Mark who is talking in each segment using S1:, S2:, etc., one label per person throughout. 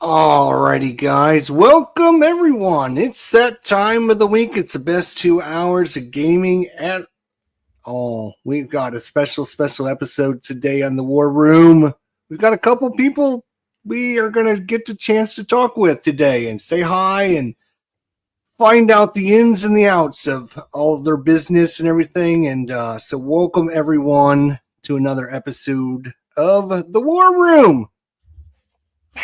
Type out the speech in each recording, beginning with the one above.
S1: Alrighty, guys. Welcome, everyone. It's that time of the week. It's the best 2 hours of gaming at all. We've got a special episode today on the War Room. We've got a couple people we are going to get the chance to talk with today and say hi and find out the ins and the outs of all of their business and everything. And so welcome, everyone, to another episode of the War Room.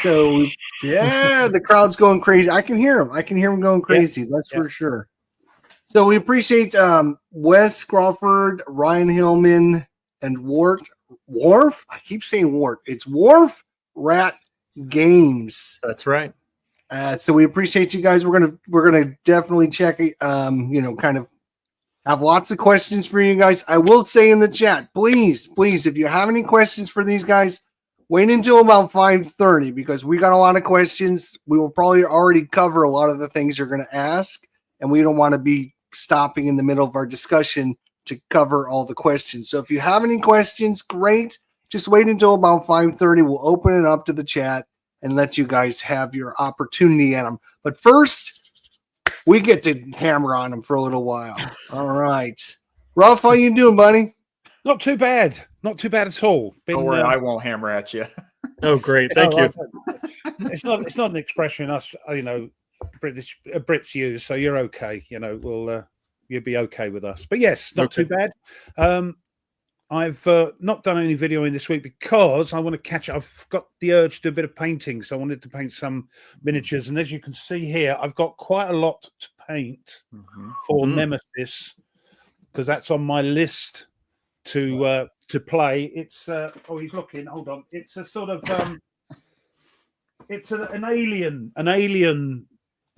S1: So, yeah, the crowd's going crazy. I can hear them. I can hear them going crazy. That's for sure. So we appreciate Wes Crawford, Ryan Hillman, and Wharf. I keep saying Wharf. It's Wharf Rat Games.
S2: That's right.
S1: So we appreciate you guys. We're gonna definitely check. Kind of have lots of questions for you guys. I will say in the chat, please, if you have any questions for these guys, wait until about 5:30 because we got a lot of questions. We will probably already cover a lot of the things you're going to ask, and we don't want to be stopping in the middle of our discussion to cover all the questions. So if you have any questions, great. Just wait until about 5:30. We'll open it up to the chat and let you guys have your opportunity at them. But first, we get to hammer on them for a little while. All right. Ruff, how you doing, buddy?
S3: Not too bad. Not too bad at all.
S4: Don't worry, I won't hammer at you.
S2: Oh, great. Thank you.
S3: It's not an expression us, Brits use, so you're okay. You'll be okay with us. But yes, not too bad. I've not done any videoing this week because I want to catch up. I've got the urge to do a bit of painting, so I wanted to paint some miniatures. And as you can see here, I've got quite a lot to paint for Nemesis because that's on my list to play. It's he's looking. Hold on. It's a sort of it's an alien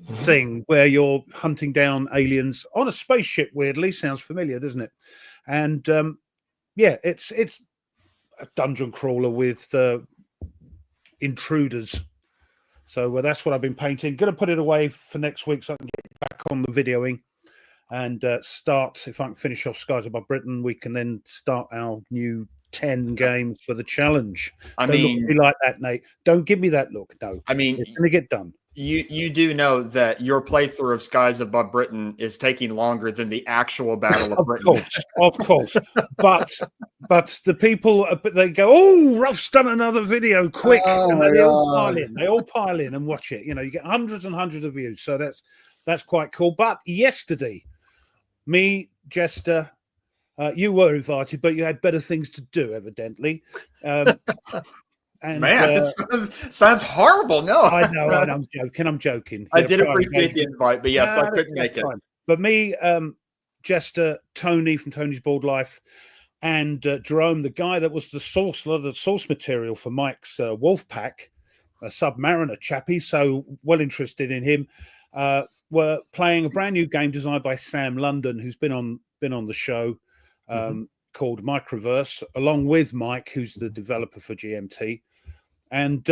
S3: thing where you're hunting down aliens on a spaceship. Weirdly, sounds familiar, doesn't it? And it's a dungeon crawler with intruders. So that's what I've been painting. Going to put it away for next week so I can get back on the videoing. And start, if I can finish off Skies Above Britain, we can then start our new 10 games for the challenge. Don't look at me like that, Nate. Don't give me that look. No.
S4: I mean,
S3: it's going to get done.
S4: You do know that your playthrough of Skies Above Britain is taking longer than the actual Battle of Britain.
S3: Of course. But the people, they go, oh, Ruff's done another video, quick. And they all pile in and watch it. You get hundreds and hundreds of views. So that's quite cool. But yesterday, me, Jester, you were invited, but you had better things to do, evidently. And,
S4: Man, this sounds horrible. No,
S3: I know. I'm joking.
S4: I did appreciate the invite, but yes, I couldn't make it.
S3: But me, Jester, Tony from Tony's Board Life, and Jerome, the guy that was the source material for Mike's Wolf Pack, a Submariner chappie, so well interested in him. Were playing a brand new game designed by Sam London, who's been on the show, called Microverse, along with Mike, who's the developer for GMT. And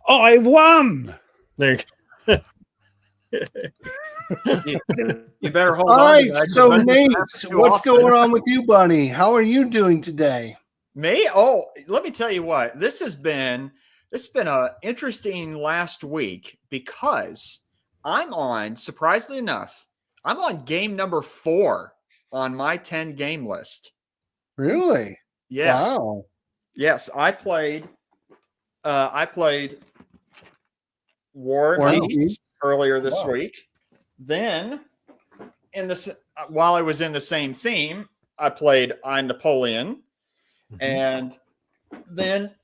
S3: I won.
S2: There you
S4: You better hold
S1: on. All right, so
S4: Nate,
S1: what's going on with you, buddy? How are you doing today?
S4: Me? Oh, let me tell you what. This has been an interesting last week because surprisingly enough, I'm on game number 4 on my 10 game list.
S1: Really?
S4: Yes.
S1: Wow.
S4: Yes, I played War and Peace earlier this week. Then while I was in the same theme, I played I'm Napoleon. And then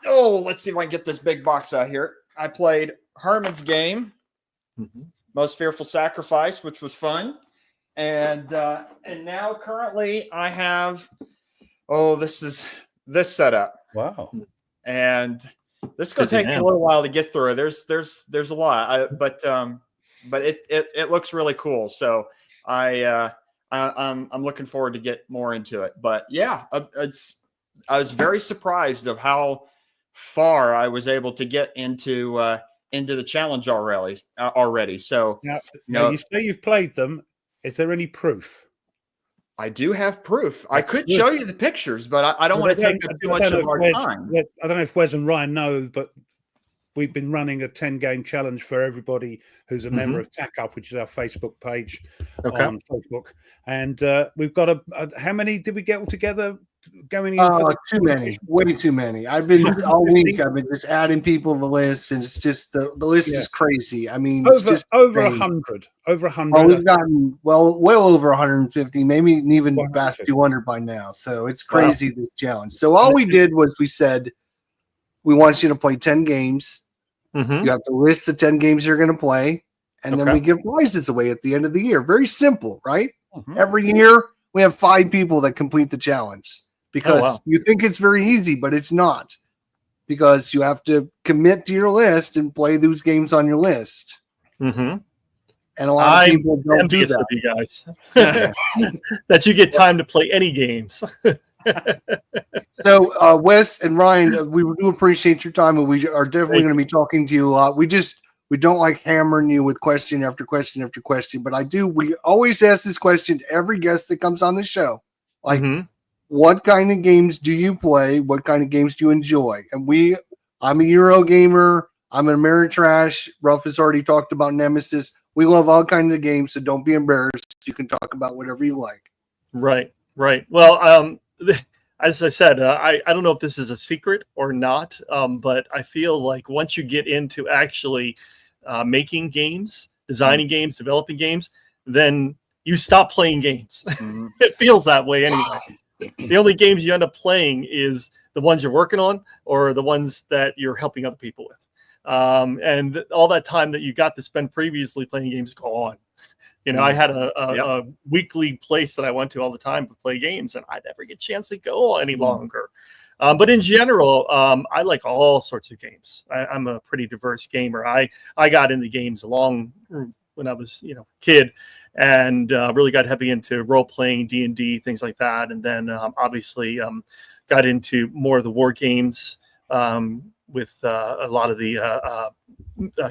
S4: let's see if I can get this big box out here. I played Herman's Game. Most Fearful Sacrifice, which was fun, and now currently I have this setup.
S3: Wow,
S4: and this is going to take me a little while to get through. There's a lot, but it looks really cool. So I'm looking forward to get more into it. But yeah, I was very surprised of how far I was able to get into the challenge already. So
S3: now you say you've played them. Is there any proof?
S4: I do have proof. I could show you the pictures, but I don't want to take up too much of our time.
S3: I don't know if Wes and Ryan know, but we've been running a 10-game challenge for everybody who's a member of Tack Up, which is our Facebook page on Facebook. And we've got how many did we get all together going in?
S1: Too many, way too many. I've been all week. I've been just adding people to the list, and it's just the list is crazy. I mean, it's just
S3: over 100. Over 100.
S1: Oh, we've gotten well over 150, maybe even past 200 by now. So it's crazy, this challenge. So all we did was we said we want you to play 10 games. You have to list the 10 games you're going to play, and then we give prizes away at the end of the year. Very simple, right? Every year we have 5 people that complete the challenge because you think it's very easy, but it's not, because you have to commit to your list and play those games on your list. And a lot of people don't do that.
S2: Of you guys that you get time to play any games.
S1: So, Wes and Ryan, we do appreciate your time, and we are definitely going to be talking to you a lot. We don't like hammering you with question after question after question, but we always ask this question to every guest that comes on the show. Like, what kind of games do you play? What kind of games do you enjoy? And I'm a Euro gamer. I'm an Ameritrash. Ruff has already talked about Nemesis. We love all kinds of games, so don't be embarrassed. You can talk about whatever you like.
S2: Right. Well, as I said, I don't know if this is a secret or not, but I feel like once you get into actually making games, designing games, developing games, then you stop playing games. It feels that way anyway. The only games you end up playing is the ones you're working on or the ones that you're helping other people with. And all that time that you got to spend previously playing games gone. You know, I had a weekly place that I went to all the time to play games, and I never get a chance to go any longer. But in general, I like all sorts of games. I'm a pretty diverse gamer. I got into games long when I was, kid, and really got heavy into role playing, D&D, things like that. And then obviously got into more of the war games. With a lot of the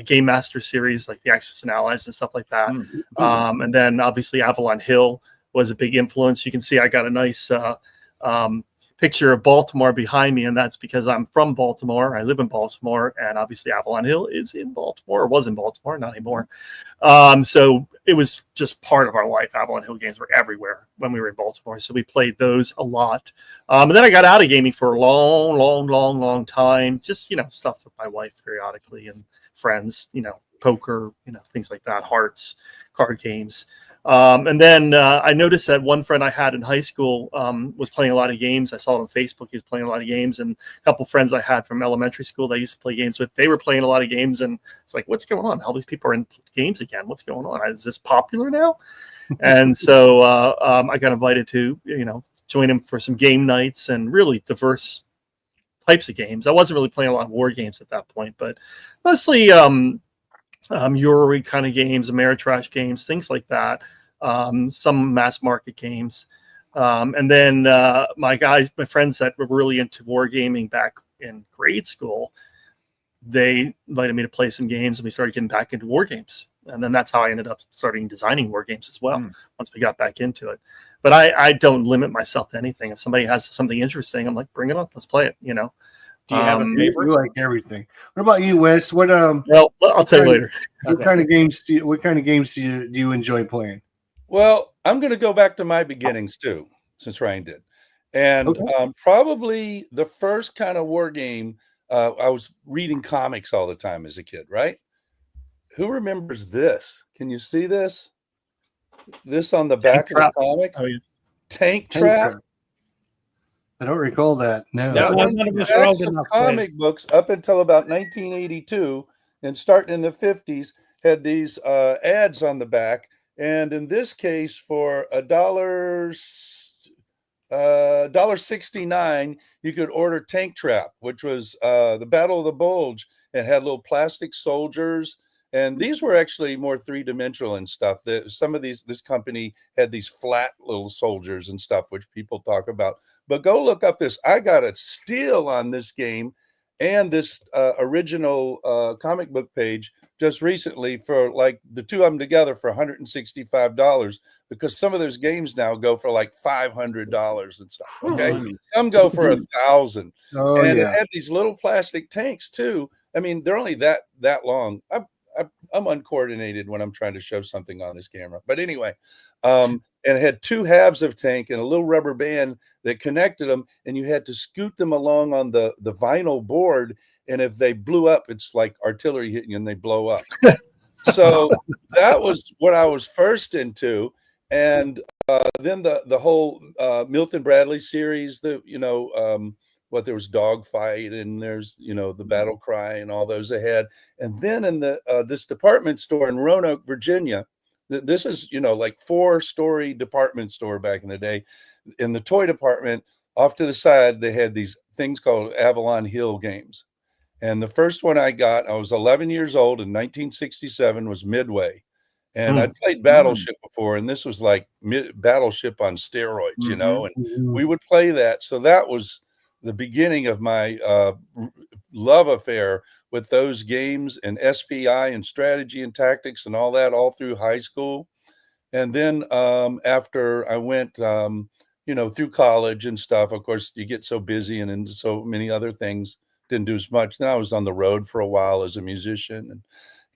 S2: Game Master series, like the Axis and Allies and stuff like that. And then obviously Avalon Hill was a big influence. You can see I got a nice picture of Baltimore behind me, and that's because I'm from Baltimore. I live in Baltimore, and obviously Avalon Hill is in Baltimore, or was in Baltimore, not anymore. So it was just part of our life. Avalon Hill games were everywhere when we were in Baltimore, so we played those a lot. And then I got out of gaming for a long time, just, stuff with my wife periodically and friends, poker, things like that, hearts, card games. And then I noticed that one friend I had in high school was playing a lot of games. I saw it on Facebook. He was playing a lot of games. And a couple friends I had from elementary school that I used to play games with, they were playing a lot of games. And it's like, what's going on? All these people are in games again. What's going on? Is this popular now? And so I got invited to, join him for some game nights and really diverse types of games. I wasn't really playing a lot of war games at that point, but mostly Euro kind of games, Ameritrash games, things like that. Some mass market games. And then my friends that were really into wargaming back in grade school, they invited me to play some games, and we started getting back into war games. And then that's how I ended up starting designing war games as well, once we got back into it. But I don't limit myself to anything. If somebody has something interesting, I'm like, bring it on, let's play it,
S4: Do you have a favorite?
S1: You like everything. What about you, Wes?
S2: Well, I'll tell you later.
S1: What kind of games do you enjoy playing?
S5: Well, I'm going to go back to my beginnings too, since Ryan did. And probably the first kind of war game, I was reading comics all the time as a kid, right? Who remembers this? Can you see this? This on the back of the comic?
S2: Oh, yeah.
S5: Tank Trap?
S1: I don't recall that. No.
S5: None of us comic books up until about 1982 and starting in the 50s had these ads on the back. And in this case, for $1.69, you could order Tank Trap, which was the Battle of the Bulge, and had little plastic soldiers. And these were actually more three-dimensional and stuff. Some of this company had these flat little soldiers and stuff, which people talk about. But go look up this. I got a steal on this game and this original comic book page just recently for like the two of them together for $165, because some of those games now go for like $500 and stuff. Okay, some go for $1,000. It had these little plastic tanks too. I mean, they're only that long. I'm uncoordinated when I'm trying to show something on this camera. But anyway, and it had 2 halves of tank and a little rubber band that connected them, and you had to scoot them along on the vinyl board. And if they blew up, it's like artillery hitting you and they blow up. So that was what I was first into. And then the whole Milton Bradley series, there was Dogfight, and there's, the Battle Cry and all those ahead. And then in this department store in Roanoke, Virginia, this is, like 4-story department store back in the day. In the toy department, off to the side, they had these things called Avalon Hill games. And the first one I got, I was 11 years old in 1967, was Midway. And I'd played Battleship before, and this was like Battleship on steroids, and we would play that. So that was the beginning of my love affair with those games and SPI and strategy and tactics and all that, all through high school. And then after I went, through college and stuff, of course, you get so busy and into so many other things, didn't do as much. Then I was on the road for a while as a musician, and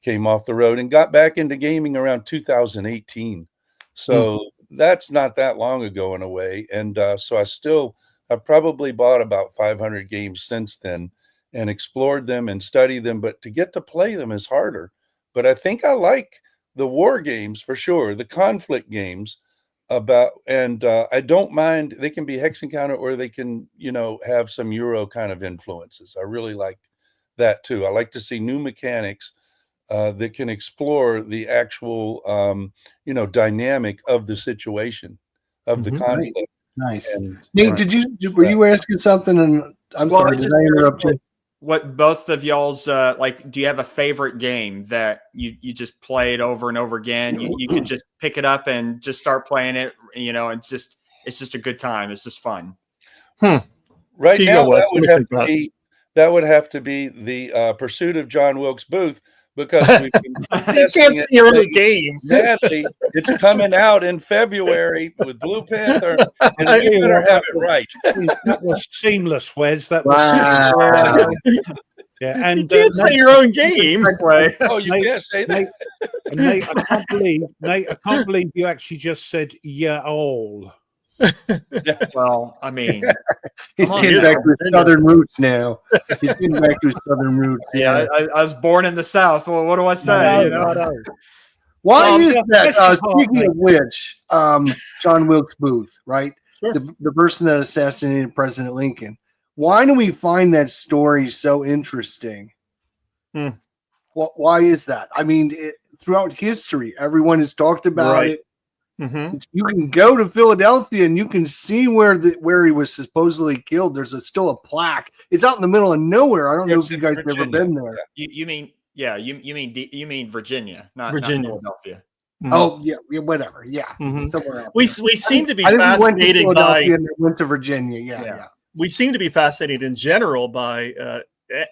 S5: came off the road and got back into gaming around 2018. So that's not that long ago in a way. And so I've probably bought about 500 games since then and explored them and studied them, but to get to play them is harder. But I think I like the war games for sure, the conflict games I don't mind. They can be hex encounter, or they can, have some Euro kind of influences. I really like that too. I like to see new mechanics that can explore the actual, dynamic of the situation, of the conflict.
S1: Nice. Nate, were you asking something? And I'm sorry, did I interrupt you?
S4: What both of y'all's do you have a favorite game that you just played over and over again? You can just pick it up and just start playing it, and it's just a good time. It's just fun.
S5: Right now, that would have to be the Pursuit of John Wilkes Booth, because we've been
S2: you can't see your own game.
S5: Sadly, it's coming out in February with Blue Panther, and we better have it right.
S3: That was seamless, Wes. That was
S1: wow.
S3: Yeah, and
S2: you can't say your own game.
S5: Oh, you can't say that.
S3: Nate, I can't believe you actually just said "yeah all."
S4: Well, I mean,
S1: he's getting back to his southern roots now. He's getting back to his southern roots.
S4: Yeah, I was born in the South. Well, what do I say?
S1: Why is that? Speaking of which, John Wilkes Booth, right?
S2: Sure.
S1: The person that assassinated President Lincoln. Why do we find that story so interesting? Why is that? I mean, throughout history, everyone has talked about it. You can go to Philadelphia and you can see where he was supposedly killed. There's still a plaque. It's out in the middle of nowhere. I don't know if you guys have ever been there.
S4: You mean Virginia, not Philadelphia.
S1: Oh yeah, whatever. Yeah, somewhere else.
S2: We seem to be fascinated by.
S1: Went to Virginia. Yeah.
S2: We seem to be fascinated in general by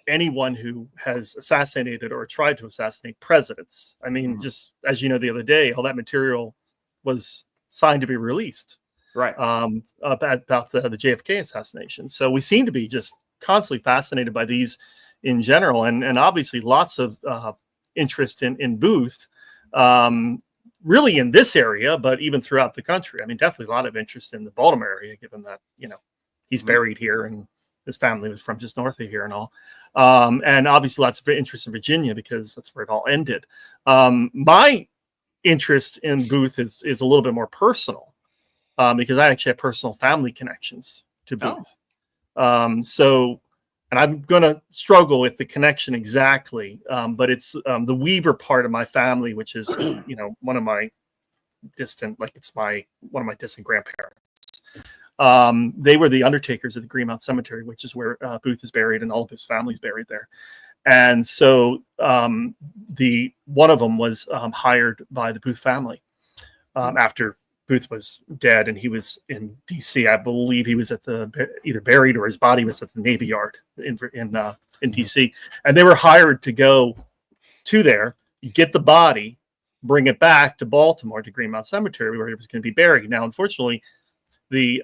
S2: anyone who has assassinated or tried to assassinate presidents. I mean, just as you know, the other day, all that material was signed to be released,
S4: right?
S2: About the JFK assassination. So we seem to be just constantly fascinated by these in general, and obviously lots of interest in Booth, really in this area, but even throughout the country. I mean, definitely a lot of interest in the Baltimore area, given that he's buried here and his family was from just north of here and all. And obviously lots of interest in Virginia because that's where it all ended. My interest in Booth is a little bit more personal because I actually have personal family connections to Booth. And I'm going to struggle with the connection exactly, but it's the Weaver part of my family, which is one of my distant grandparents. They were the undertakers of the Greenmount Cemetery, which is where Booth is buried, and all of his family's buried there. And so one of them was hired by the Booth family after Booth was dead, and he was in D.C. I believe he was at either buried or his body was at the Navy Yard in D.C. And they were hired to go to there, get the body, bring it back to Baltimore to Greenmount Cemetery where it was going to be buried. Now, unfortunately, the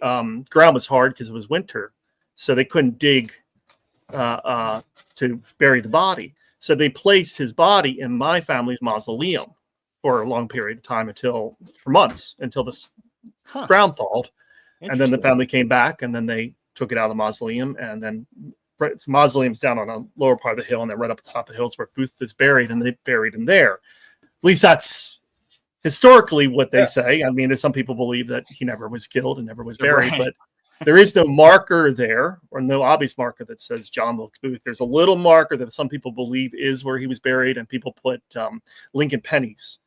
S2: ground was hard because it was winter, so they couldn't dig to bury the body. So they placed his body in my family's mausoleum for a long period of time for months until the ground thawed. And then the family came back, and then they took it out of the mausoleum, and then it's mausoleum's down on a lower part of the hill, and then right up at the top of the hills where Booth is buried, and they buried him there. At least that's historically what they say. I mean, some people believe that he never was killed and never was buried, but there is no marker there, or no obvious marker that says John Wilkes Booth. There's a little marker that some people believe is where he was buried, and people put Lincoln pennies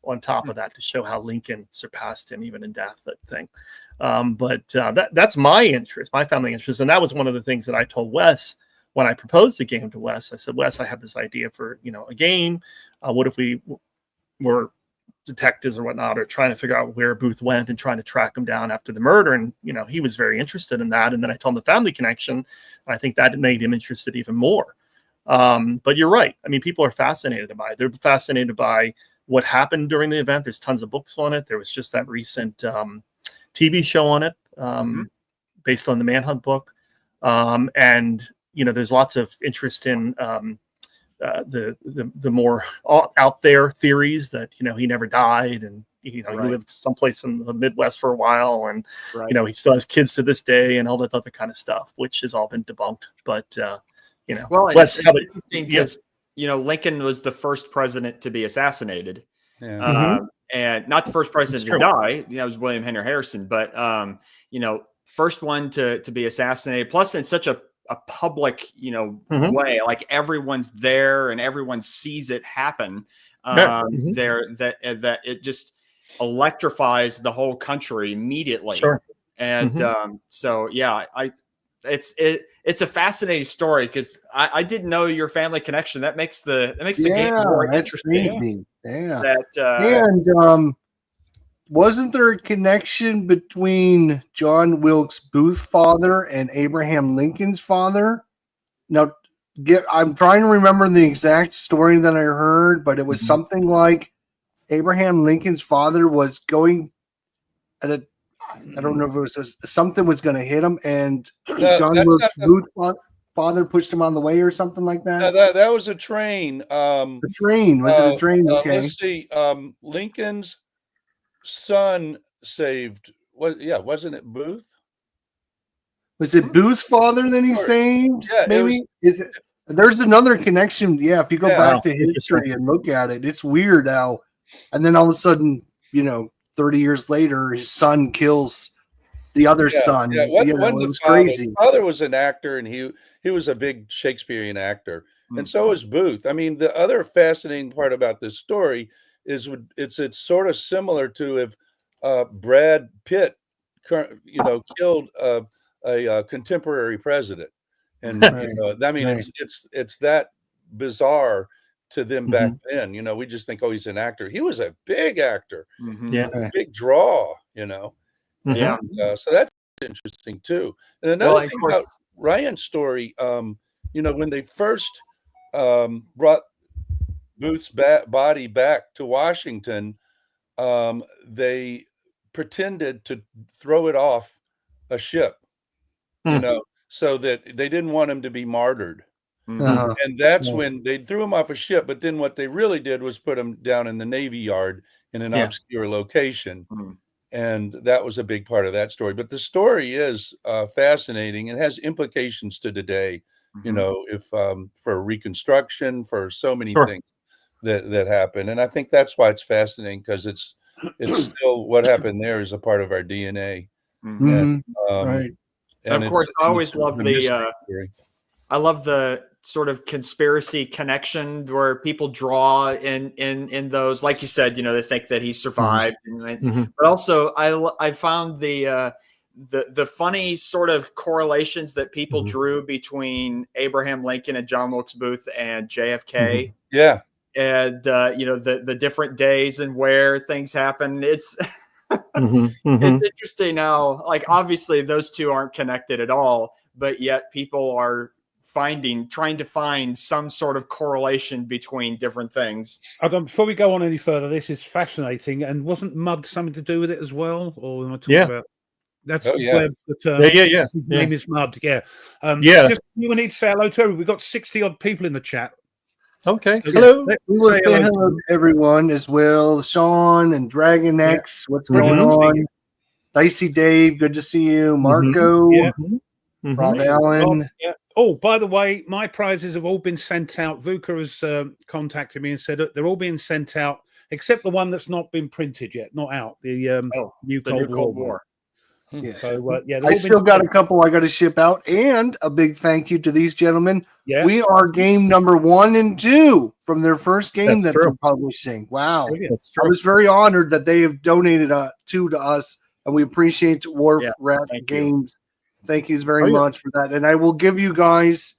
S2: on top of that to show how Lincoln surpassed him even in death, that thing. But that's my interest, my family interest. And that was one of the things that I told Wes when I proposed the game to Wes. I said, Wes, I have this idea for, a game. What if we were detectives or whatnot, or trying to figure out where Booth went and trying to track him down after the murder? And, he was very interested in that. And then I told him the family connection. And I think that made him interested even more. But you're right. I mean, people are fascinated by it. They're fascinated by what happened during the event. There's tons of books on it. There was just that recent TV show on it, based on the Manhunt book. And, there's lots of interest in the more out there theories that, he never died, and, he lived someplace in the Midwest for a while, and, he still has kids to this day, and all that other kind of stuff, which has all been debunked. But,
S4: well,
S2: Wes,
S4: because Lincoln was the first president to be assassinated, and not the first president to die. That was William Henry Harrison, but first one to be assassinated. Plus, in such a public way, like everyone's there and everyone sees it happen. There that it just electrifies the whole country immediately. And so it's a fascinating story, because I didn't know your family connection. That makes the game more interesting.
S1: And wasn't there a connection between John Wilkes Booth's father and Abraham Lincoln's father? Now, I'm trying to remember the exact story that I heard, but it was something like Abraham Lincoln's father was going at a, I don't know if it was something was going to hit him, and John Wilkes Booth's father pushed him on the way or something like that.
S5: No, that was a train.
S1: A train. Was it a train? Okay.
S5: Let's see. Lincoln's son saved. Wasn't it Booth?
S1: Was it Booth's father that he saved?
S5: Yeah,
S1: maybe. Is it? There's another connection. Yeah, if you go back to history and look at it, it's weird how, and then all of a sudden, 30 years later, his son kills the other son.
S5: Yeah,
S1: it was crazy.
S5: His father was an actor, and he was a big Shakespearean actor, and so was Booth. I mean, the other fascinating part about this story is it's sort of similar to if Brad Pitt, killed a contemporary president, and I mean, it's that bizarre to them back then. We just think, oh, he's an actor. He was a big actor, a big draw. So that's interesting too. And another thing about Ryan's story, when they first brought Booth's body back to Washington, they pretended to throw it off a ship, so that they didn't want him to be martyred. And that's when they threw him off a ship. But then what they really did was put him down in the Navy Yard in an obscure location. And that was a big part of that story. But the story is fascinating and has implications to today, if for Reconstruction, for so many things that happen. And I think that's why it's fascinating, because it's still what happened there is a part of our DNA. And,
S4: and of course, I always love I love the sort of conspiracy connection where people draw in those, like you said, they think that he survived, but also I found the funny sort of correlations that people drew between Abraham Lincoln and John Wilkes Booth and JFK. And the different days and where things happen. It's it's interesting now. Like, obviously those two aren't connected at all, but yet people are trying to find some sort of correlation between different things.
S3: Before we go on any further, this is fascinating. And wasn't mud something to do with it as well? Or am I talking about? That's
S5: yeah.
S3: His name is Mud. Yeah. Just we need to say hello to everyone. We've got 60-odd people in the chat.
S2: Okay.
S3: So,
S2: Hello.
S1: We want to say hello to everyone as well. Sean and Dragon X, what's going on? Dicey Dave, good to see you. Marco, Rob Allen.
S3: Yeah. Oh, by the way, my prizes have all been sent out. VUCA has contacted me and said that they're all being sent out, except the one that's not been printed yet, not out. The new Cold War.
S1: Yeah.
S3: So
S1: I still got a couple I got to ship out, and a big thank you to these gentlemen.
S3: Yeah.
S1: We are game number 1 and 2 from their first game that they're publishing. Wow.
S3: That's true.
S1: I was very honored that they have donated 2 to us, and we appreciate Wharf Rat Games. Thank you very much for that. And I will give you guys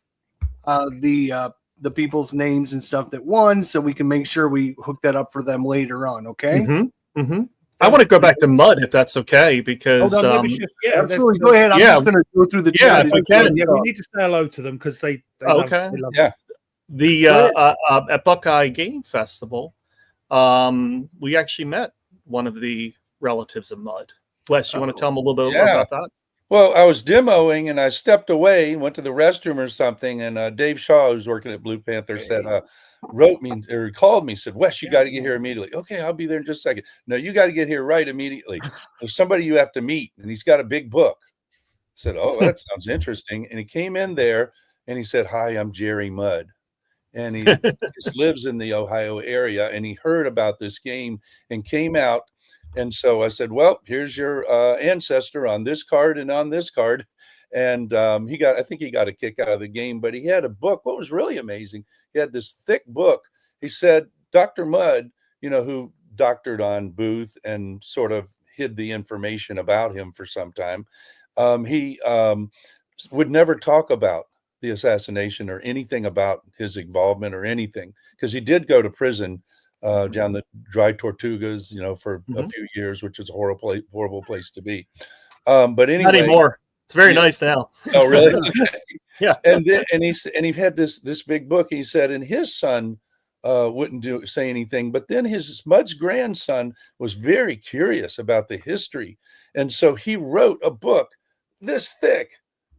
S1: the people's names and stuff that won, so we can make sure we hook that up for them later on. Okay.
S2: I want to go back to Mud if that's okay, because
S1: absolutely. Go ahead. I'm just going to go through the chat.
S3: If we can. Yeah, we need to say hello to them because they love it.
S2: The at Buckeye Game Festival, we actually met one of the relatives of Mud. Wes, you want to tell them a little bit more about that?
S5: Well, I was demoing and I stepped away, went to the restroom or something, and Dave Shaw, who's working at Blue Panther, said, wrote me or called me, said, Wes, you got to get here immediately. Okay, I'll be there in just a second. No, you got to get here right immediately. There's somebody you have to meet, and he's got a big book. I said, oh, that sounds interesting. And he came in there and he said, hi, I'm Jerry Mudd. And he just lives in the Ohio area, and he heard about this game and came out. And so I said, well, here's your ancestor on this card and on this card. And I think he got a kick out of the game, but he had a book. What was really amazing, he had this thick book. He said, Dr. Mudd, who doctored on Booth and sort of hid the information about him for some time, he would never talk about the assassination or anything about his involvement or anything, because he did go to prison down the Dry Tortugas, for a few years, which is a horrible place to be. But anyway,
S2: not anymore. It's very nice now.
S5: Oh, really? Okay.
S2: Yeah.
S5: And he had this big book. He said, and his son wouldn't say anything, but then Mudd's grandson was very curious about the history, and so he wrote a book this thick.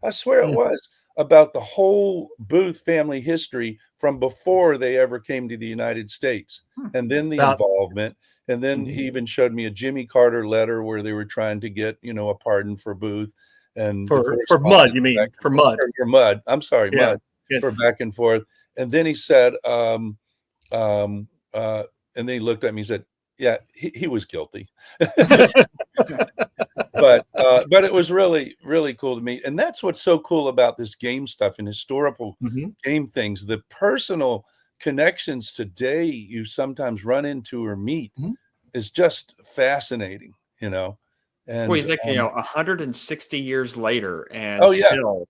S5: I swear it was about the whole Booth family history from before they ever came to the United States, and then the involvement. And then he even showed me a Jimmy Carter letter where they were trying to get, a pardon for Booth. And
S2: for Mudd, you mean? For Mudd.
S5: For Mudd. I'm sorry, Mudd. For back and forth. And then he said, and then he looked at me and said, yeah, he was guilty. But it was really, really cool to me. And that's what's so cool about this game stuff and historical game things. The personal connections today you sometimes run into or meet is just fascinating, And
S4: he's like, 160 years later, and
S5: still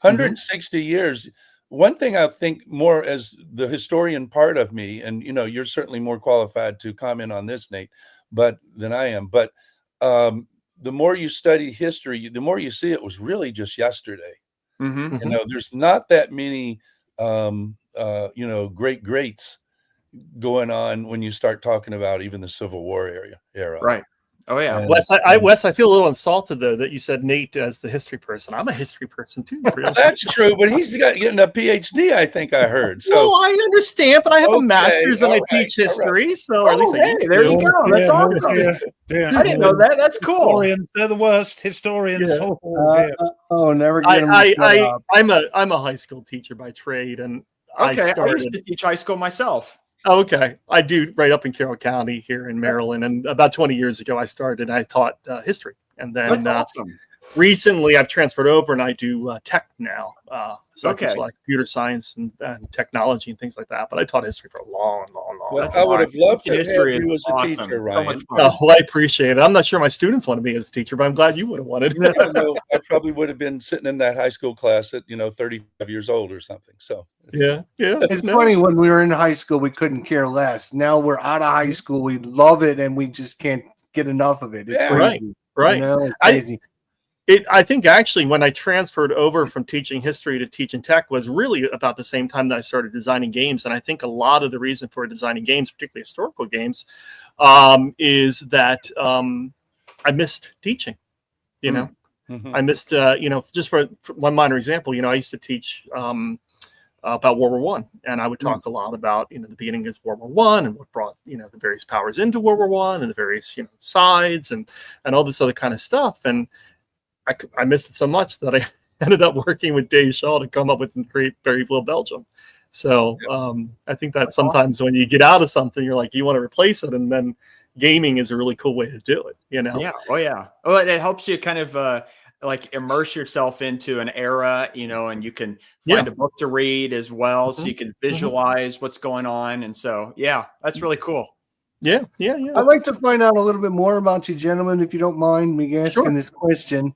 S5: 160 years. One thing I think more as the historian part of me, and you're certainly more qualified to comment on this, Nate, than I am. But the more you study history, the more you see it was really just yesterday. There's not that many, great greats going on when you start talking about even the Civil War era.
S4: Right. Oh yeah,
S2: Wes, I feel a little insulted though that you said Nate as the history person. I'm a history person too. Really.
S5: That's true, but he's getting a PhD. I think I heard. So
S2: well, I understand, but I have a master's and I teach history. So at least
S4: there you go. That's awesome. Yeah. I didn't know that. That's cool.
S3: Historians, they're the worst historians.
S1: Yeah. Never get them.
S2: I'm a high school teacher by trade, and I
S4: used to teach high school myself.
S2: Okay. I do right up in Carroll County here in Maryland. And about 20 years ago, I started and I taught history. And then recently I've transferred over and I do tech now. So I teach like computer science and technology and things like that. But I taught history for a long.
S5: Well, I would have loved to have you as a teacher, Ryan.
S2: I appreciate it. I'm not sure my students want to be as a teacher, but I'm glad you would have wanted.
S5: No, I probably would have been sitting in that high school class at 35 years old or something. So
S2: yeah.
S1: It's funny, when we were in high school, we couldn't care less. Now we're out of high school, we love it, and we just can't get enough of it. It's crazy.
S2: Right.
S1: It's crazy.
S2: I think actually when I transferred over from teaching history to teaching tech was really about the same time that I started designing games. And I think a lot of the reason for designing games, particularly historical games, is that I missed teaching. I missed, just for one minor example, I used to teach about World War One, and I would talk a lot about the beginning of World War One and what brought the various powers into World War One and the various sides and all this other kind of stuff. And I missed it so much that I ended up working with Dave Shaw to come up with and create Berryville, Belgium. So I think that sometimes when you get out of something, you're like, you want to replace it, and then gaming is a really cool way to do it.
S4: Yeah. Oh yeah. Oh, it helps you kind of like immerse yourself into an era, and you can find a book to read as well, so you can visualize what's going on. And so, yeah, that's really cool.
S2: Yeah.
S1: I'd like to find out a little bit more about you, gentlemen, if you don't mind me asking this question.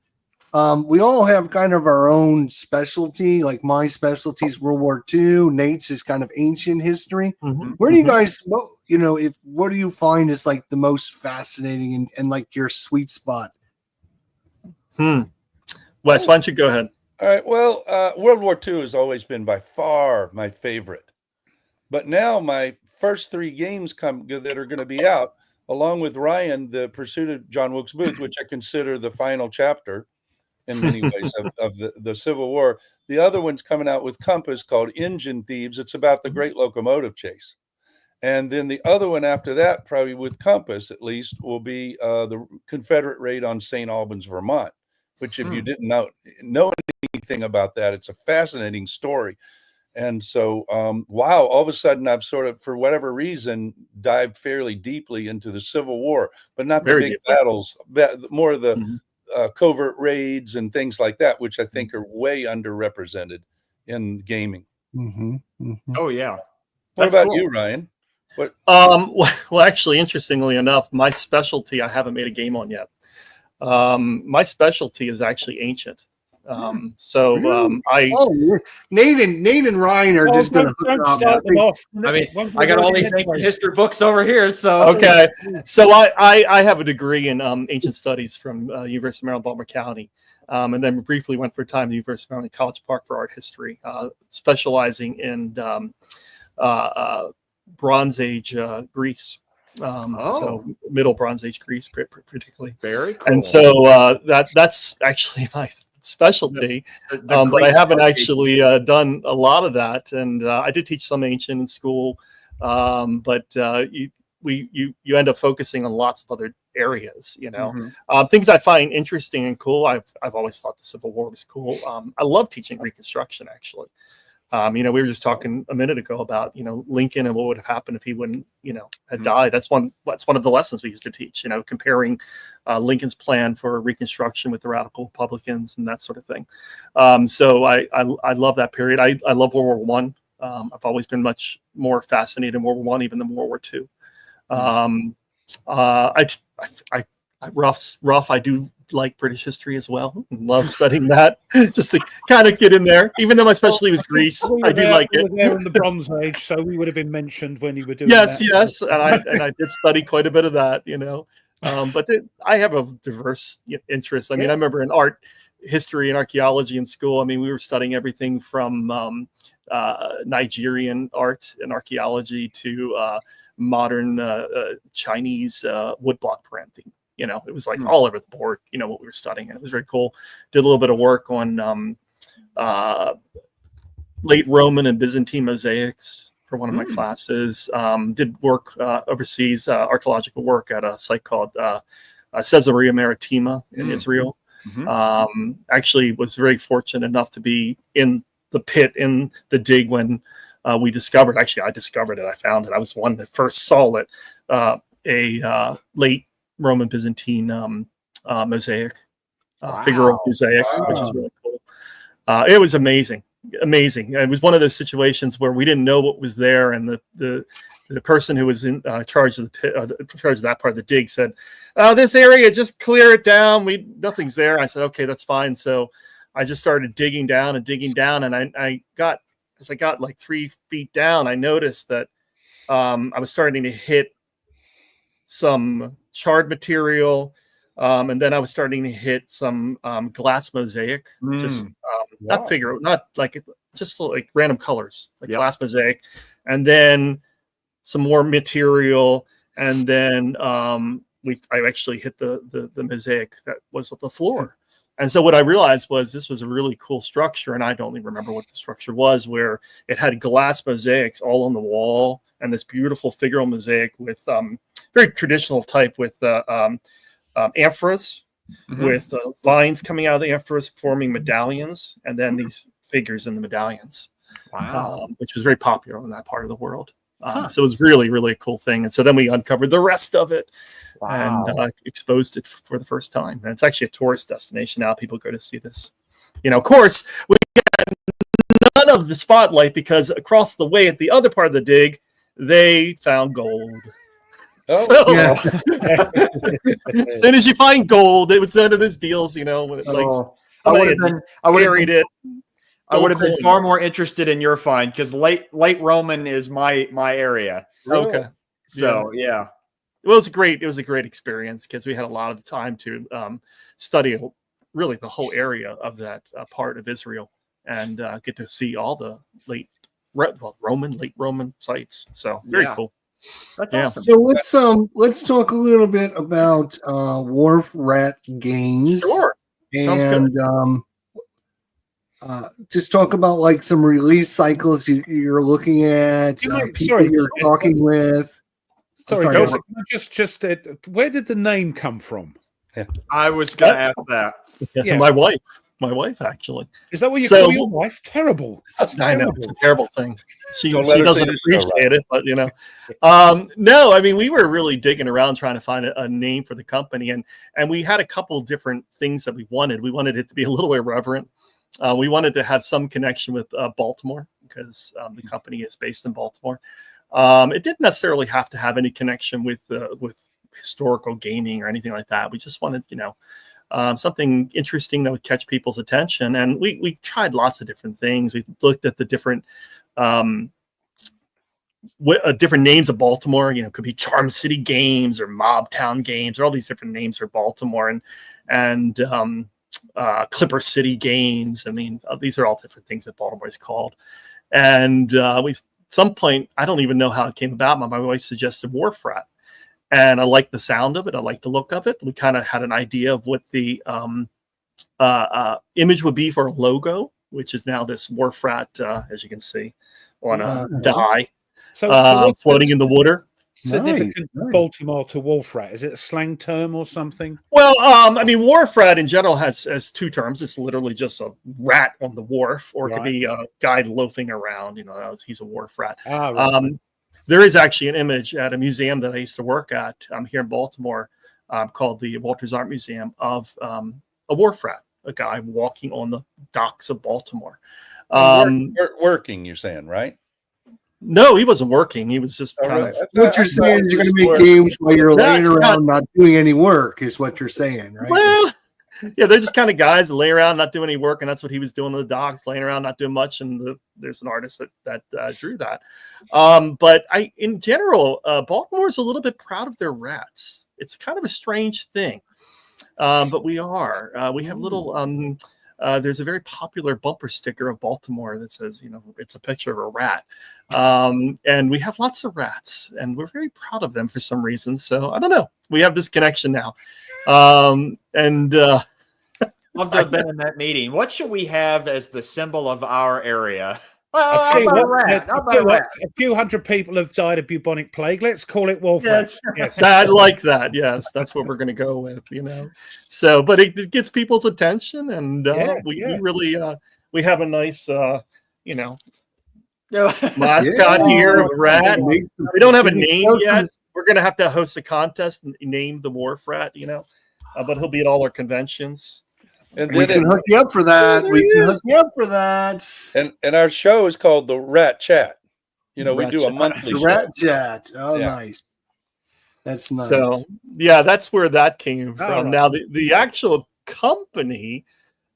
S1: We all have kind of our own specialty. Like my specialty is World War II. Nate's is kind of ancient history. Where do you guys, what do you find is like the most fascinating and like your sweet spot?
S2: Wes, why don't you go ahead?
S5: All right. Well, World War II has always been by far my favorite. But now my first 3 games that are going to be out, along with Ryan, The Pursuit of John Wilkes Booth, which I consider the final chapter in many ways of the Civil War. The other one's coming out with Compass called Engine Thieves. It's about the Great Locomotive Chase. And then the other one after that, probably with Compass at least, will be the Confederate raid on St. Albans, Vermont, which if you didn't know anything about that, it's a fascinating story. And so, wow, all of a sudden I've sort of, for whatever reason, dived fairly deeply into the Civil War, but not the big battles, more of the covert raids and things like that, which I think are way underrepresented in gaming.
S4: Oh, yeah.
S5: What about you, Ryan? What?
S2: Well, actually, interestingly enough, my specialty I haven't made a game on yet. My specialty is actually ancient. Nate
S1: and Ryan are just going to
S3: start them off.
S4: I mean, I got all these ancient history books over here. So
S2: okay, so I have a degree in ancient studies from University of Maryland, Baltimore County, and then briefly went for a time to University of Maryland College Park for art history, specializing in Bronze Age Greece. So Middle Bronze Age Greece, particularly.
S4: Very cool.
S2: And so that's actually my specialty, but I haven't actually done a lot of that. And I did teach some ancient in school, but you end up focusing on lots of other areas. Things I find interesting and cool. I've always thought the Civil War was cool. I love teaching Reconstruction, actually. We were just talking a minute ago about Lincoln and what would have happened if he wouldn't had died. That's one of the lessons we used to teach. Comparing Lincoln's plan for Reconstruction with the radical Republicans and that sort of thing. So I love that period. I love World War One. I've always been much more fascinated in World War One even than World War Two. I do like British history as well. Love studying that just to kind of get in there. Even though my specialty was Greece, I do like it.
S3: We were there in the Bronze Age, so we would have been mentioned when you were doing
S2: yes,
S3: that.
S2: Yes, and I did study quite a bit of that, But I have a diverse interest. I mean, I remember in art history and archaeology in school. I mean, we were studying everything from Nigerian art and archaeology to modern Chinese woodblock printing. It was like all over the board, what we were studying. And it was very cool. Did a little bit of work on late Roman and Byzantine mosaics for one of my classes. Did work overseas, archaeological work at a site called Caesarea Maritima in Israel. Actually was very fortunate enough to be in the pit, in the dig when we discovered, actually I discovered it, I found it. I was one that first saw it, a late Roman Byzantine mosaic, Figaro mosaic, which is really cool. It was amazing. It was one of those situations where we didn't know what was there, and the person who was in charge of the pit, charge of that part of the dig, said, "This area, just clear it down. Nothing's there." I said, "Okay, that's fine." So I just started digging down, and I got like 3 feet down. I noticed that I was starting to hit some charred material, and then I was starting to hit some glass mosaic, just not figure, not like just like random colors, like glass mosaic, and then some more material, and then I actually hit the mosaic that was on the floor. And so what I realized was this was a really cool structure, and I don't even remember what the structure was, where it had glass mosaics all on the wall and this beautiful figural mosaic with very traditional type with amphoras, with vines coming out of the amphoras forming medallions, and then these figures in the medallions, which was very popular in that part of the world. So it was really, really a cool thing. And so then we uncovered the rest of it and exposed it for the first time. And it's actually a tourist destination now. People go to see this. Of course, we got none of the spotlight because across the way at the other part of the dig, they found gold. As soon as you find gold, it was none of those deals, when it,
S4: I would have been far
S2: coins.
S4: more interested in your find because late Roman is my area.
S2: Okay.
S4: So yeah.
S2: It was a great experience because we had a lot of time to study really the whole area of that part of Israel and get to see all the late Roman sites. So very cool.
S4: That's awesome.
S1: So let's talk a little bit about Wharf Rat Games.
S2: Sure. Sounds good.
S1: Just talk about like some release cycles you're looking at, people you're talking with.
S3: Sorry, Joseph, just where did the name come from?
S4: I was going to ask that.
S2: Yeah. My wife actually.
S3: Is that what you call your wife? Terrible.
S2: I know it's a terrible thing. She doesn't appreciate it, but no. I mean, we were really digging around trying to find a name for the company, and we had a couple different things that we wanted. We wanted it to be a little irreverent. We wanted to have some connection with Baltimore because the company is based in Baltimore. It didn't necessarily have to have any connection with historical gaming or anything like that. We just wanted, something interesting that would catch people's attention. And we tried lots of different things. We looked at the different different names of Baltimore. It could be Charm City Games or Mob Town Games, or all these different names for Baltimore, and Clipper City Games. I mean, these are all different things that Baltimore is called. And some point, I don't even know how it came about. My wife suggested Wharf Rat, and I liked the sound of it. I liked the look of it. We kind of had an idea of what the image would be for a logo, which is now this Wharf Rat, as you can see, on a die, floating in the water.
S3: Significant Baltimore to Wharf Rat? Is it a slang term or something?
S2: Well, I mean, Wharf Rat in general has two terms. It's literally just a rat on the wharf, or it could be a guy loafing around. He's a wharf rat. There is actually an image at a museum that I used to work at here in Baltimore called the Walters Art Museum of a wharf rat, a guy walking on the docks of Baltimore.
S5: Working, you're saying, right?
S2: No, he wasn't working. He was just kind of.
S1: What you're saying is you're going to make games while you're laying around not doing any work, is what you're saying, right?
S2: Well, yeah, they're just kind of guys that lay around not doing any work, and that's what he was doing on the docks, laying around not doing much. And there's an artist that drew that. But in general, Baltimore is a little bit proud of their rats. It's kind of a strange thing, but we are. We have little. There's a very popular bumper sticker of Baltimore that says, it's a picture of a rat. And we have lots of rats, and we're very proud of them for some reason. So I don't know. We have this connection now.
S4: Love to have been in that meeting. What should we have as the symbol of our area?
S3: A few hundred people have died of bubonic plague. Let's call it Wharf Rat.
S2: Yes. I like that. Yes, that's what we're going to go with. So, but it gets people's attention, and we really we have a nice mascot here of a rat. We don't have a name yet. We're going to have to host a contest and name the Wharf Rat. But he'll be at all our conventions.
S1: And we can hook you up for that.
S5: And our show is called the Rat Chat. We do a monthly show.
S1: Rat Chat. Oh, nice. That's nice.
S2: So that's where that came from. Right. Now the actual company,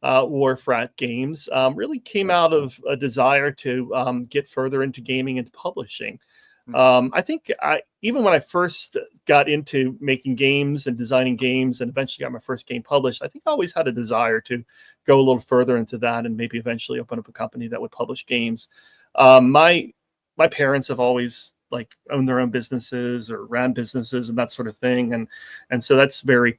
S2: Wharf Rat Games, really came out of a desire to get further into gaming and publishing. I think even when I first got into making games and designing games and eventually got my first game published, I think I always had a desire to go a little further into that and maybe eventually open up a company that would publish games. My parents have always owned their own businesses or ran businesses and that sort of thing. And so that's very,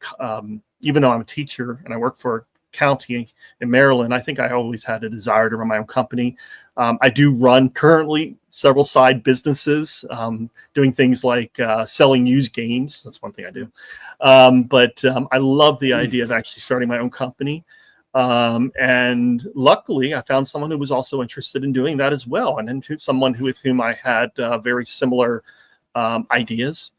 S2: even though I'm a teacher and I work for County in Maryland, I think I always had a desire to run my own company. I do run currently several side businesses, doing things like selling used games. That's one thing I do. But I love the idea of actually starting my own company. And luckily, I found someone who was also interested in doing that as well, and someone with whom I had very similar ideas,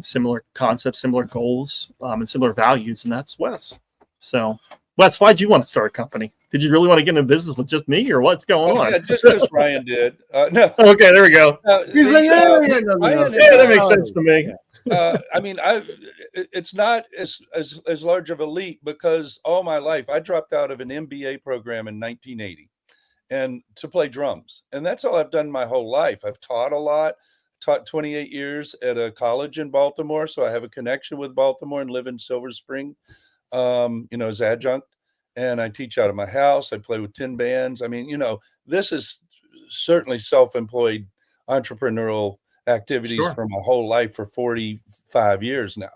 S2: similar concepts, similar goals, and similar values, and that's Wes. So, Wes, why'd you want to start a company? Did you really want to get into business with just me, or what's going on?
S5: Yeah, just because Ryan did. No.
S2: Okay, there we go.
S1: He's like,
S2: Yeah, that makes sense to me.
S5: I mean, it's not as large of a leap because all my life I dropped out of an MBA program in 1980 and to play drums. And that's all I've done my whole life. I've taught a lot, taught 28 years at a college in Baltimore. So I have a connection with Baltimore and live in Silver Spring, as adjunct. And I teach out of my house. I play with 10 bands. I mean, this is certainly self-employed entrepreneurial activities for my whole life for 45 years now.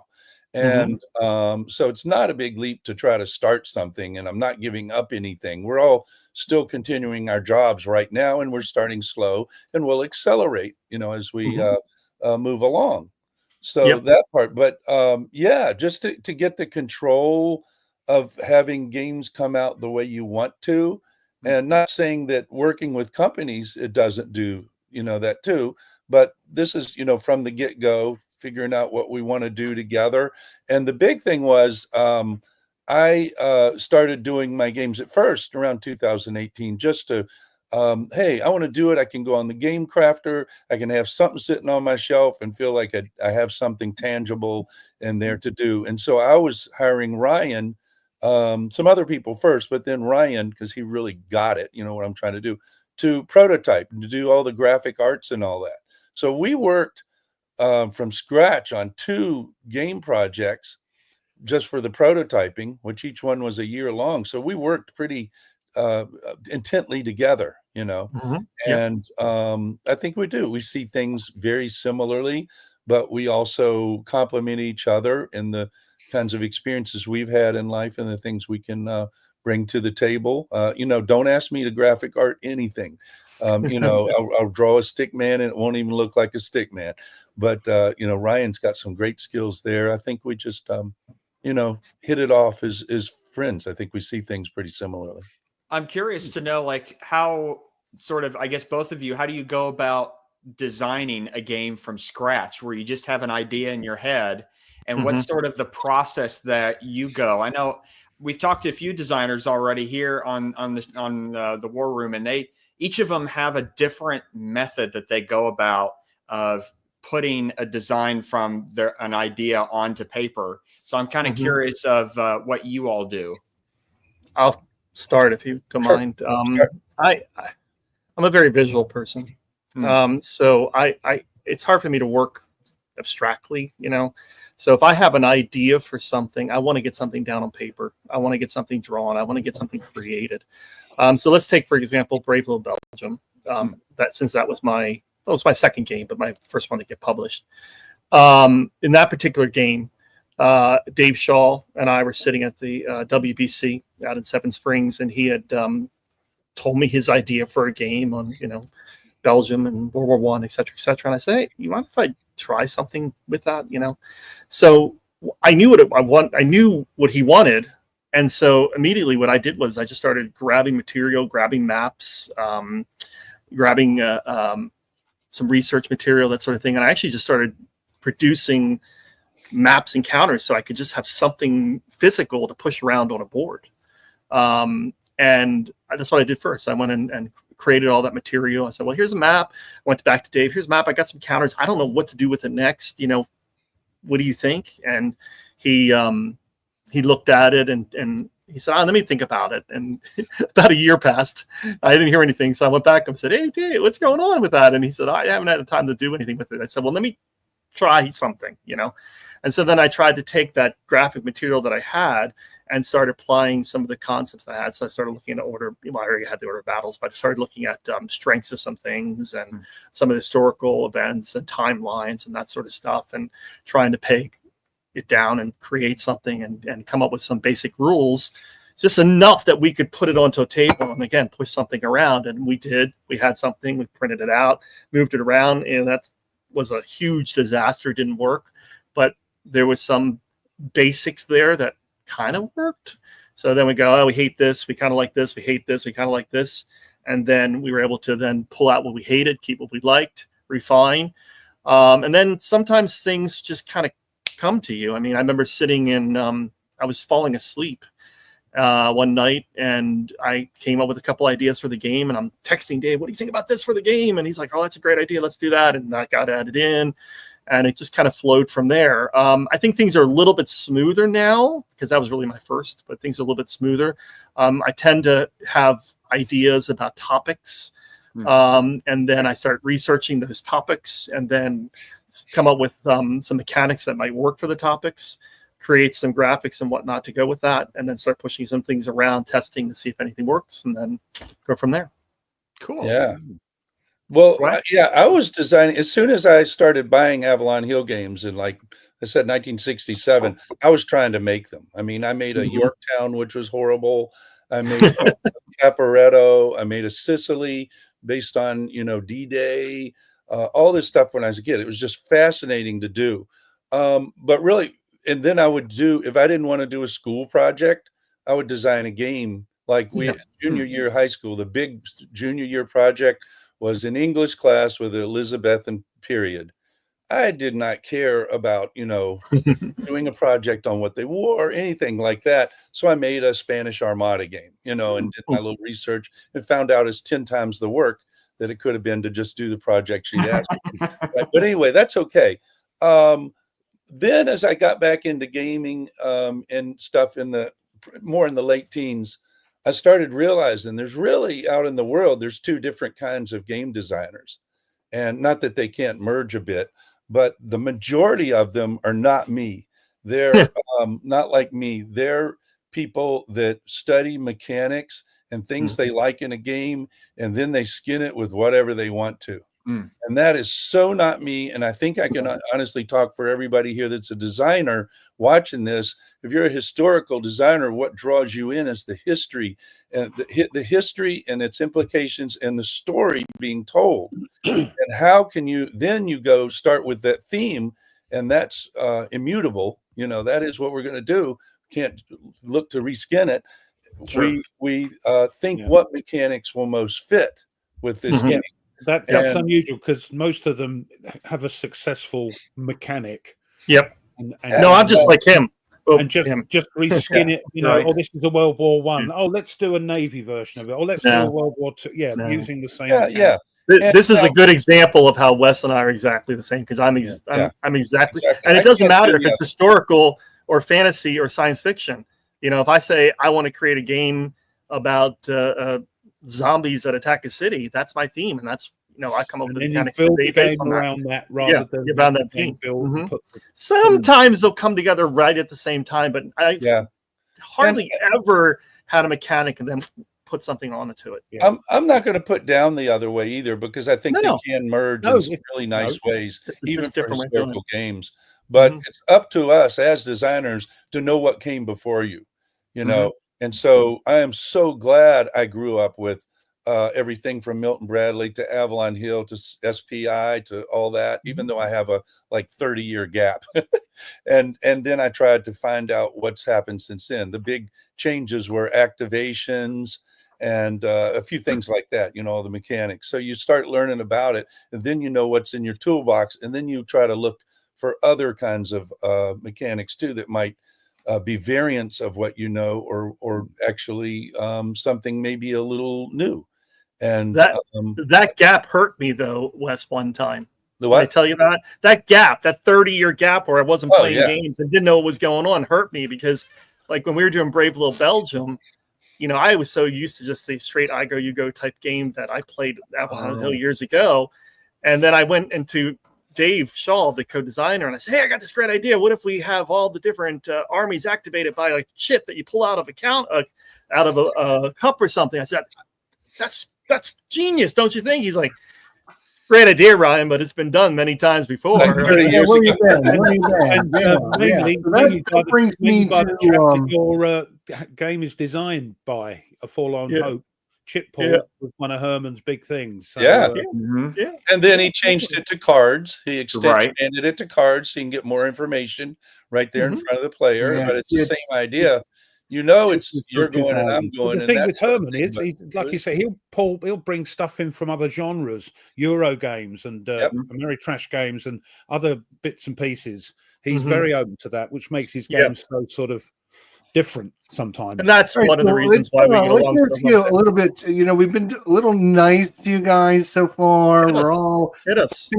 S5: And so it's not a big leap to try to start something, and I'm not giving up anything. We're all still continuing our jobs right now, and we're starting slow, and we'll accelerate, as we move along. So that part, but just to get the control of having games come out the way you want to, and not saying that working with companies, it doesn't do, that too. But this is, from the get-go, figuring out what we want to do together. And the big thing was I started doing my games at first around 2018 just to, hey, I want to do it. I can go on the Game Crafter. I can have something sitting on my shelf and feel like I have something tangible in there to do. And so I was hiring Ryan, some other people first, but then Ryan, because he really got it, what I'm trying to do, to prototype and to do all the graphic arts and all that. So we worked from scratch on 2 game projects just for the prototyping, which each one was a year long. So we worked pretty intently together, and I think we do. We see things very similarly, but we also complement each other in the kinds of experiences we've had in life and the things we can bring to the table. Don't ask me to graphic art anything. I'll draw a stick man and it won't even look like a stick man. But, Ryan's got some great skills there. I think we just, hit it off as friends. I think we see things pretty similarly.
S4: I'm curious to know, how sort of, I guess both of you, how do you go about designing a game from scratch where you just have an idea in your head? And what's sort of the process that you go? I know we've talked to a few designers already here on the War Room, and each of them have a different method that they go about of putting a design from an idea onto paper. So I'm kind of curious of what you all do.
S2: I'll start if you don't mind.
S5: Sure.
S2: I'm a very visual person. So it's hard for me to work abstractly, So if I have an idea for something, I want to get something down on paper. I want to get something drawn. I want to get something created. So let's take, for example, Brave Little Belgium. That was my second game, but my first one to get published. In that particular game, Dave Shaw and I were sitting at the WBC out in Seven Springs, and he had told me his idea for a game on, Belgium and World War I, et cetera, et cetera. And I said, hey, you mind if I try something with that? So I knew I knew what he wanted. And so immediately what I did was I just started grabbing material, grabbing maps, grabbing some research material, that sort of thing. And I actually just started producing maps and counters so I could just have something physical to push around on a board. And that's what I did first. I went and created all that material. I said, well, here's a map. I went back to Dave. Here's a map. I got some counters. I don't know what to do with it next. What do you think? And he looked at it and he said, let me think about it. And about a year passed. I didn't hear anything. So I went back and said, hey, Dave, what's going on with that? And he said, I haven't had time to do anything with it. I said, well, let me try something, And so then I tried to take that graphic material that I had and start applying some of the concepts I had. So I started looking at order. I already had the order of battles, but I started looking at strengths of some things and some of the historical events and timelines and that sort of stuff, and trying to peg it down and create something and come up with some basic rules just enough that we could put it onto a table and again push something around. And we did. We had something. We printed it out, moved it around, and that was a huge disaster. Didn't work, but there was some basics there that kind of worked. So then we go, oh, we hate this. We kind of like this. We hate this. We kind of like this. And then we were able to then pull out what we hated, keep what we liked, refine. And then sometimes things just kind of come to you. I mean, I remember sitting in, I was falling asleep one night, and I came up with a couple ideas for the game, and I'm texting Dave, what do you think about this for the game? And he's like, oh, that's a great idea. Let's do that. And that got added in, and it just kind of flowed from there. I think things are a little bit smoother now because that was really my first, but things are a little bit smoother. I tend to have ideas about topics. And then I start researching those topics and then come up with some mechanics that might work for the topics, create some graphics and whatnot to go with that, and then start pushing some things around, testing to see if anything works, and then go from there.
S4: Cool.
S5: Yeah. Well,
S2: Right.
S5: I was designing as soon as I started buying Avalon Hill games in, like I said, 1967. I was trying to make them. I mean, I made a Yorktown, which was horrible. I made a Caporetto. I made a Sicily based on, D-Day, all this stuff when I was a kid. It was just fascinating to do. But really, and then I would do, if I didn't want to do a school project, I would design a game like we had junior year of high school. The big junior year project was an English class with an Elizabethan period. I did not care about, doing a project on what they wore or anything like that. So I made a Spanish Armada game, and did my little research and found out it's 10 times the work that it could have been to just do the project she'd asked me. But anyway, that's okay. Then as I got back into gaming and stuff more in the late teens, I started realizing there's really out in the world, there's two different kinds of game designers. And not that they can't merge a bit, but the majority of them are not me. They're not like me. They're people that study mechanics and things they like in a game, and then they skin it with whatever they want to. And that is so not me. And I think I can honestly talk for everybody here that's a designer watching this. If you're a historical designer, what draws you in is the history and the history and its implications and the story being told. And how can you go start with that theme, and that's immutable. That is what we're going to do. Can't look to reskin it. Sure. We think what mechanics will most fit with this game.
S3: That's unusual because most of them have a successful mechanic.
S2: Yep.
S3: And
S2: no, I'm just like him.
S3: And just reskin it,
S2: right.
S3: Oh, this is a World War One. Oh, let's do a Navy version of it. Oh, let's do a World War Two. Using the same.
S2: This is a good example of how Wes and I are exactly the same, because I'm exactly, and it doesn't matter if it's historical or fantasy or science fiction. If I say I want to create a game about zombies that attack a city, that's my theme, and that's I come up with the mechanics based on
S3: around that rather than
S2: around that theme. Sometimes they'll come together right at the same time, but I hardly ever had a mechanic and then put something onto it.
S5: I'm not going to put down the other way either, because I think they can merge in some really nice ways, even for historical games. But it's up to us as designers to know what came before you, And so I am so glad I grew up with everything from Milton Bradley to Avalon Hill to SPI to all that, even though I have a 30-year gap. and then I tried to find out what's happened since then. The big changes were activations and a few things like that, the mechanics. So you start learning about it, and then you know what's in your toolbox, and then you try to look for other kinds of mechanics too that might be variants of what or actually something maybe a little new. And
S2: that gap hurt me though, Wes, one time.
S5: The what?
S2: Did I tell you that gap, that 30-year gap where I wasn't playing games and didn't know what was going on, hurt me, because like when we were doing Brave Little Belgium, I was so used to just the straight I go, you go type game that I played at Avalon Hill years ago. And then I went into Dave Shaw, the co-designer, and I said, hey, I got this great idea. What if we have all the different armies activated by a chip that you pull out of a cup or something? I said, that's genius, don't you think? He's like, great idea, Ryan, but it's been done many times before.
S5: Like 30 years ago.
S3: That brings me to game is designed by a Forlorn
S2: Yeah.
S3: Hope. Chip Paul
S2: Yeah.
S3: was one of Herman's big things. So,
S5: Yeah.
S2: Yeah.
S5: And then he changed it to cards. He
S4: Right.
S5: expanded it to cards so you can get more information right there in
S2: Mhm.
S5: front of the player.
S1: Yeah,
S5: but it's the
S1: it's-
S5: same idea. You know, it's
S1: It's
S5: you're
S1: for
S5: going and I'm
S1: 2000.
S5: going.
S3: the
S5: and
S3: thing
S5: that
S3: with
S5: sort of
S3: Herman
S5: thing,
S3: is,
S5: but-
S3: he's, like you say, he'll bring stuff in from other genres, Euro games and
S5: Yep.
S3: Ameritrash games and other bits and pieces. He's
S2: Mhm.
S3: very open to that, which makes his
S2: Yep.
S3: games so sort of different sometimes.
S2: And that's
S1: All right,
S2: one of the
S1: so
S2: reasons why we get
S1: let's
S2: along so
S1: ask you a
S2: much.
S1: little bit. We've been a little nice to you guys so far.
S2: Hit us.
S1: We're all
S2: Hit us.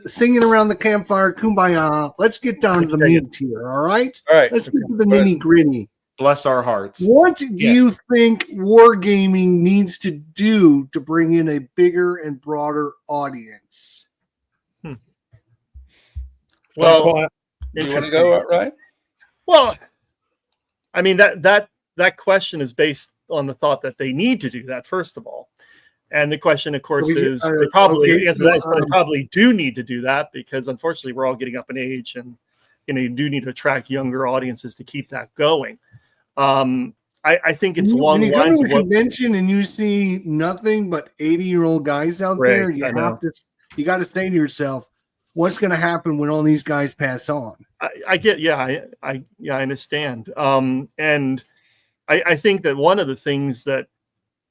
S1: singing around the campfire, kumbaya. Let's get down to the
S2: Dig it.
S1: meat here, all right?
S5: All right.
S1: Let's get to the
S5: What-
S1: nitty gritty.
S4: Bless our hearts.
S1: What do you think wargaming needs to do to bring in a bigger and broader audience?
S2: Well,
S3: Quiet.
S5: You want to
S2: interesting.
S5: go, right?
S2: Well, I mean that question is based on the thought that they need to do that first of all, and the question, of course, is they probably
S1: okay,
S2: the answer to that is
S1: so,
S2: they probably do need to do that because unfortunately we're all getting up in age, and you do need to attract younger audiences to keep that going. I think it's along
S1: when
S2: the
S1: you go
S2: lines
S1: to a
S2: of what
S1: convention and you see nothing but 80-year-old guys out
S2: Right,
S1: there, you got to say to yourself, what's going to happen when all these guys pass on?
S2: I get, I understand. And I think that one of the things that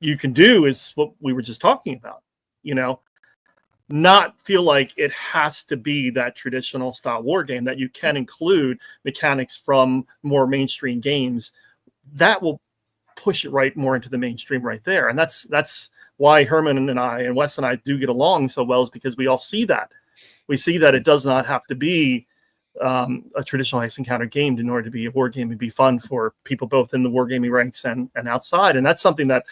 S2: you can do is what we were just talking about, not feel like it has to be that traditional style war game, that you can include mechanics from more mainstream games that will push it right more into the mainstream right there. And that's why Herman and I and Wes and I do get along so well, is because we all see that. We see that it does not have to be a traditional hex encounter game in order to be a war game and be fun for people both in the wargaming ranks and outside. And that's something that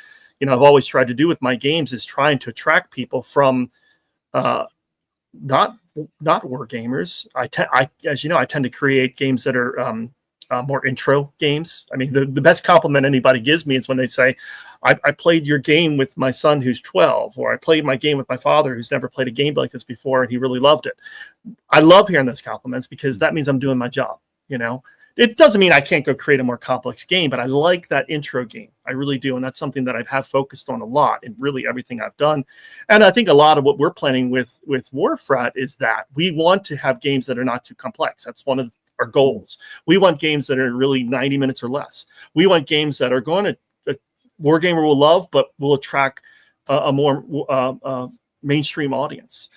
S2: I've always tried to do with my games, is trying to attract people from not war gamers. As you know, I tend to create games that are more intro games. I mean, the best compliment anybody gives me is when they say, I played your game with my son who's 12, or I played my game with my father who's never played a game like this before and he really loved it. I love hearing those compliments because that means I'm doing my job. It doesn't mean I can't go create a more complex game, but I like that intro game. I really do. And that's something that I have focused on a lot in really everything I've done. And I think a lot of what we're planning with Wharf Rat is that we want to have games that are not too complex. That's one of our goals. We want games that are really 90 minutes or less. We want games that are going to a wargamer will love, but will attract a more mainstream audience.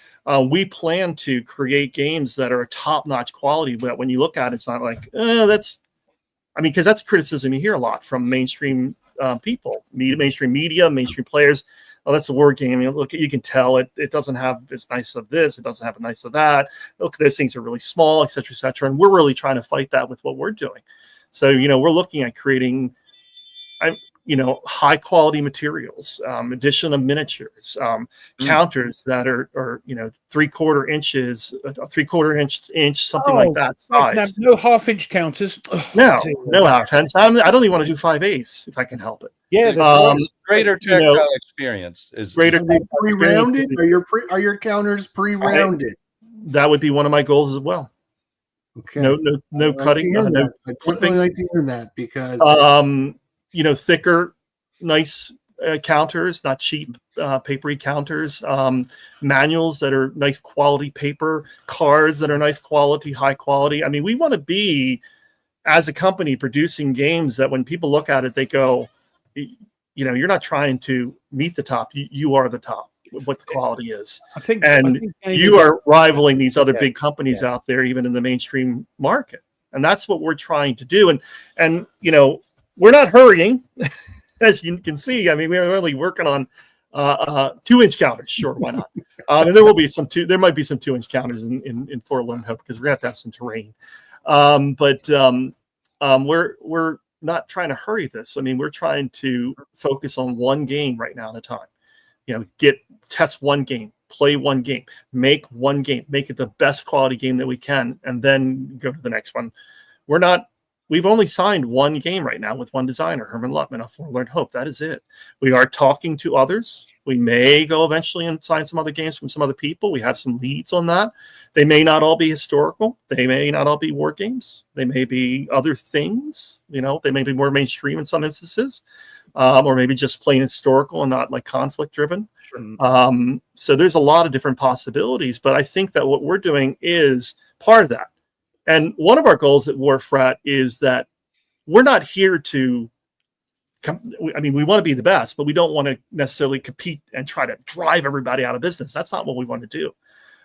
S2: We plan to create games that are top-notch quality, but when you look at it, it's not like, because that's criticism you hear a lot from mainstream people, mainstream media, mainstream players. Oh, that's a war game. Look, you can tell it doesn't have as nice of this, it doesn't have a nice of that. Look, those things are really small, et cetera, et cetera. And we're really trying to fight that with what we're doing. So, we're looking at creating high quality materials, addition of miniatures, counters that are 3/4 inches, a 3/4 inch, something like that size.
S3: No half-inch counters.
S2: No half-inch. I don't even want to do 5/8 if I can help it.
S3: Yeah,
S5: Greater tactile experience is
S2: greater.
S1: Are they pre-rounded? Are your counters pre-rounded?
S2: That would be one of my goals as well.
S1: Okay.
S2: No cutting.
S1: I
S2: No
S1: definitely like to hear that because
S2: thicker, nice counters, not cheap papery counters, manuals that are nice quality paper, cards that are nice quality, high quality. I mean, we want to be, as a company, producing games that when people look at it, they go, you're not trying to meet the top. You are the top of what the quality is. I think you are rivaling these other big companies out there, even in the mainstream market. And that's what we're trying to do. And we're not hurrying, as you can see. I mean, we're only working on 2-inch counters. Sure, why not? And there will be there might be some 2-inch counters in Forlorn Hope because we're gonna have some terrain. But we're not trying to hurry this. I mean, we're trying to focus on one game right now at a time. Test one game, play one game, make one game, make it the best quality game that we can, and then go to the next one. We've only signed one game right now with one designer, Herman Luttman of Forlorn Hope. That is it. We are talking to others. We may go eventually and sign some other games from some other people. We have some leads on that. They may not all be historical. They may not all be war games. They may be other things. You know, they may be more mainstream in some instances, or maybe just plain historical and not like conflict driven. So there's a lot of different possibilities, but I think that what we're doing is part of that. And one of our goals at Wharf Rat is that we're not here to we want to be the best, but we don't want to necessarily compete and try to drive everybody out of business. That's not what we want to do.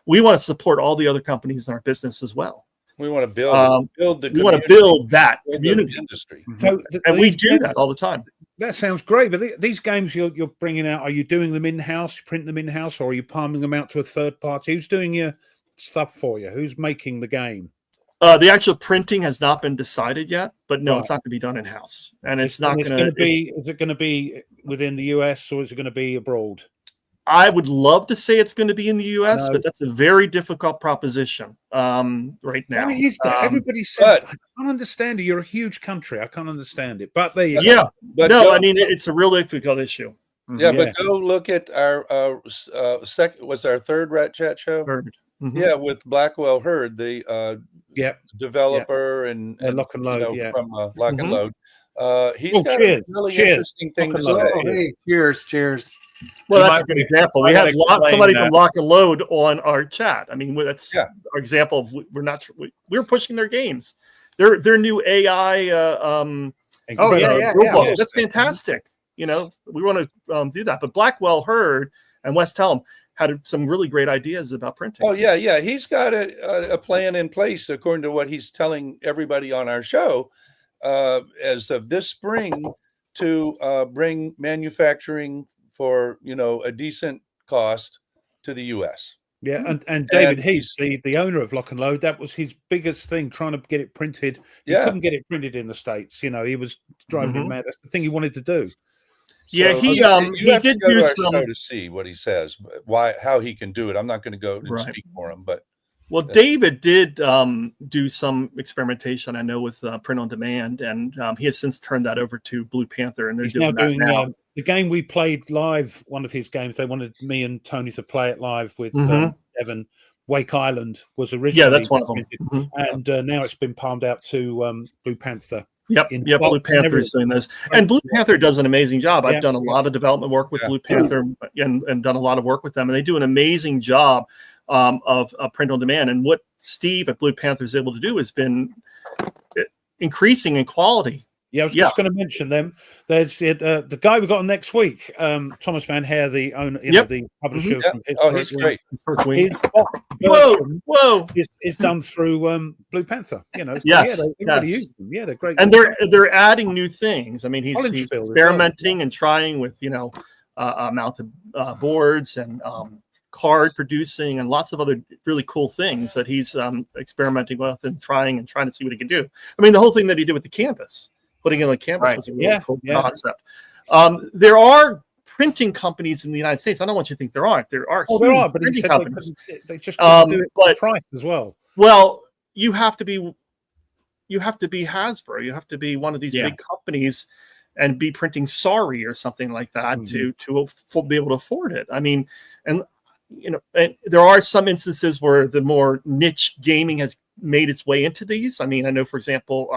S2: We want to support all the other companies in our business as well.
S5: We want to build the
S2: we want to build that community
S5: industry.
S3: So
S2: and we do that all the time.
S3: That sounds great. But these games you're bringing out, are you doing them in-house, printing them in-house, or are you palming them out to a third party? Who's doing your stuff for you? Who's making the game?
S2: The actual printing has not been decided yet, but no, it's not going to be done in-house. And it's not going to
S3: be. Is it going to be within the US or is it going to be abroad?
S2: I would love to say it's going to be in the US, but that's a very difficult proposition right now.
S3: Everybody says, I can't understand it. You're a huge country. I can't understand it. But there you go.
S2: Yeah. But no, I mean, it's a real difficult issue.
S5: Yeah, but go look at our second, was our third Rat Chat show?
S2: Third.
S5: Yeah, with Blackwell Hurd, the developer and
S3: Lock and Load,
S5: from Lock and Load. He's got
S3: cheers.
S5: a really interesting thing to say.
S1: Hey, cheers.
S2: Well, that's a good example. We have somebody from Lock and Load on our chat. I mean, that's our example of we're pushing their games. Their new AI. That's fantastic. You know, we want to do that. But Blackwell Hurd and West Helm had some really great ideas about printing.
S5: Oh yeah. He's got a plan in place according to what he's telling everybody on our show, as of this spring, to bring manufacturing for a decent cost to the U.S.
S3: Yeah, and David Heath, the owner of Lock and Load, that was his biggest thing, trying to get it printed. He couldn't get it printed in the States. He was driving him mad. That's the thing he wanted to do.
S2: Yeah,
S5: so,
S2: he did do some
S5: to see what he says, how he can do it. I'm not going to go and speak for him, but
S2: David did do some experimentation, I know, with print on demand, and he has since turned that over to Blue Panther, and they're doing that now.
S3: The game we played live, one of his games, they wanted me and Tony to play it live with Evan. Wake Island was originally
S2: that's one of them,
S3: and now it's been palmed out to Blue Panther.
S2: Yep. Blue Panther is doing this, and Blue Panther does an amazing job. I've done a lot of development work with Blue Panther and done a lot of work with them, and they do an amazing job of print on demand. And what Steve at Blue Panther is able to do has been increasing in quality.
S3: Yeah, I was just going to mention them. There's the guy we got on next week, Thomas Van Hare, the owner, the publisher.
S5: He's great.
S2: Whoa!
S3: It's done through Blue Panther.
S2: Yes,
S3: everybody uses them. Yeah, they're great.
S2: And they're adding new things. I mean, he's experimenting and trying with mounted boards and card producing and lots of other really cool things that he's experimenting with and trying to see what he can do. I mean, the whole thing that he did with the canvas. Putting it on canvas was a really cool concept. There are printing companies in the United States. I don't want you to think there aren't. There are.
S3: There are, but
S2: printing companies.
S3: They just couldn't do it for price as well.
S2: Well, you have to be Hasbro. You have to be one of these big companies and be printing Sorry or something like that to be able to afford it. I mean, and there are some instances where the more niche gaming has made its way into these. I mean, I know, for example,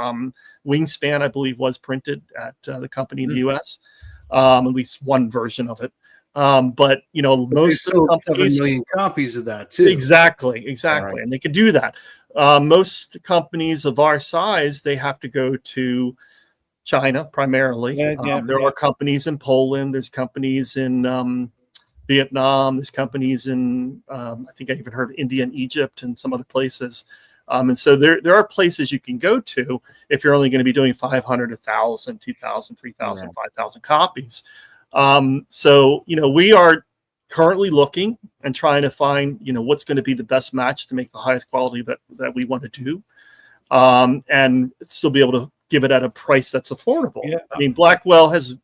S2: Wingspan, I believe, was printed at the company in the US, at least one version of it. But most of the companies
S1: 7 million copies of that too.
S2: Exactly, and they can do that. Most companies of our size, they have to go to China primarily. There are companies in Poland. There's companies in Vietnam. There's companies in I think I even heard of India and Egypt and some other places. And so there are places you can go to if you're only going to be doing 500, 1,000, 2,000, 3,000, 5,000 copies. So we are currently looking and trying to find what's going to be the best match to make the highest quality that we want to do, and still be able to give it at a price that's affordable. I mean, Blackwell has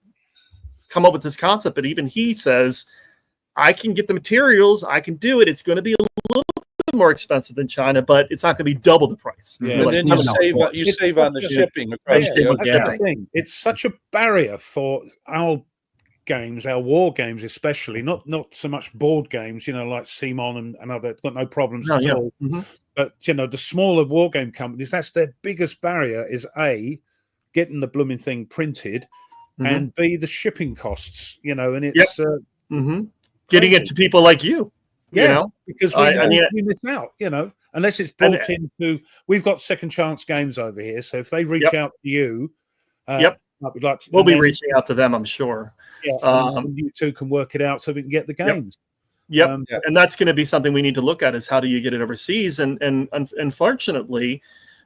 S2: come up with this concept, but even he says, I can get the materials, I can do it. It's going to be a little bit more expensive than China, but it's not going to be double the price.
S5: And then you save on the shipping.
S3: It's such a barrier for our games, our war games especially, not so much board games, like Simon and other, got no problems at all. But the smaller war game companies, that's their biggest barrier, is A, getting the blooming thing printed, and B, the shipping costs, and it's
S2: getting it to people like you.
S3: Because we miss out, unless it's brought into. We've got Second Chance Games over here, so if they reach out to you, we'd like to,
S2: we'll be reaching out to them, I'm sure.
S3: And you two can work it out so we can get the games.
S2: And that's going to be something we need to look at, is how do you get it overseas? And unfortunately,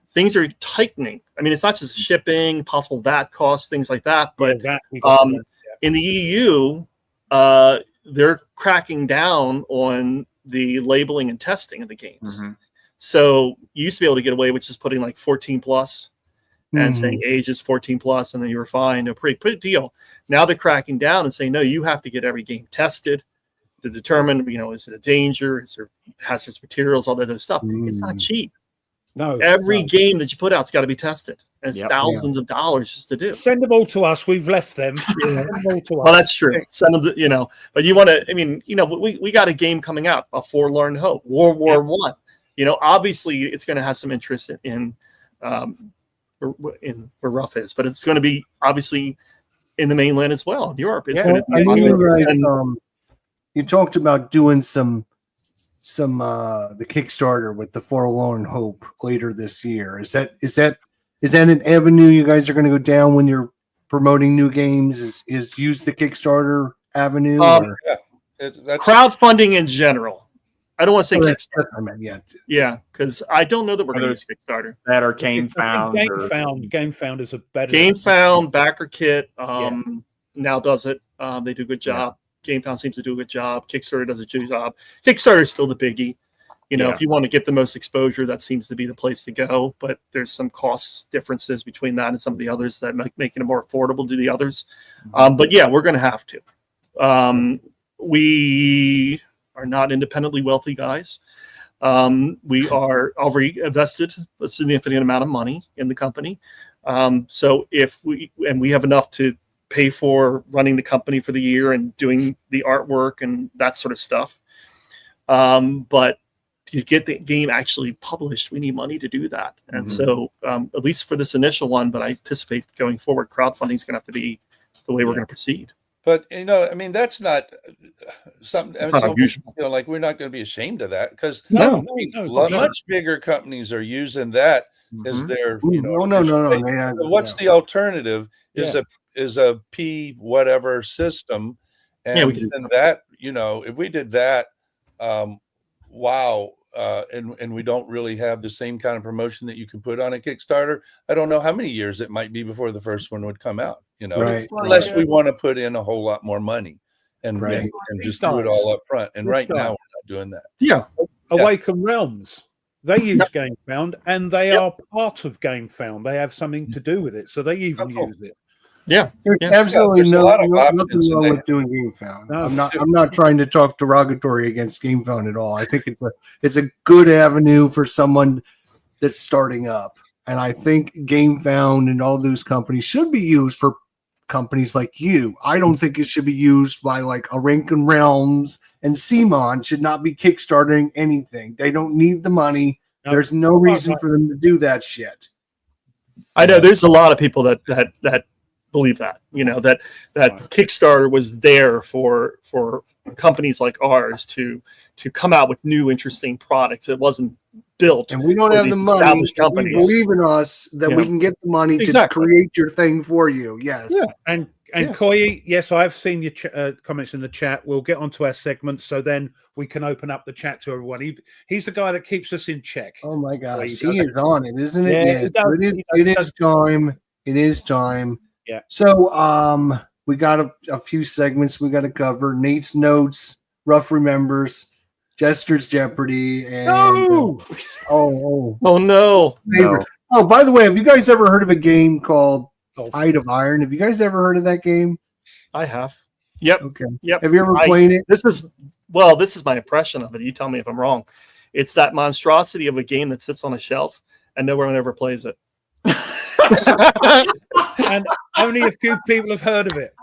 S2: things are tightening. I mean, it's not just shipping, possible VAT costs, things like that, but in the EU, they're cracking down on the labeling and testing of the games. So you used to be able to get away with just putting like 14 plus and saying age is 14 plus, and then you were fine. A pretty deal. Now they're cracking down and saying, no, you have to get every game tested to determine, is it a danger? Is there hazardous materials, all that other stuff? It's not cheap.
S3: No,
S2: every game that you put out's got to be tested, and it's thousands of dollars just to do.
S3: Send them all to us. We've left them. Send them all to us.
S2: Well, that's true. Send them, but you want to. I mean, we got a game coming out, A Forlorn Hope, World War One. Obviously, it's going to have some interest in where Rough is, but it's going to be obviously in the mainland as well. In Europe, it's going to be.
S1: You talked about doing some the Kickstarter with the Forlorn Hope later this year. Is that an avenue you guys are going to go down when you're promoting new games? Is use the Kickstarter avenue?
S2: Crowdfunding in general. I don't want to say Kickstarter.
S1: Yeah,
S2: because I don't know that we're going to use Kickstarter.
S4: That or GameFound.
S3: GameFound is a better.
S2: GameFound, BackerKit now does it. They do a good job. GameFound seems to do a good job. Kickstarter does a good job. Kickstarter is still the biggie. If you want to get the most exposure, that seems to be the place to go. But there's some cost differences between that and some of the others that make it more affordable to the others. But yeah, we're going to have to. We are not independently wealthy guys. We are already invested a significant amount of money in the company. So if we have enough to pay for running the company for the year and doing the artwork and that sort of stuff. But to get the game actually published, we need money to do that. And so at least for this initial one, but I anticipate going forward, crowdfunding is going to have to be the way we're going to proceed.
S5: But, I mean, that's not something.
S2: It's not unusual.
S5: Like we're not going to be ashamed of that, because
S3: much
S5: bigger companies are using that as their,
S1: no.
S5: What's the alternative? Is a P whatever system, and that, if we did that, and we don't really have the same kind of promotion that you can put on a Kickstarter, I don't know how many years it might be before the first one would come out, unless we want to put in a whole lot more money and just do it all up front. And right now we're not doing that.
S3: Awaken Realms, they use GameFound, and they are part of GameFound. They have something to do with it, so they even use it.
S1: There's absolutely nothing wrong with doing GameFound.
S3: No.
S1: I'm not trying to talk derogatory against GameFound at all. I think it's a good avenue for someone that's starting up, and I think GameFound and all those companies should be used for companies like you. I don't think it should be used by like Awaken Realms, and Simon should not be kickstarting anything. They don't need the money. There's no reason for them to do that shit.
S2: I know there's a lot of people that believe that Kickstarter was there for companies like ours to come out with new interesting products. It wasn't built,
S1: and we don't have the money. We believe in us that we can get the money to create your thing for you. Yes,
S3: and Koyi, yes, I've seen your comments in the chat. We'll get onto our segments, so then we can open up the chat to everyone. He's the guy that keeps us in check.
S1: Oh my gosh, he is on it, isn't it? It is time. It is time.
S3: Yeah.
S1: So we got a few segments we got to cover. Nate's notes, Rough Remembers, Jester's Jeopardy, and
S2: no!
S1: Oh
S2: no.
S1: Favorite. Oh, by the way, have you guys ever heard of a game called Fight of Iron? Have you guys ever heard of that game?
S2: I have. Yep.
S1: Okay.
S2: Yep.
S1: Have you ever played it?
S2: This is my impression of it. You tell me if I'm wrong. It's that monstrosity of a game that sits on a shelf and no one ever plays it.
S3: And only a few people have heard of it.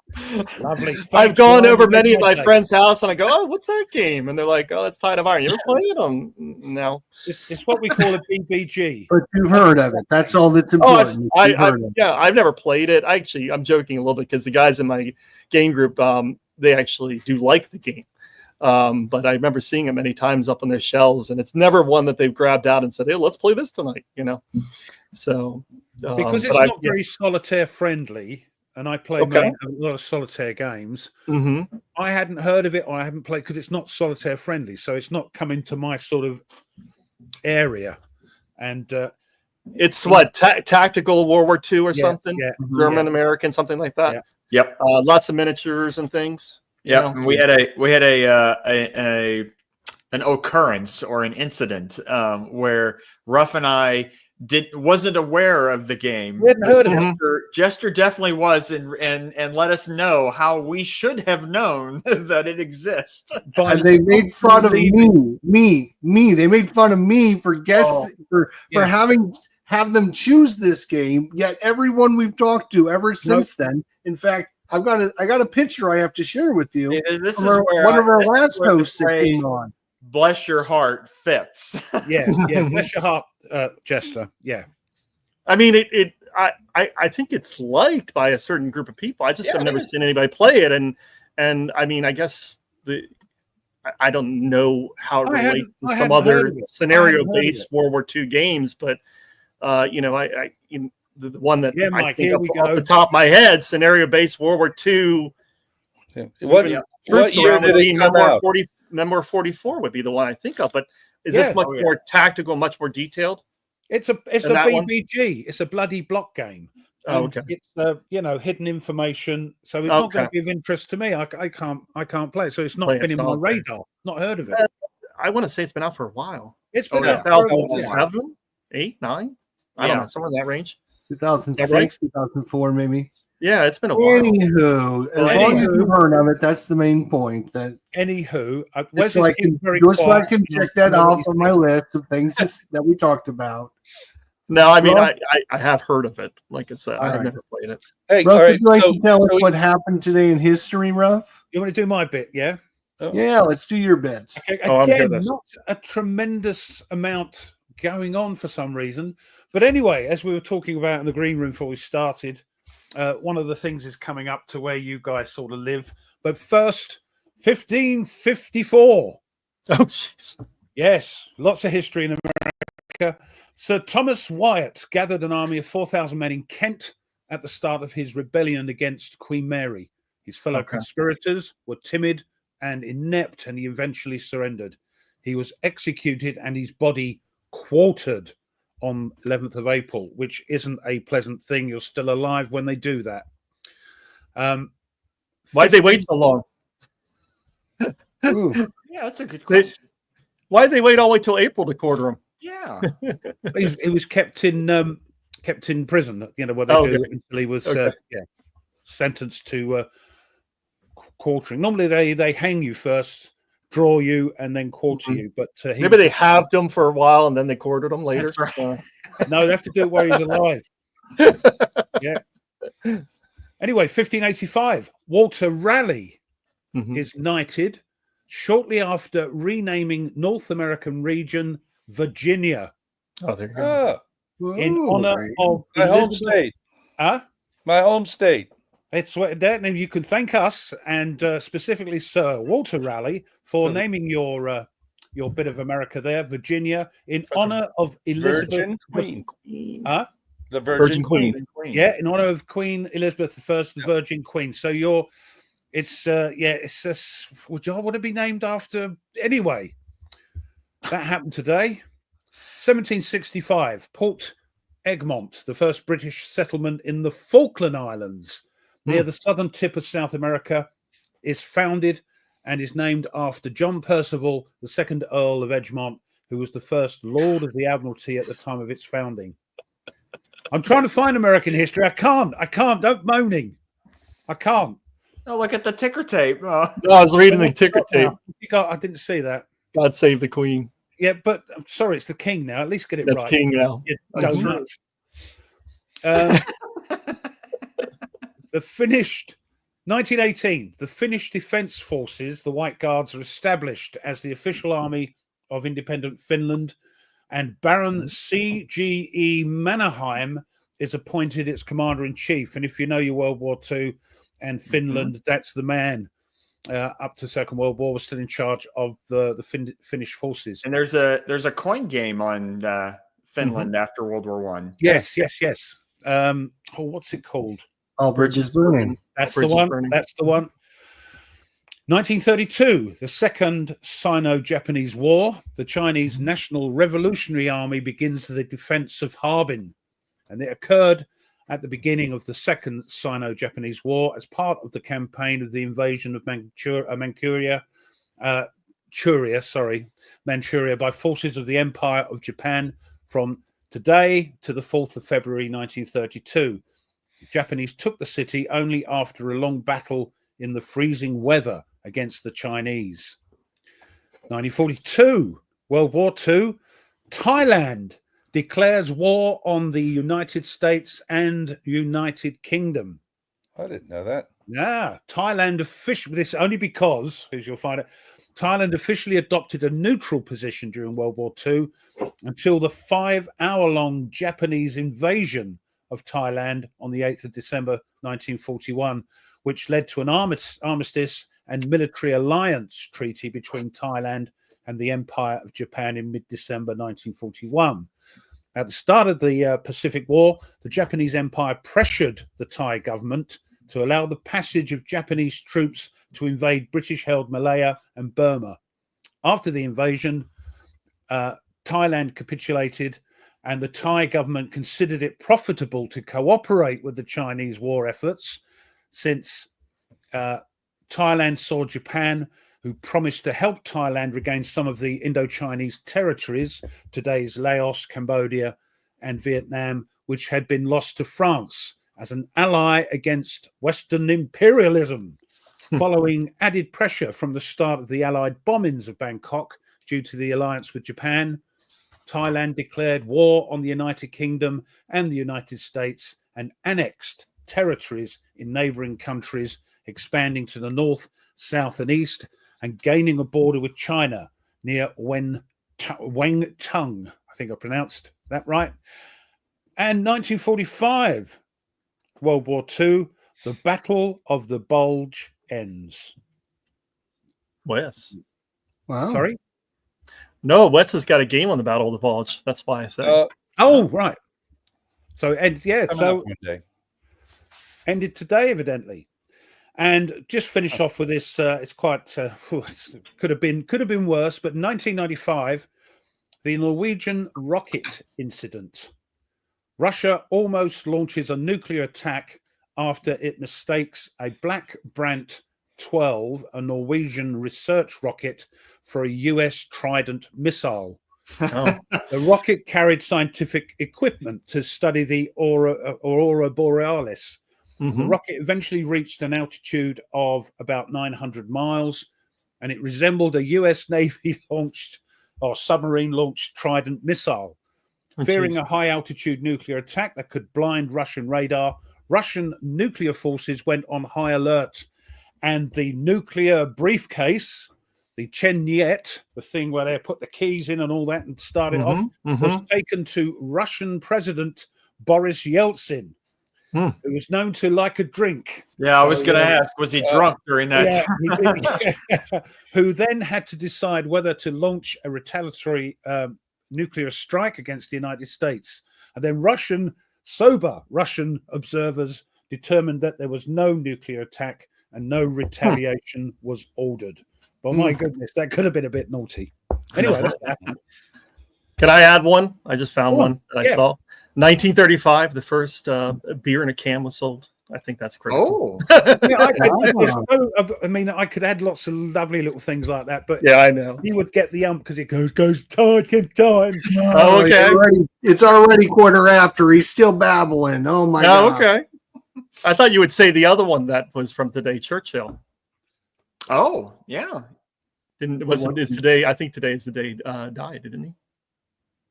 S3: Lovely.
S2: I've
S3: Thanks,
S2: gone
S3: Ryan.
S2: over
S3: You made
S2: many of my
S3: day.
S2: friends' house, and I go, "Oh, what's that game?" And they're like, "Oh, that's Tide of Iron. You ever played them?" No.
S3: It's what we call a BBG.
S1: But you've heard of it. That's all that's
S2: Oh,
S1: important. You've heard of it.
S2: yeah, I've never played it. I'm joking a little bit because the guys in my game group, they actually do like the game. But I remember seeing it many times up on their shelves, and it's never one that they've grabbed out and said, "Hey, let's play this tonight." So
S3: Because it's not very solitaire friendly, and I play
S2: Okay.
S3: a lot of solitaire games.
S2: Mm-hmm.
S3: I hadn't heard of it, or I haven't played because it's not solitaire friendly, so it's not coming to my sort of area. And
S2: It's what tactical World War II or something,
S3: yeah,
S2: German American, something like that.
S3: Yeah.
S4: Yep.
S2: Lots of miniatures and things.
S4: Yeah, we had an occurrence or an incident where Ruff and I wasn't aware of the game.
S3: We hadn't heard of it.
S4: Jester definitely was, and let us know how we should have known that it exists.
S1: And they made fun of me. They made fun of me for guessing for have them choose this game. Yet everyone we've talked to ever since then. In fact, I got a picture I have to share with you.
S4: This is
S1: one of our last hosts that came on.
S4: Bless your heart fits.
S3: Yeah, bless your heart, Jester. Yeah.
S2: I mean, I think it's liked by a certain group of people. I just have never seen anybody play it, and I mean, I guess I don't know how it relates to some other scenario-based World War II games, but the one that I
S3: Mike,
S2: think off the top of my head, scenario-based World War II.
S5: What year did it come out?
S2: Memoir 44 would be the one I think of, but is this much more tactical, much more detailed?
S3: It's a BBG. It's a bloody block game.
S2: Okay.
S3: It's hidden information, so it's not going to be of interest to me. I can't play it, so it's not been in my radar. Not heard of it.
S2: I want to say it's been out for a while.
S3: It's been out
S2: 2007, 8, 9. I don't know, somewhere in that range.
S1: 2006, 2004, maybe.
S2: Yeah, it's been a while.
S1: Anywho, as long as you've heard of it, that's the main point.
S3: Anywho,
S1: so I can check that off on my list of things that we talked about.
S2: No, I mean, I have heard of it. Like I said, I've never played it.
S1: Hey, Ruff, would you like to tell us what happened today in history, Ruff?
S3: You want to do my bit, yeah?
S1: Yeah, let's do your bits.
S3: Okay, again, not a tremendous amount going on for some reason. But anyway, as we were talking about in the green room before we started, one of the things is coming up to where you guys sort of live. But first, 1554.
S2: Oh, jeez.
S3: Yes, lots of history in America. Sir Thomas Wyatt gathered an army of 4,000 men in Kent at the start of his rebellion against Queen Mary. His fellow conspirators were timid and inept, and he eventually surrendered. He was executed and his body quartered on 11th of April, which isn't a pleasant thing. You're still alive when they do that.
S2: Why'd they wait so long?
S4: Yeah, that's a good question.
S2: Why'd they wait all the way till April to quarter him?
S4: Yeah,
S3: he was kept in prison. Where they do it until he was sentenced to quartering. Normally they hang you first, draw you, and then quarter you. But
S2: maybe they halved him for a while and then they quartered him later.
S4: Right.
S3: No, they have to do it while he's alive. Yeah. Anyway, 1585, Walter Raleigh is knighted shortly after renaming North American region Virginia.
S2: Oh, there you go.
S3: In honor of
S5: my home state.
S3: Huh?
S5: My home state.
S3: It's what that, and you can thank us and specifically Sir Walter Raleigh for naming your bit of America there, Virginia, in honor of Elizabeth
S5: Virgin Queen.
S3: Huh?
S5: The Virgin Queen.
S3: Yeah, in honor of Queen Elizabeth I, the Virgin Queen. So would you want to be named after? Anyway, that happened today. 1765, Port Egmont, the first British settlement in the Falkland Islands, near the southern tip of South America, is founded and is named after John Percival, the second Earl of Egmont, who was the first Lord of the Admiralty at the time of its founding. I'm trying to find American history. I can't. Don't moaning. I can't.
S4: Oh, look at the ticker tape.
S2: No, I was reading the ticker tape.
S3: I didn't see that.
S2: God save the Queen.
S3: Yeah, but I'm sorry, it's the King now. At least get it
S2: That's
S3: right.
S2: King now.
S3: The finished 1918, the Finnish Defence Forces, the White Guards, are established as the official army of independent Finland, and Baron C.G.E. Mannerheim is appointed its commander-in-chief. And if you know your World War II and Finland, that's the man up to Second World War was still in charge of the Finnish forces.
S4: And there's a coin game on Finland after World War One.
S3: Yes. What's it called?
S1: All bridges burning.
S3: That's the one. That's the one. 1932, the Second Sino-Japanese War. The Chinese National Revolutionary Army begins the defense of Harbin, and it occurred at the beginning of the Second Sino-Japanese War as part of the campaign of the invasion of Manchuria by forces of the Empire of Japan from today to the 4th of February 1932. The Japanese took the city only after a long battle in the freezing weather against the Chinese. 1942, World War II, Thailand declares war on the United States and United Kingdom.
S5: I didn't know that.
S3: Yeah, Thailand officially, this only because, as you'll find out, Thailand officially adopted a neutral position during World War II until the 5-hour-long Japanese invasion of Thailand on the 8th of December 1941, which led to an armistice and military alliance treaty between Thailand and the Empire of Japan in mid-December 1941. At the start of the Pacific War, the Japanese Empire pressured the Thai government to allow the passage of Japanese troops to invade British-held Malaya and Burma. After the invasion, Thailand capitulated, and the Thai government considered it profitable to cooperate with the Chinese war efforts, since Thailand saw Japan, who promised to help Thailand regain some of the Indo-Chinese territories, today's Laos, Cambodia, and Vietnam, which had been lost to France, as an ally against Western imperialism. Following added pressure from the start of the Allied bombings of Bangkok due to the alliance with Japan, Thailand declared war on the United Kingdom and the United States and annexed territories in neighboring countries, expanding to the north, south, and east, and gaining a border with China near Wengtung. I think I pronounced that right. And 1945, World War II, the Battle of the Bulge ends.
S2: Wes.
S1: Wow.
S3: Sorry?
S2: No, Wes has got a game on the Battle of the Bulge. That's why I said.
S3: Right. So, ended today, evidently. And just finish off with this. It's quite could have been worse. But in 1995, the Norwegian rocket incident. Russia almost launches a nuclear attack after it mistakes a Black Brant 12, a Norwegian research rocket, for a US Trident missile.
S2: Oh.
S3: The rocket carried scientific equipment to study the Aurora Borealis.
S2: Mm-hmm.
S3: The rocket eventually reached an altitude of about 900 miles, and it resembled a US Navy launched or submarine launched Trident missile. Fearing a high altitude nuclear attack that could blind Russian radar, Russian nuclear forces went on high alert, and the nuclear briefcase, the Chenyet, the thing where they put the keys in and all that and start it off, was taken to Russian President Boris Yeltsin, who was known to like a drink.
S4: Yeah, I was going to ask, was he drunk during that time?
S3: Who then had to decide whether to launch a retaliatory nuclear strike against the United States. And then sober Russian observers determined that there was no nuclear attack and no retaliation was ordered. But my goodness, that could have been a bit naughty. Anyway, that's what happened.
S2: Can I add one? I just found one that I saw. 1935, the first beer in a can was sold. I think that's correct.
S4: Oh,
S3: I could add lots of lovely little things like that, but
S2: yeah, I know.
S3: He would get the because it goes time.
S2: Oh, okay.
S1: It's already quarter after. He's still babbling. Oh my God.
S2: Okay. I thought you would say the other one that was from today, Churchill.
S4: Oh, yeah.
S2: Is today? I think today is the day died, didn't he?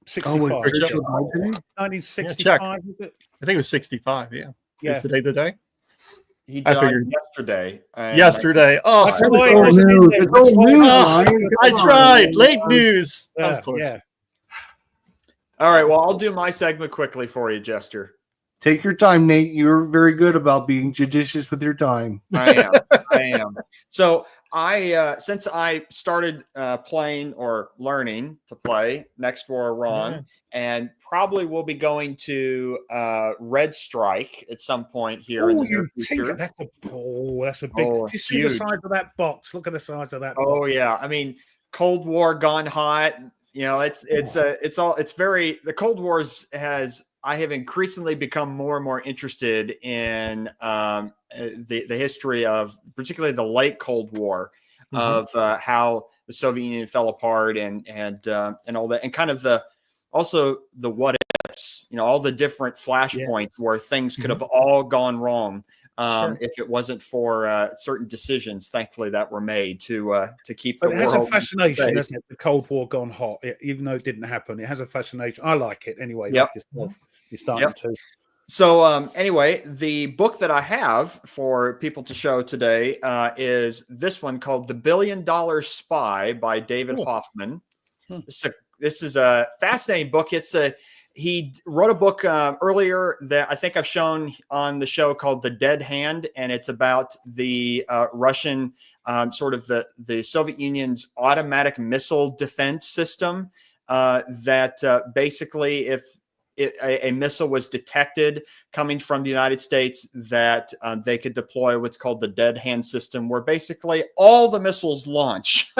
S3: 65. 1965.
S2: Yeah, I think it was 65. Yeah. Is today the day?
S4: He
S2: I
S4: died
S2: figured.
S4: yesterday. and
S2: yesterday. Oh,
S3: That's
S2: I'm
S3: why-
S2: sorry.
S1: old news. It's
S3: That's
S1: old
S3: why-
S1: news,
S2: Oh,
S1: Ryan.
S2: I
S1: Come on.
S2: tried. Late news. That was
S3: Yeah,
S2: close.
S3: yeah.
S4: All right. Well, I'll do my segment quickly for you, Jester.
S1: Take your time, Nate. You're very good about being judicious with your time.
S4: I am. So since I started playing or learning to play Next War Ron, and probably will be going to Red Strike at some point here in
S3: Oh,
S4: the near
S3: you
S4: future.
S3: tinker. That's a big.
S4: Oh,
S3: you see the
S4: huge.
S3: size of that box? Look at the size of that
S4: Oh
S3: box.
S4: yeah, I mean, Cold War gone hot. You know, the Cold Wars I have increasingly become more and more interested in the history of particularly the late Cold War of how the Soviet Union fell apart and all that, and kind of also the what ifs, you know, all the different flashpoints where things could have all gone wrong. If it wasn't for certain decisions, thankfully, that were made to keep the
S3: But it has
S4: world
S3: a fascination,
S4: safe.
S3: doesn't it? The Cold War gone hot, even though it didn't happen. It has a fascination. I like it anyway.
S4: Yep.
S3: Like yourself, you're starting to.
S4: So anyway, the book that I have for people to show today is this one called The $1 Billion Spy by David Hoffman. This is a fascinating book. He wrote a book earlier that I think I've shown on the show called The Dead Hand, and it's about the Russian sort of the Soviet Union's automatic missile defense system that basically if a missile was detected coming from the United States, that they could deploy what's called the Dead Hand system, where basically all the missiles launch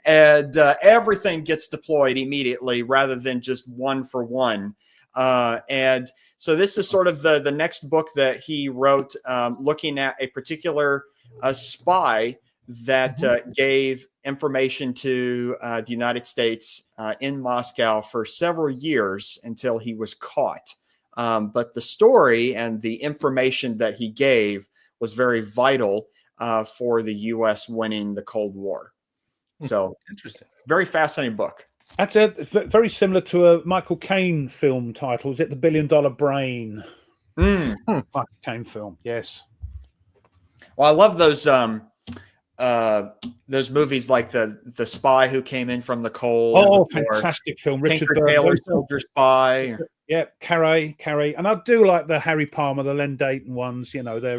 S4: and everything gets deployed immediately rather than just one for one. And so this is sort of the next book that he wrote, looking at a particular spy that gave information to the United States in Moscow for several years until he was caught. But the story and the information that he gave was very vital for the U.S. winning the Cold War. So
S5: Interesting.
S4: very fascinating book.
S3: That's very similar to a Michael Caine film title. Is it The $1 Billion Brain? Michael Caine film, yes.
S4: Well, I love those movies like the Spy Who Came in from the Cold.
S3: Oh, fantastic film.
S4: Richard Taylor, Soldier Spy.
S3: Yeah, Carey, and I do like the Harry Palmer, the Len Dayton ones. You know, they're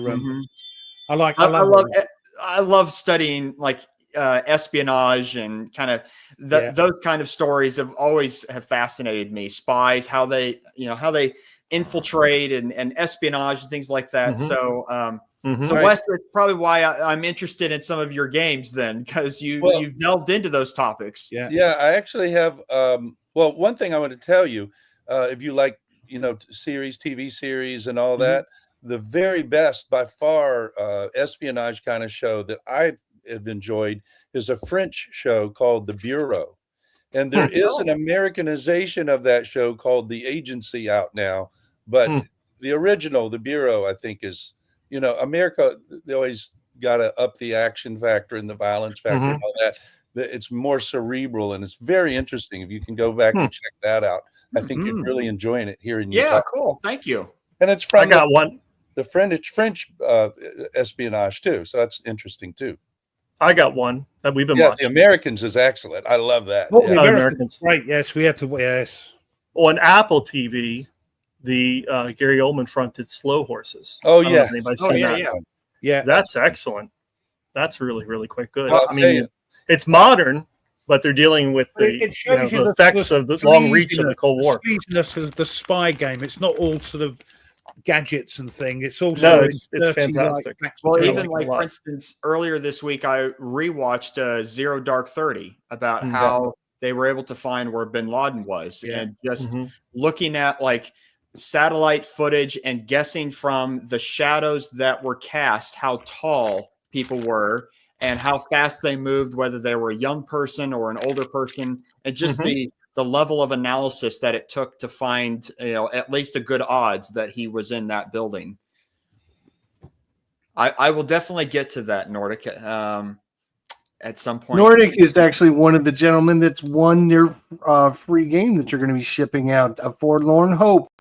S4: I love studying like espionage and kind of those kind of stories have fascinated me. Spies, how they infiltrate and espionage and things like that. So so Wes, that's probably why I'm interested in some of your games then, because you've delved into those topics.
S5: Yeah, I actually have one thing I want to tell you, if you like, TV series and all that, the very best by far espionage kind of show that I have enjoyed is a French show called The Bureau. And there is an Americanization of that show called The Agency out now, but the original, The Bureau, I think is, America, they always got to up the action factor and the violence factor and all that. It's more cerebral and it's very interesting. If you can go back and check that out, I think you're really enjoying it here in
S4: Yeah, cool. Thank you.
S5: And it's from
S2: the
S5: French espionage too, so that's interesting too.
S2: I got one that we've been watching.
S5: The Americans is excellent. I love that.
S3: The Americans, right? Yes, we had to. Yes,
S2: on Apple TV. The Gary Oldman fronted Slow Horses.
S5: Oh yeah,
S3: yeah.
S2: That's excellent. That's really, really quite good.
S5: Well,
S2: I mean, it's modern, but they're dealing with the effects of the long reach of the Cold War.
S3: The spy game. It's not all sort of gadgets and thing. It's also
S2: it's fantastic.
S4: Well, even like for instance, earlier this week, I rewatched Zero Dark 30 about how they were able to find where Bin Laden was, and just looking at like satellite footage and guessing from the shadows that were cast how tall people were and how fast they moved, whether they were a young person or an older person, and just the level of analysis that it took to find at least a good odds that he was in that building. I will definitely get to that, Nordic, at some point.
S1: Nordic is actually one of the gentlemen that's won their free game that you're going to be shipping out, A Forlorn Hope.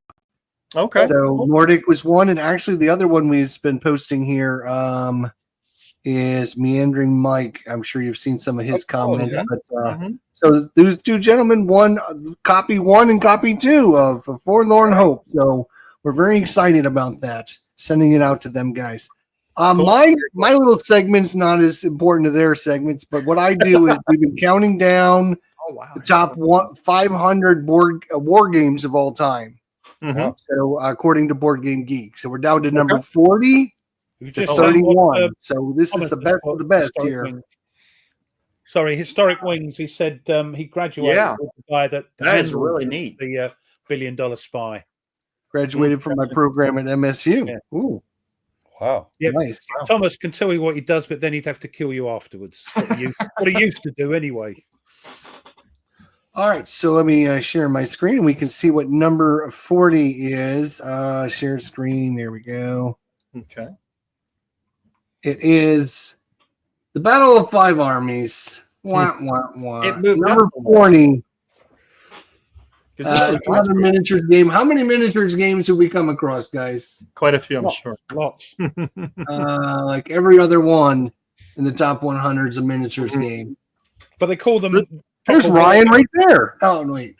S2: Okay.
S1: So Nordic was one, and actually the other one we've been posting here is Meandering Mike. I'm sure you've seen some of his comments.
S5: yeah.
S1: But so those two gentlemen won copy 1 and copy 2 of Forlorn Hope. So we're very excited about that. Sending it out to them guys. My little segment's not as important to their segments, but what I do is we've been counting down the top 500 war games of all time. So according to Board Game Geek, so we're down to number 40 to 31. So this is the best of the best here.
S3: Sorry, Historic Wings. He said he graduated with the guy that
S4: is really neat.
S3: The $1 billion spy.
S1: Graduated from my program at MSU.
S3: Yeah.
S1: Ooh.
S5: Wow.
S3: Yeah,
S1: nice.
S3: Thomas can tell you what he does, but then he'd have to kill you afterwards. What he used to do anyway.
S1: All right, so let me share my screen. We can see what number 40 is. Share screen. There we go.
S2: Okay.
S1: It is the Battle of Five Armies. Wah, wah, wah.
S4: It moved
S1: number
S4: up
S1: 40.
S4: This is
S1: Another miniatures game. How many miniatures games have we come across, guys?
S2: Quite a few, I'm sure.
S3: Lots.
S1: Like every other one in the top 100 is a miniatures game.
S3: But they call them.
S1: There's Ryan right there. Oh, no, wait.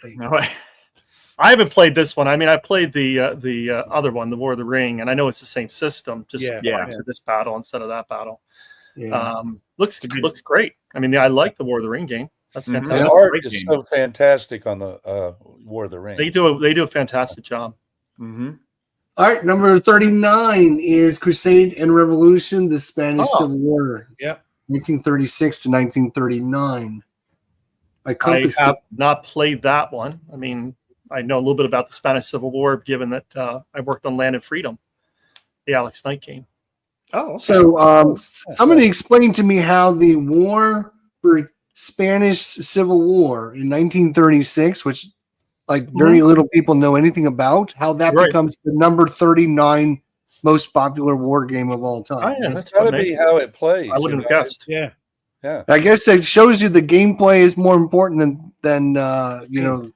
S2: I haven't played this one. I mean, I played the other one, the War of the Ring, and I know it's the same system, just to this battle instead of that battle.
S1: Yeah.
S2: Looks great. I mean, I like the War of the Ring game. That's fantastic.
S5: The art is so fantastic on the War of the Ring.
S2: They do a fantastic job.
S1: All right, number 39 is Crusade and Revolution, the Spanish Civil War.
S3: Yeah.
S1: 1936 to 1939.
S2: I have not played that one. I mean, I know a little bit about the Spanish Civil War, given that I worked on Land and Freedom, the Alex Knight game.
S4: Oh, okay.
S1: So somebody explained to me how the war for Spanish Civil War in 1936, which like very little people know anything about, how that becomes the number 39 most popular war game of all time.
S2: Oh, yeah, that's
S5: got to be how it plays.
S2: I wouldn't have guessed.
S3: Yeah.
S5: Yeah.
S1: I guess it shows you the gameplay is more important than you know,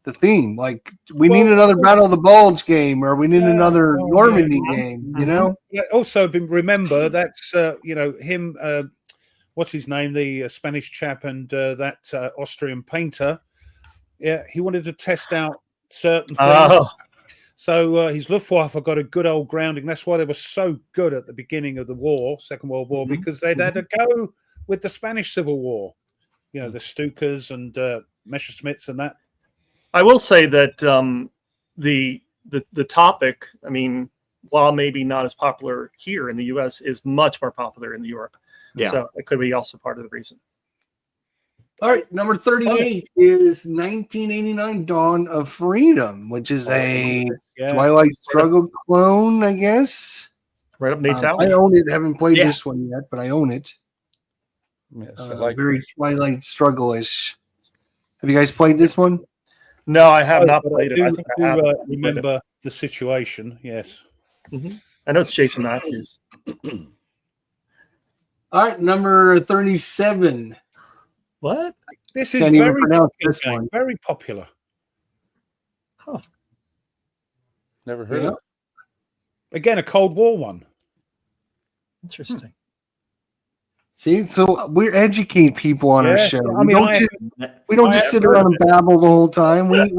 S1: the theme. Like we need another Battle of the Bulge game, or we need another Normandy game. You know.
S3: Yeah, also, remember that's you know him. What's his name? The Spanish chap and that Austrian painter. Yeah, he wanted to test out certain things. So his Luftwaffe got a good old grounding. That's why they were so good at the beginning of the war, Second World War, because they'd had to go with the Spanish Civil War. You know, the Stukas and Messerschmitts and that.
S2: I will say that the topic, I mean, while maybe not as popular here in the U.S., is much more popular in Europe.
S4: Yeah.
S2: So it could be also part of the reason.
S1: All right, number 38 is 1989 Dawn of Freedom, which is a Twilight Struggle clone, I guess.
S2: Right up Nate's alley.
S1: I own it. Haven't played this one yet, but I own it.
S5: Yes, I like
S1: very Twilight Struggle-ish. Have you guys played this one?
S2: No, I have not played it. I think I have
S3: remember the situation. Yes.
S2: I know it's Jason Matthews.
S1: All right, number 37.
S2: What?
S3: This is
S1: Can't even
S3: very
S1: pronounce
S3: popular
S1: this
S3: game,
S1: one.
S3: very popular.
S2: Huh.
S5: Never heard of it.
S3: Again, a Cold War one.
S2: Interesting.
S1: See, so we educate people on our show.
S3: I mean,
S1: we don't just sit around and babble the whole time. We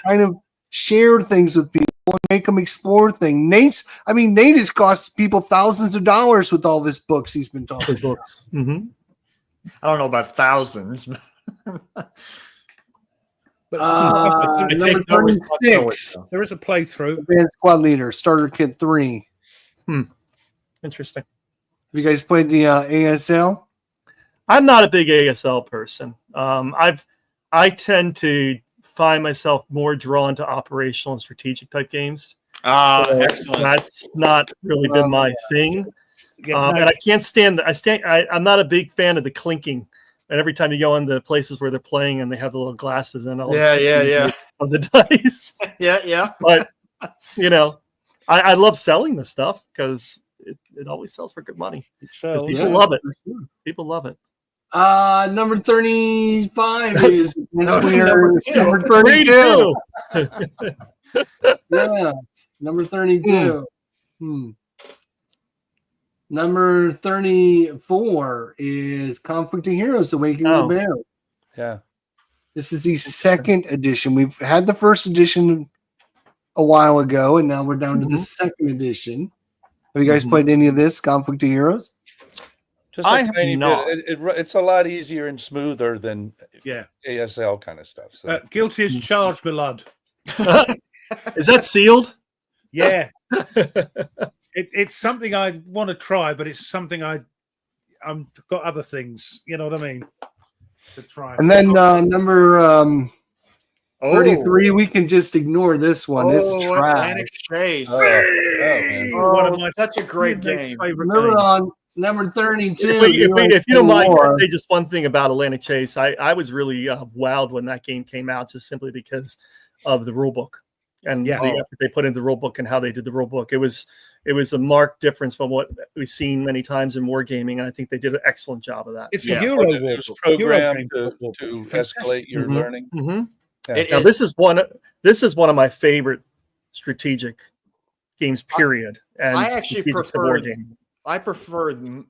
S1: kind of share things with people and make them explore things. Nate has cost people thousands of dollars with all his books he's been talking about.
S2: Books.
S4: I don't know about thousands.
S3: But
S1: number 36.
S3: There is a playthrough.
S1: Advanced Squad Leader, Starter Kit 3.
S2: Interesting.
S1: Have you guys played the ASL?
S2: I'm not a big ASL person. I tend to find myself more drawn to operational and strategic type games.
S4: Excellent.
S2: That's not really been my thing. And I can't stand I'm not a big fan of the clinking. And every time you go in the places where they're playing and they have the little glasses and all of the dice.
S4: Yeah.
S2: But you know, I love selling this stuff because it always sells for good money. People love it. People love it.
S1: Number 35 is number 32. Yeah, number 32. Number 34 is Conflicting Heroes: Awakening Rebellion.
S5: Yeah.
S1: This is the second edition. We've had the first edition a while ago, and now we're down to the second edition. Have you guys played any of this, Conflicting Heroes?
S5: Just a tiny bit. It's a lot easier and smoother than ASL kind of stuff. So.
S3: Guilty as charged, my lad.
S2: Is that sealed?
S3: Yeah. It's something I want to try, but it's something I've got other things. You know what I mean? To try.
S1: And then number 33, we can just ignore this one. It's trash.
S4: Atlantic Chase.
S3: One of my
S4: such a great game.
S1: Remember on number 32.
S2: If you don't mind, can I say just one thing about Atlantic Chase? I was really wowed when that game came out, just simply because of the rule book and the effort they put into the rule book and how they did the rule book. It was a marked difference from what we've seen many times in wargaming, and I think they did an excellent job of that.
S3: It's a Euro
S5: program to escalate your learning.
S2: Now this is one of my favorite strategic games. Period. And
S4: I actually prefer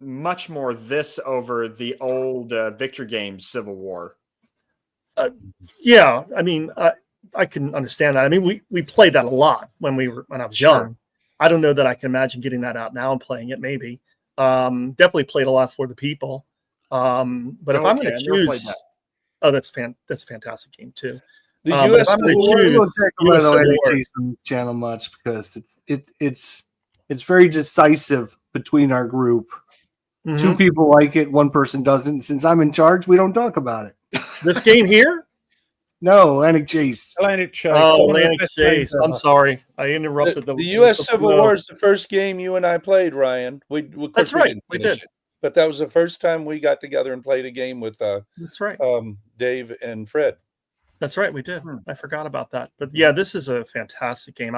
S4: much more this over the old Victor Games Civil War.
S2: Yeah, I mean, I can understand that. I mean, we played that a lot when I was young. I don't know that I can imagine getting that out now and playing it. Maybe definitely played a lot for the people. But if I'm going to choose, that's a fantastic game too.
S5: The U.S.
S1: channel much because it's very decisive between our group. Two people like it, one person doesn't. Since I'm in charge, we don't talk about it.
S2: This game here?
S1: No, Atlantic Chase.
S3: Atlantic Chase.
S2: Oh, Atlantic Chase. I'm sorry. I interrupted
S5: the U.S. Civil War is the first game you and I played, Ryan.
S2: That's right. We did.
S5: But that was the first time we got together and played a game with
S2: that's right.
S5: Dave and Fred.
S2: That's right. We did. I forgot about that. But yeah, this is a fantastic game.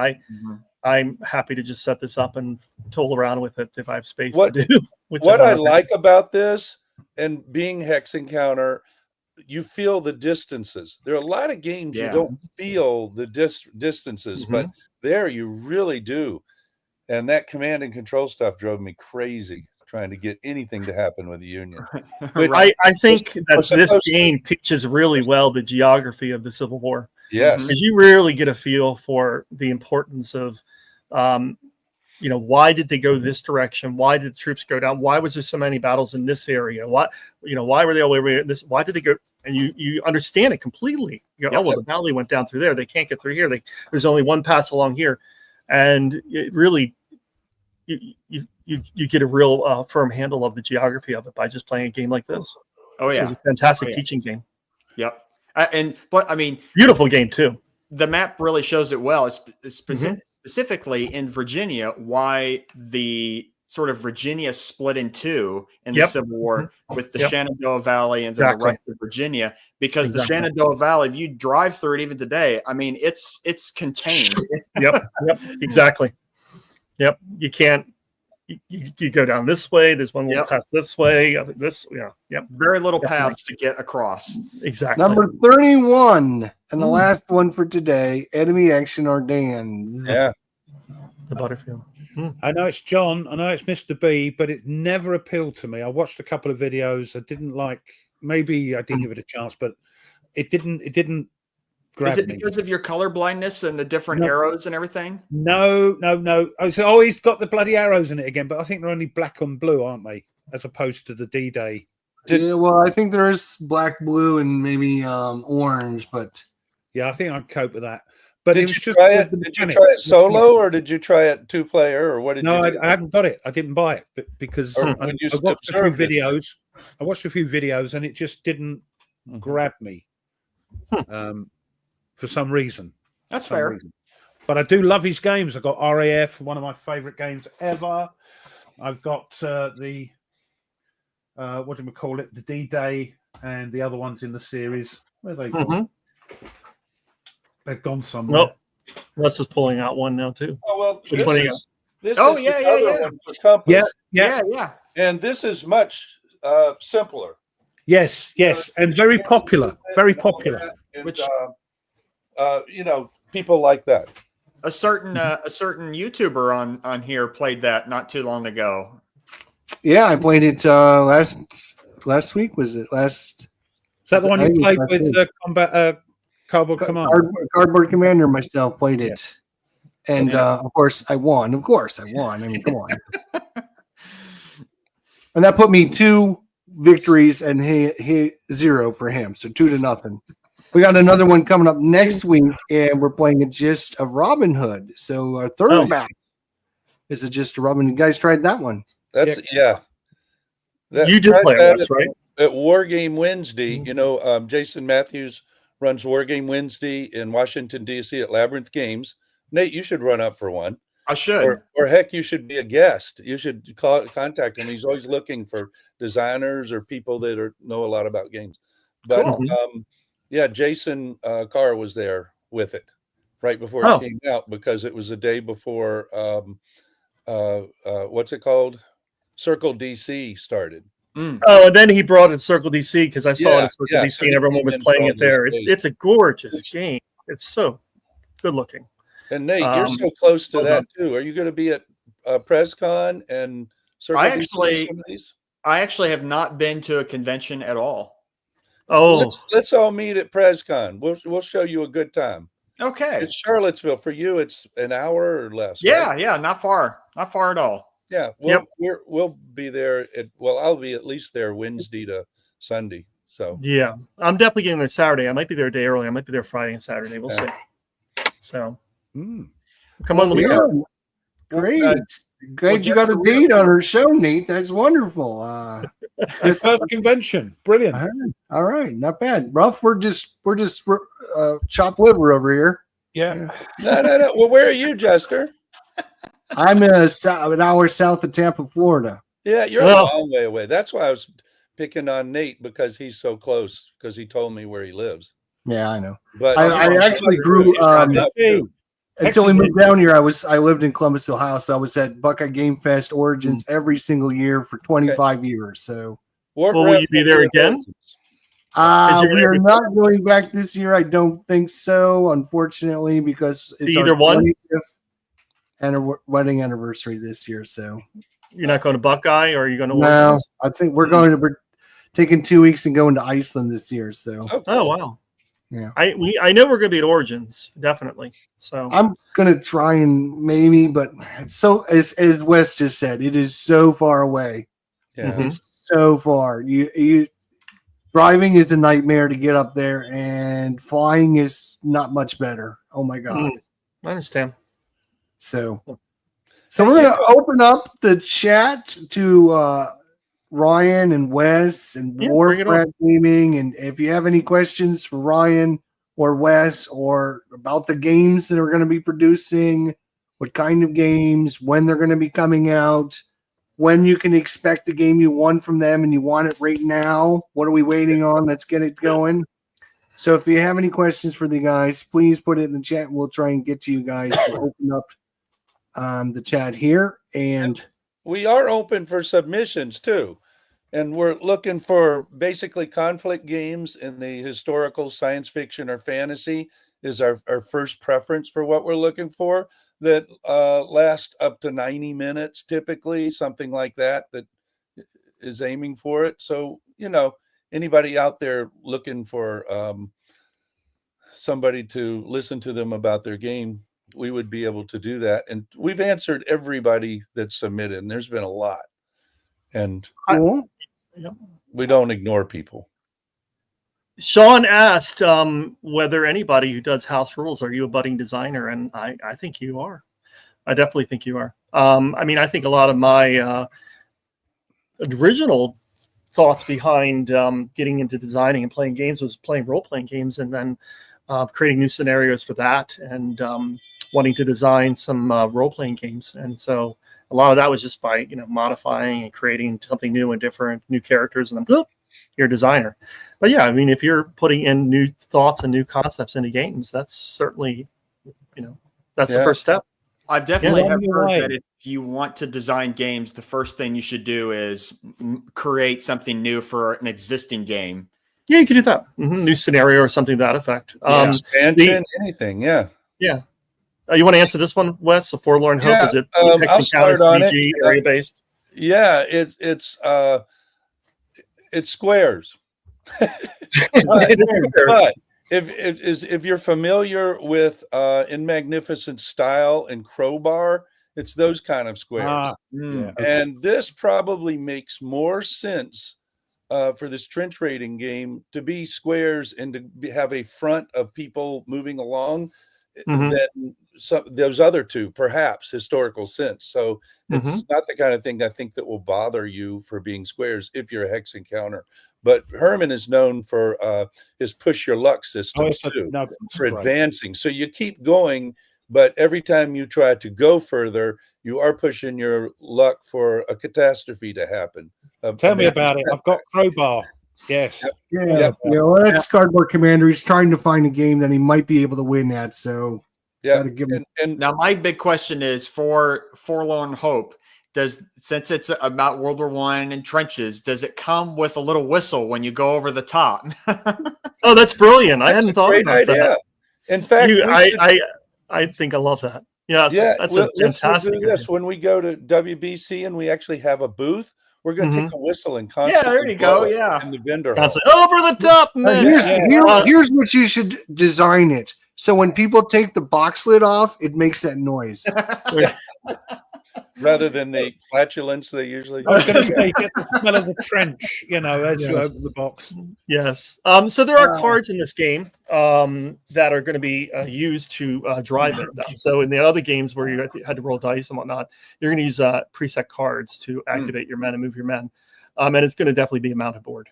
S2: I'm happy to just set this up and tool around with it if I have space to do.
S5: What I like about this and being Hex Encounter, you feel the distances. There are a lot of games you don't feel the distances, but there you really do. And that command and control stuff drove me crazy trying to get anything to happen with the Union.
S2: I think that this game teaches really well the geography of the Civil War.
S5: Yes.
S2: Because you really get a feel for the importance of, why did they go this direction? Why did the troops go down? Why was there so many battles in this area? Why were they all over this? Why did they go? And you understand it completely. You go, the valley went down through there. They can't get through here. There's only one pass along here. And it really, you get a real firm handle of the geography of it by just playing a game like this.
S4: Oh yeah,
S2: it's a fantastic teaching game.
S4: Yep, but I mean,
S2: beautiful game too.
S4: The map really shows it well. Specifically in Virginia, why the sort of Virginia split in two in the Civil War with the Shenandoah Valley and then the rest of Virginia, because the Shenandoah Valley, if you drive through it even today, I mean, it's contained.
S2: Exactly. Yep. You can't. You go down this way. There's one little path this way.
S4: Very little paths to get across.
S2: Exactly.
S1: Number 31 and the last one for today: Enemy Action Ardennes.
S5: Yeah.
S2: The Butterfield.
S3: I know it's John. I know it's Mr. B, but it never appealed to me. I watched a couple of videos. I didn't like. Maybe I didn't give it a chance, but it didn't.
S4: Is it because of your color blindness and the different arrows and everything?
S3: No. Oh, he's got the bloody arrows in it again, but I think they're only black and blue, aren't they? As opposed to the D-Day.
S1: Yeah, well, I think there's black, blue, and maybe orange, but
S3: yeah, I think I'd cope with that. But
S5: did you try it solo, or did you try it 2-player, or what did you do?
S3: I haven't got it. I didn't buy it because I watched a few videos. I watched a few videos, and it just didn't grab me. For some reason.
S4: That's fair.
S3: But I do love his games. I've got RAF, one of my favorite games ever. I've got the what do we call it? The D-Day and the other ones in the series. Where are they gone? They've gone somewhere.
S2: Well, Russ is pulling out one now too.
S5: Oh well,
S3: yeah.
S5: And this is much simpler.
S3: Yes, and very popular. Very popular.
S5: And, people like that.
S4: a certain YouTuber on here played that not too long ago.
S1: Yeah, I played it last week. Was it last?
S3: Is that the one
S1: I
S3: you
S1: think
S3: played
S1: it's
S3: with Combat Cardboard Command?
S1: Cardboard Commander myself played
S3: Yeah.
S1: it, and of course I won. Of course I won. I mean, come on. And that put me 2 victories and he 0 for him, so 2-0. We got another one coming up next week, and we're playing a Gist of Robin Hood. So our third match is a Gist of Robin. You guys tried that one?
S5: That's
S2: You did play it, right?
S5: At War Game Wednesday. You know, Jason Matthews runs War Game Wednesday in Washington D.C. at Labyrinth Games. Nate, you should run up for one.
S4: I should.
S5: Or heck, you should be a guest. You should contact him. He's always looking for designers or people that know a lot about games. But
S4: Cool.
S5: yeah, Jason Carr was there with it right before it came out, because it was the day before what's it called? Circle DC started.
S2: Oh, and then he brought in Circle DC because I saw it at Circle DC
S5: so
S2: and everyone was playing it there. It's a gorgeous game. It's so good looking.
S5: And Nate, you're so close to that too. Are you going to be at PresCon and Circle DC? Some of these?
S4: I actually have not been to a convention at all.
S2: Oh,
S5: let's all meet at PresCon. We'll show you a good time.
S4: Okay.
S5: It's Charlottesville. For you, it's an hour or less.
S4: Yeah,
S5: right?
S4: yeah, not far at all.
S5: Yeah, we'll be there. I'll be at least there Wednesday to Sunday. So
S2: yeah, I'm definitely getting there Saturday. I might be there a day early. I might be there Friday and Saturday. We'll see. So come on, let me go.
S1: Great. Great, you got a date on our show, Nate. That's wonderful.
S3: His first convention, brilliant.
S1: All right, not bad. Rough. We're just chopped liver over here.
S3: Yeah.
S5: No. Well, where are you, Jester?
S1: I'm an hour south of Tampa, Florida.
S5: Yeah, you're a long way away. That's why I was picking on Nate, because he's so close. Because he told me where he lives.
S1: Yeah, I know.
S5: But
S1: I actually grew until we moved down here. I lived in Columbus, Ohio, so I was at Buckeye Game Fest Origins every single year for 25 years. So,
S2: will you be there again?
S1: We are not going back this year. I don't think so, unfortunately, because it's
S2: either
S1: our 25th and a wedding anniversary this year. So
S2: you're not going to Buckeye, or are you going to?
S1: No,
S2: Origins?
S1: I think we're taking 2 weeks and going to Iceland this year. So
S2: oh wow.
S1: Yeah,
S2: I know we're going to be at Origins, definitely. So
S1: I'm going to try and maybe, but so as Wes just said, it is so far away.
S5: Yeah,
S1: it's so far. You driving is a nightmare to get up there, and flying is not much better. Oh my god!
S2: I understand.
S1: So we're going to open up the chat to Ryan and Wes and Wharf Rat Gaming, and if you have any questions for Ryan or Wes or about the games that are going to be producing, what kind of games, when they're going to be coming out, when you can expect the game you won from them and you want it right now, what are we waiting on? Let's get it going. So if you have any questions for the guys, please put it in the chat. We'll try and get to you guys to open up the chat here. And
S5: we are open for submissions too. And we're looking for basically conflict games in the historical, science fiction, or fantasy is our first preference for what we're looking for, that last up to 90 minutes, typically, something like that is aiming for it. So, anybody out there looking for somebody to listen to them about their game, we would be able to do that. And we've answered everybody that submitted, and there's been a lot. And we don't ignore people.
S2: Sean asked whether anybody who does house rules, are you a budding designer? And I think you are. I definitely think you are. I think a lot of my original thoughts behind getting into designing and playing games was playing role-playing games, and then creating new scenarios for that, and wanting to design some role-playing games. And so a lot of that was just by modifying and creating something new and different, new characters, and then boop, you're a designer. But yeah, if you're putting in new thoughts and new concepts into games, that's certainly that's the first step.
S4: I've definitely have heard that if you want to design games, the first thing you should do is create something new for an existing game.
S2: Yeah, you could do that. New scenario or something to that effect.
S5: Expansion, anything. Yeah.
S2: You want to answer this one, Wes? The Forlorn Hope,
S5: Yeah,
S2: is it
S5: I'll
S2: Hex
S5: start
S2: Encounters
S5: on it.
S2: 3G area based?
S5: Yeah, it's squares.
S2: It is squares.
S5: But if you're familiar with In Magnificent Style and Crowbar, it's those kind of squares.
S3: Yeah.
S5: And this probably makes more sense for this trench raiding game to be squares and have a front of people moving along than those other two, perhaps historical sense. So it's not the kind of thing I think that will bother you for being squares if you're a hex encounter. But Herman is known for his push your luck system too, for advancing. So you keep going, but every time you try to go further, you are pushing your luck for a catastrophe to happen.
S3: Tell me about it. I've got Crowbar. Yes.
S1: Well, that's Cardboard Commander. He's trying to find a game that he might be able to win at. So
S5: yeah.
S4: And now my big question is for Forlorn Hope. Since it's about World War I and trenches, does it come with a little whistle when you go over the top?
S2: Oh, that's brilliant! I hadn't thought about that.
S5: In fact,
S2: I think I love that. Yeah, that's
S5: a
S2: fantastic.
S5: Yes, when we go to WBC and we actually have a booth, we're going to take a whistle and constantly
S4: there you go.
S5: in the vendor hall.
S2: Over the top, man.
S1: Here's what you should design it. So when people take the box lid off, it makes that noise.
S5: Rather than the flatulence they usually.
S3: I was going to say, get the smell of the trench, as you open the box.
S2: Yes. So there are cards in this game that are going to be used to drive it. So in the other games where you had to roll dice and whatnot, you're going to use preset cards to activate your men and move your men. And it's going to definitely be a mounted board.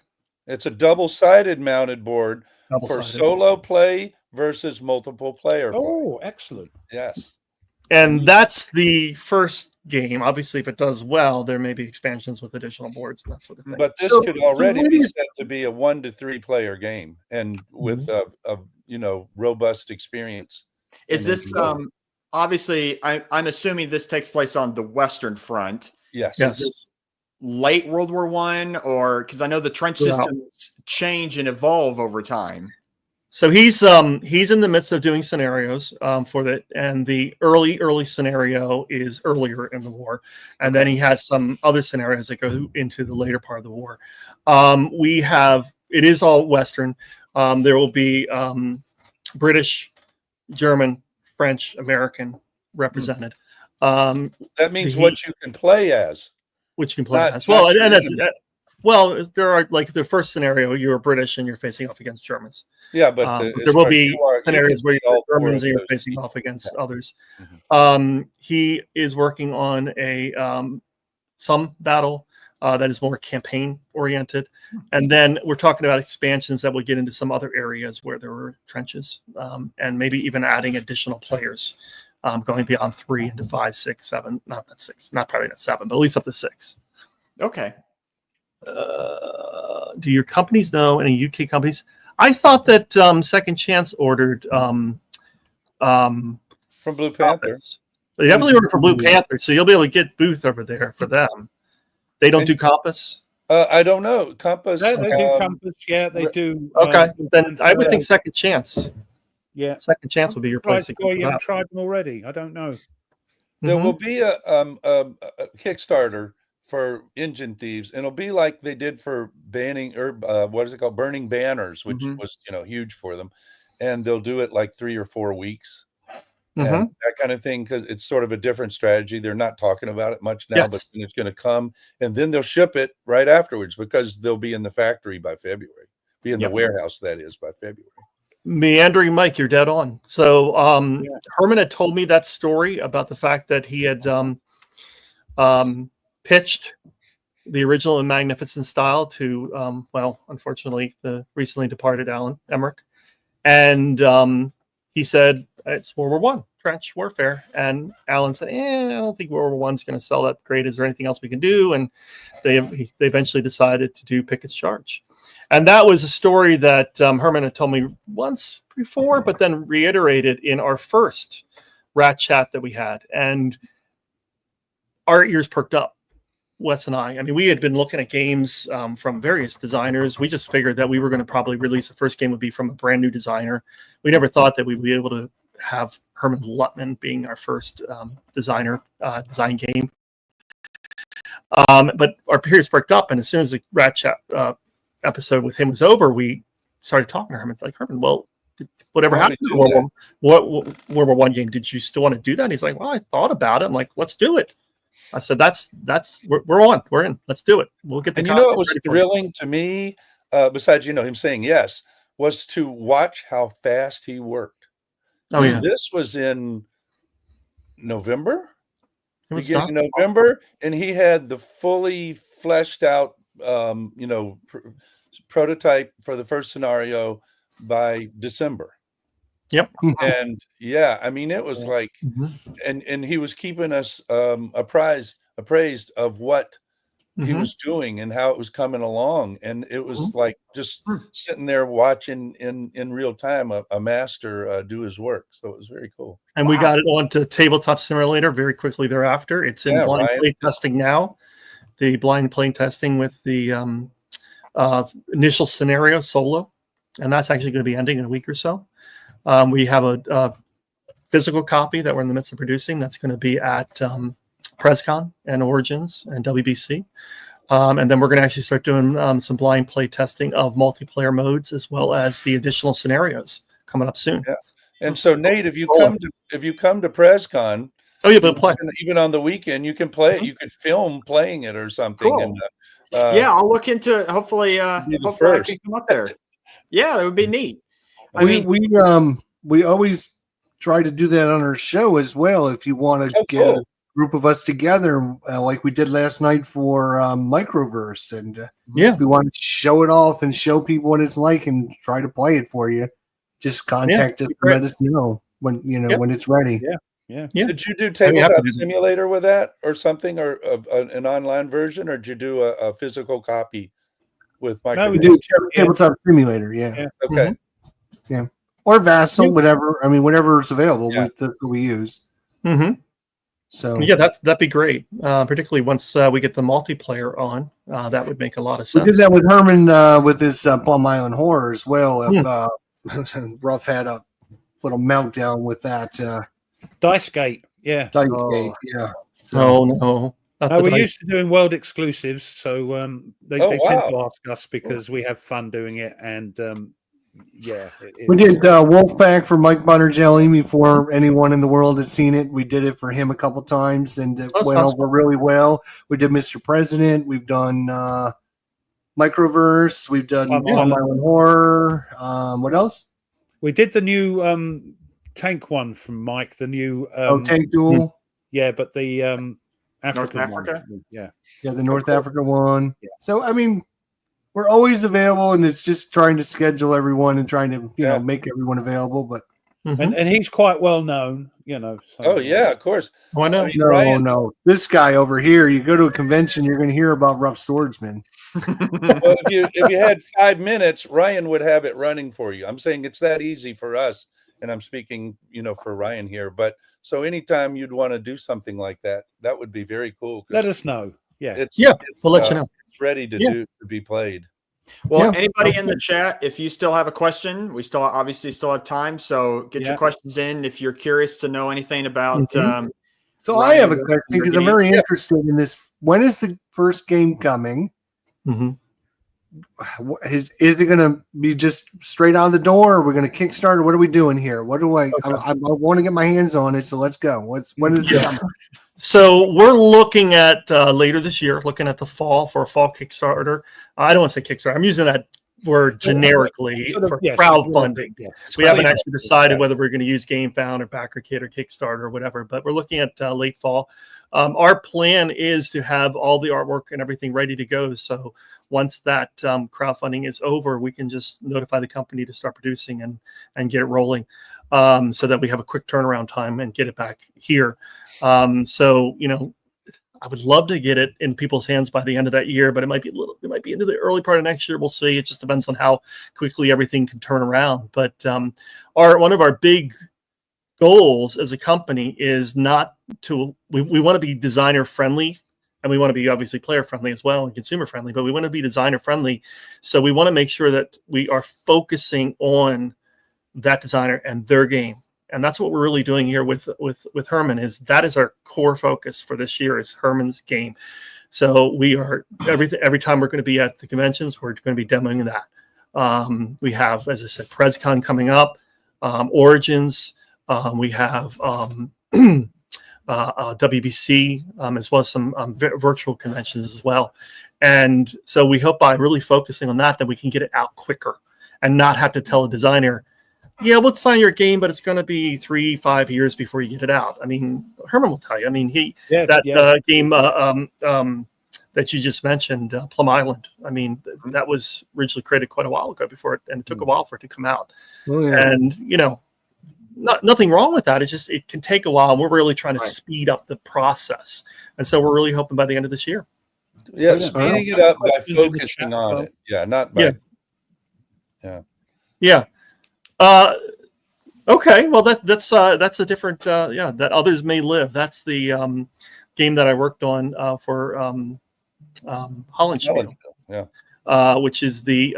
S5: It's a double-sided mounted board for solo play versus multiple player.
S3: Oh, excellent.
S5: Yes.
S2: And that's the first game. Obviously, if it does well, there may be expansions with additional boards and that sort of thing.
S5: But this could already be set to be a 1 to 3 player game, and with a robust experience.
S4: Is this obviously? I'm assuming this takes place on the Western Front.
S5: Yes.
S2: Yes.
S4: Late World War I, or because I know the trench systems change and evolve over time.
S2: So he's in the midst of doing scenarios for that, and the early scenario is earlier in the war, and then he has some other scenarios that go into the later part of the war. It is all Western. There will be British, German, French, American represented.
S5: That means what you can play as.
S2: Which you can play as well, well, there are like the first scenario, you're British and you're facing off against Germans.
S5: Yeah, but
S2: there will be scenarios where you're Germans and you're facing off against others. He is working on some battle that is more campaign oriented, and then we're talking about expansions that will get into some other areas where there were trenches, and maybe even adding additional players, going beyond 3 into 5, 6, 7. Not that 6, not probably not 7, but at least up to 6.
S4: Okay.
S2: Do your companies know any UK companies? I thought that Second Chance ordered
S5: from Blue Panther.
S2: They definitely ordered from Blue Panther, so you'll be able to get booth over there for them. They don't do Compass.
S5: I don't know. Compass.
S3: They do Compass. Yeah, they do.
S2: Okay, then I would think Second Chance.
S3: Yeah,
S2: Second Chance would be your place.
S3: You haven't tried them already. I don't know.
S5: There will be a Kickstarter for Engine Thieves, and it'll be like they did for banning or what is it called, Burning Banners, which was huge for them, and they'll do it like 3 or 4 weeks, and that kind of thing, because it's sort of a different strategy. They're not talking about it much now, but it's going to come, and then they'll ship it right afterwards because they'll be in the factory by February, be in the warehouse, that is, by February.
S2: Meandering Mike, you're dead on. So Herman had told me that story about the fact that he had pitched the original and Magnificent Style to, unfortunately, the recently departed Alan Emmerich. And he said, it's World War I, trench warfare. And Alan said, I don't think World War I is going to sell that great. Is there anything else we can do? And they eventually decided to do Pickett's Charge. And that was a story that Herman had told me once before, but then reiterated in our first Rat Chat that we had. And our ears perked up, Wes and I. I mean, we had been looking at games from various designers. We just figured that we were going to probably release the first game would be from a brand new designer. We never thought that we'd be able to have Herman Lutman being our first design game. But our period sparked up, and as soon as the Rat Chat episode with him was over, we started talking to Herman. It's like, Herman, well, whatever happened to World War One game, did you still want to do that? And he's like, well, I thought about it. I'm like, let's do it. I said, we're in. Let's do it. We'll get the.
S5: And you know what was thrilling to me, besides him saying yes, was to watch how fast he worked.
S2: Oh yeah,
S5: this was in November.
S2: It was
S5: beginning of November, and he had the fully fleshed out, prototype for the first scenario by December.
S2: Yep.
S5: And yeah, I mean, it was like, and he was keeping us appraised of what he was doing and how it was coming along, and it was like just sitting there watching in real time a master do his work. So it was very cool.
S2: And we got it onto Tabletop Simulator very quickly thereafter. It's in blind play testing now. The blind play testing with the initial scenario solo, and that's actually going to be ending in a week or so. We have a physical copy that we're in the midst of producing. That's going to be at PresCon and Origins and WBC. And then we're going to actually start doing some blind play testing of multiplayer modes as well as the additional scenarios coming up soon. Yeah.
S5: And so, Nate, if you come to PresCon,
S2: but play
S5: even on the weekend, you can play it. You could film playing it or something.
S4: Cool.
S5: And,
S4: I'll look into it. Hopefully I can come up there. Yeah, that would be neat.
S1: We always try to do that on our show as well. If you want to get a group of us together, like we did last night for Microverse, and if we want to show it off and show people what it's like and try to play it for you, just contact us and let us know when when it's ready.
S3: Yeah.
S5: Did you do Tabletop Simulator with that or something, or an online version, or did you do a physical copy with Microverse?
S1: No, we do Tabletop Simulator. Yeah.
S5: Okay.
S1: Yeah. Or Vassal, whatever. I mean, whatever is available, that's what we use. So
S2: that'd be great. Particularly once we get the multiplayer on, that would make a lot of sense.
S1: We did that with Herman with his Plum Island Horror as well. Ruff had a little meltdown with that.
S3: Dicegate, yeah.
S1: Dicegate, yeah.
S2: So, no.
S3: We're used to doing world exclusives, so they tend to ask us because we have fun doing it, and
S1: we did Wolfpack for Mike Butterjelly before anyone in the world has seen it. We did it for him a couple times, and it went over really well. We did Mr. President. We've done Microverse. We've done Plum Island Horror. What else?
S3: We did the new tank one from Mike. The new
S1: Tank Duel.
S3: Yeah, but the
S4: North Africa.
S3: One. Yeah,
S1: the North Africa one. Yeah. So I mean, we're always available, and it's just trying to schedule everyone and trying to make everyone available. But
S3: and he's quite well known, So.
S5: Oh yeah, of course.
S2: Why not?
S1: No. This guy over here, you go to a convention, you're going to hear about Rough Swordsman.
S5: Well, if you had 5 minutes, Ryan would have it running for you. I'm saying it's that easy for us, and I'm speaking, for Ryan here. But so anytime you'd want to do something like that, that would be very cool.
S3: Let us know. Yeah,
S2: we'll let you know.
S5: It's ready to be played.
S4: Well, anybody in the chat, if you still have a question, we still have time. So get your questions in if you're curious to know anything about.
S1: So I have a question because I'm very interested in this. When is the first game coming? Is it going to be just straight out the door? Or we're going to Kickstarter? What are we doing here? What do I want to get my hands on it? So let's go. When is it?
S2: So we're looking at later this year, looking at the fall for a fall Kickstarter. I don't want to say Kickstarter. I'm using that word generically for crowdfunding. We haven't actually decided whether we're going to use GameFound or BackerKit or Kickstarter or whatever, but we're looking at late fall. Our plan is to have all the artwork and everything ready to go. So once that crowdfunding is over, we can just notify the company to start producing and get it rolling, so that we have a quick turnaround time and get it back here. So, I would love to get it in people's hands by the end of that year, but it might be into the early part of next year. We'll see. It just depends on how quickly everything can turn around. But one of our big goals as a company is not to, we want to be designer friendly, and we want to be obviously player friendly as well and consumer friendly, but we want to be designer friendly. So we want to make sure that we are focusing on that designer and their game And that's what we're really doing here with Herman. That is our core focus for this year is Herman's game. So we are every time we're going to be at the conventions, we're going to be demoing that. We have, as I said, PresCon coming up, Origins. We have WBC, as well as some virtual conventions as well. And so we hope by really focusing on that we can get it out quicker and not have to tell a designer, yeah, we'll sign your game, but it's going to be 3-5 years before you get it out. I mean, Herman will tell you. I mean, game that you just mentioned, Plum Island. I mean, that was originally created quite a while ago and it took a while for it to come out.
S1: Oh, yeah.
S2: And, nothing wrong with that. It's just, it can take a while. And we're really trying to speed up the process. And so we're really hoping by the end of this year.
S5: Yeah, speeding it up by focusing on it. Yeah, not by.
S2: Yeah. Okay. Well, that's a different. That others may live. That's the game that I worked on for Hollandspiel.
S5: Yeah.
S2: Which is the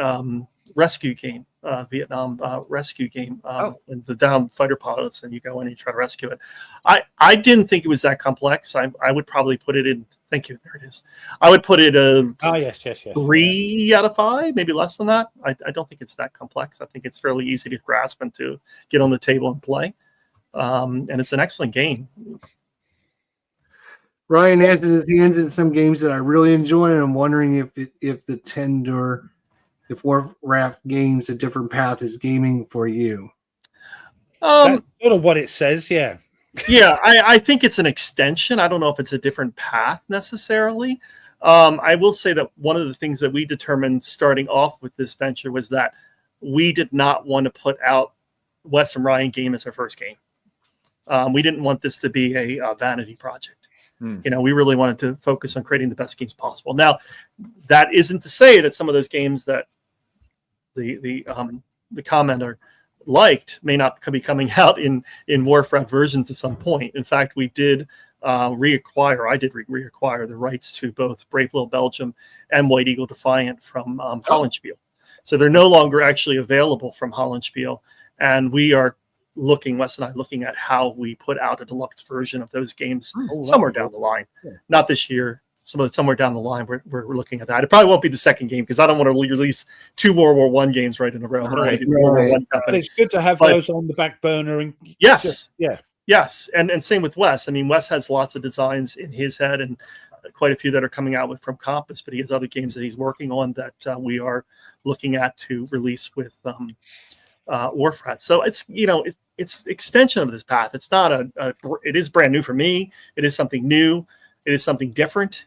S2: rescue game, Vietnam rescue game, and the downed fighter pilots, and you go in and you try to rescue it. I didn't think it was that complex. I would probably put it in. Thank you. There it is. I would put it
S3: yes.
S2: 3 out of 5, maybe less than that. I don't think it's that complex. I think it's fairly easy to grasp and to get on the table and play. And it's an excellent game.
S1: Ryan has at the end of some games that I really enjoy, and I'm wondering if Wharf Rat Games, a different path is gaming for you.
S3: That's sort of what it says, yeah.
S2: Yeah, I think it's an extension. I don't know if it's a different path necessarily. I will say that one of the things that we determined starting off with this venture was that we did not want to put out Wes and Ryan game as our first game. We didn't want this to be a vanity project. We really wanted to focus on creating the best games possible. Now, that isn't to say that some of those games that the commenter liked may not be coming out in Wharf Rat versions at some point. In fact, we did reacquire the rights to both Brave Little Belgium and White Eagle Defiant from Hollandspiel. So they're no longer actually available from Hollandspiel, and we are Wes and I looking at how we put out a deluxe version of those games somewhere down the line. Not this year. Somewhere down the line, we're looking at that. It probably won't be the second game because I don't want to release 2 World War I games right in a row. I don't want to be the World War I company.
S3: But it's good to have those on the back burner. And
S2: yes, and same with Wes. I mean, Wes has lots of designs in his head and quite a few that are coming out from Compass, but he has other games that he's working on that we are looking at to release with Wharf Rat. So it's it's extension of this path. It's not it is brand new for me. It is something new. It is something different.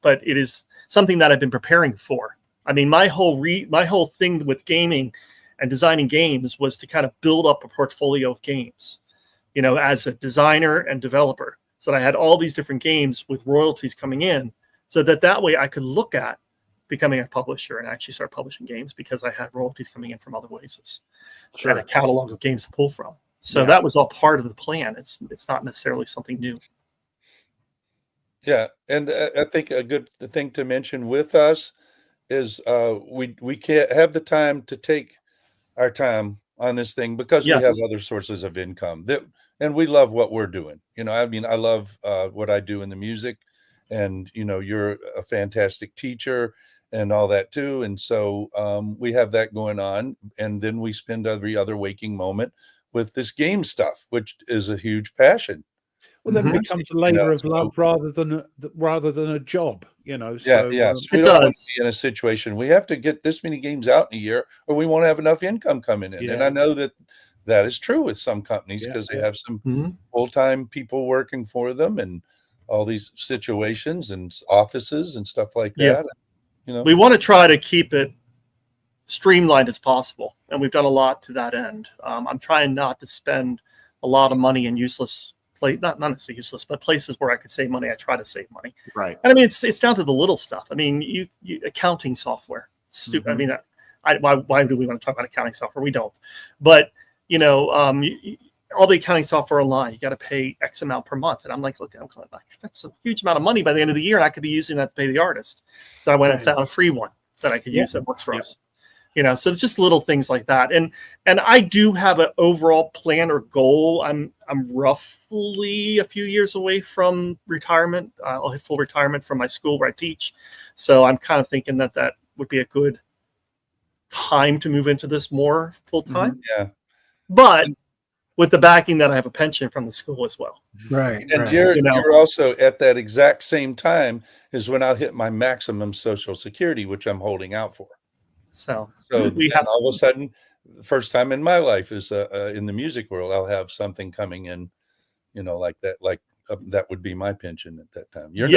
S2: But it is something that I've been preparing for. I mean, my whole thing with gaming and designing games was to kind of build up a portfolio of games, as a designer and developer. So that I had all these different games with royalties coming in, so that way I could look at becoming a publisher and actually start publishing games because I had royalties coming in from other places. Sure. And a catalog of games to pull from. So that was all part of the plan. It's not necessarily something new.
S5: Yeah, and I think a good thing to mention with us is we can't have the time to take our time on this thing because we have other sources of income and we love what we're doing. I mean, I love what I do in the music, and you're a fantastic teacher and all that too. And so we have that going on, and then we spend every other waking moment with this game stuff, which is a huge passion.
S3: Well, then it becomes a labor of love rather than a job, So,
S5: we don't want to be in a situation we have to get this many games out in a year, or we won't have enough income coming in. Yeah. And I know that is true with some companies because they have some full-time people working for them, and all these situations and offices and stuff like that.
S2: We want to try to keep it streamlined as possible, and we've done a lot to that end. I'm trying not to spend a lot of money in useless. Not necessarily useless, but places where I could save money. I try to save money.
S4: Right.
S2: And I mean, it's down to the little stuff. I mean, you accounting software. I mean, why do we want to talk about accounting software? We don't. But all the accounting software online, you got to pay X amount per month. And I'm like, look, that's a huge amount of money by the end of the year, and I could be using that to pay the artist. So I went and found a free one that I could use that works for us. So it's just little things like that. And I do have an overall plan or goal. I'm roughly a few years away from retirement. I'll hit full retirement from my school where I teach. So I'm kind of thinking that would be a good time to move into this more full time.
S5: Yeah.
S2: But with the backing that I have a pension from the school as well.
S1: Right.
S5: And
S1: right.
S5: you're also at that exact same time is when I'll hit my maximum Social Security, which I'm holding out for.
S2: So
S5: we have all of a sudden, the first time in my life is in the music world, I'll have something coming in, like that, that would be my pension at that time. You're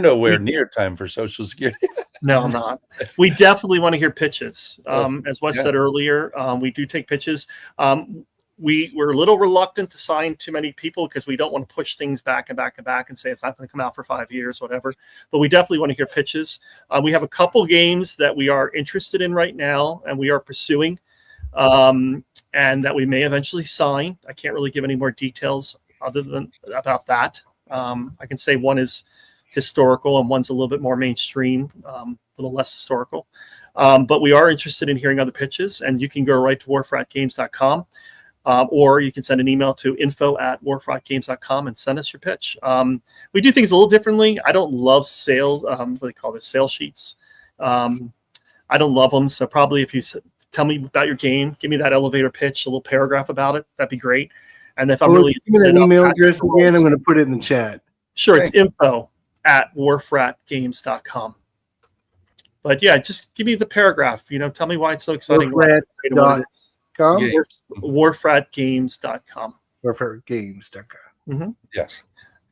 S5: nowhere near time for Social Security.
S2: No, I'm not. We definitely want to hear pitches. As Wes said earlier, we do take pitches. We're a little reluctant to sign too many people because we don't want to push things back and back and back and say it's not going to come out for 5 years, whatever. But we definitely want to hear pitches. We have a couple games that we are interested in right now and we are pursuing, and that we may eventually sign. I can't really give any more details other than about that. I can say one is historical and one's a little bit more mainstream, a little less historical. But we are interested in hearing other pitches, and you can go right to wharfratgames.com. Or you can send an email to info@wharfratgames.com and send us your pitch. We do things a little differently. I don't love sales, what do they call this, sales sheets. I don't love them. So probably if you tell me about your game, give me that elevator pitch, a little paragraph about it, that'd be great. And if I'm really
S1: give me an email address again, I'm going to put it in the chat.
S2: Sure, it's info@wharfratgames.com. But yeah, just give me the paragraph. Tell me why it's so exciting. Wharfratgames.com.
S1: Wharfratgames.com.
S5: Yes.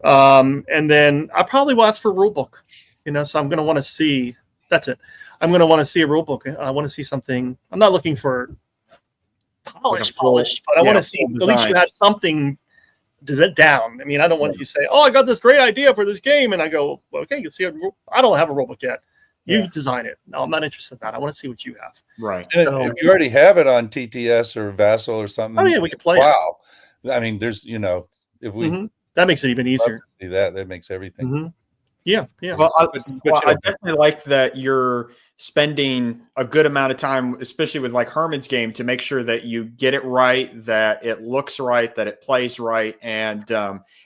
S2: And then I probably will ask for a rule book. So I'm going to want to see. That's it. I'm going to want to see a rule book. I want to see something. I'm not looking for polished, but I want to see at least you have something down. I mean, I don't want you to say, "Oh, I got this great idea for this game," and I go, well, "Okay, you see, I don't have a rule book yet. You design it." No, I'm not interested in that. I want to see what you have.
S4: Right.
S5: So, if you already have it on TTS or Vassal or something.
S2: Oh yeah, we can play it.
S5: Wow. I mean, there's, if we
S2: that makes it even easier.
S5: See that makes everything.
S2: Yeah.
S4: Well, I definitely like that you're spending a good amount of time, especially with like Herman's game, to make sure that you get it right, that it looks right, that it plays right, and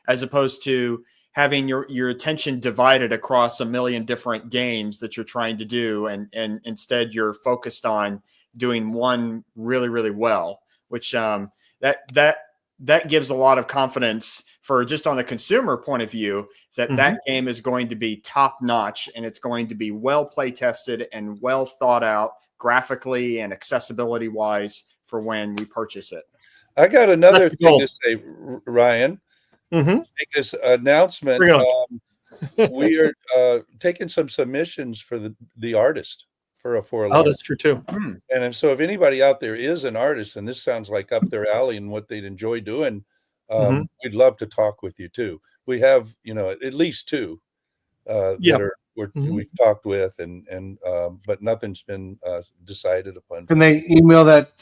S4: as opposed to having your attention divided across a million different games that you're trying to do, and instead you're focused on doing one really, really well, which that gives a lot of confidence for just on the consumer point of view that that game is going to be top notch and it's going to be well play tested and well thought out graphically and accessibility wise for when we purchase it.
S5: I got another thing to say, Ryan. Make this announcement. We are taking some submissions for the artist for a 411.
S2: Oh, that's true too.
S5: And so if anybody out there is an artist and this sounds like up their alley and what they'd enjoy doing, we'd love to talk with you too. We have, at least two that we've talked with, and but nothing's been decided upon.
S1: Can they email that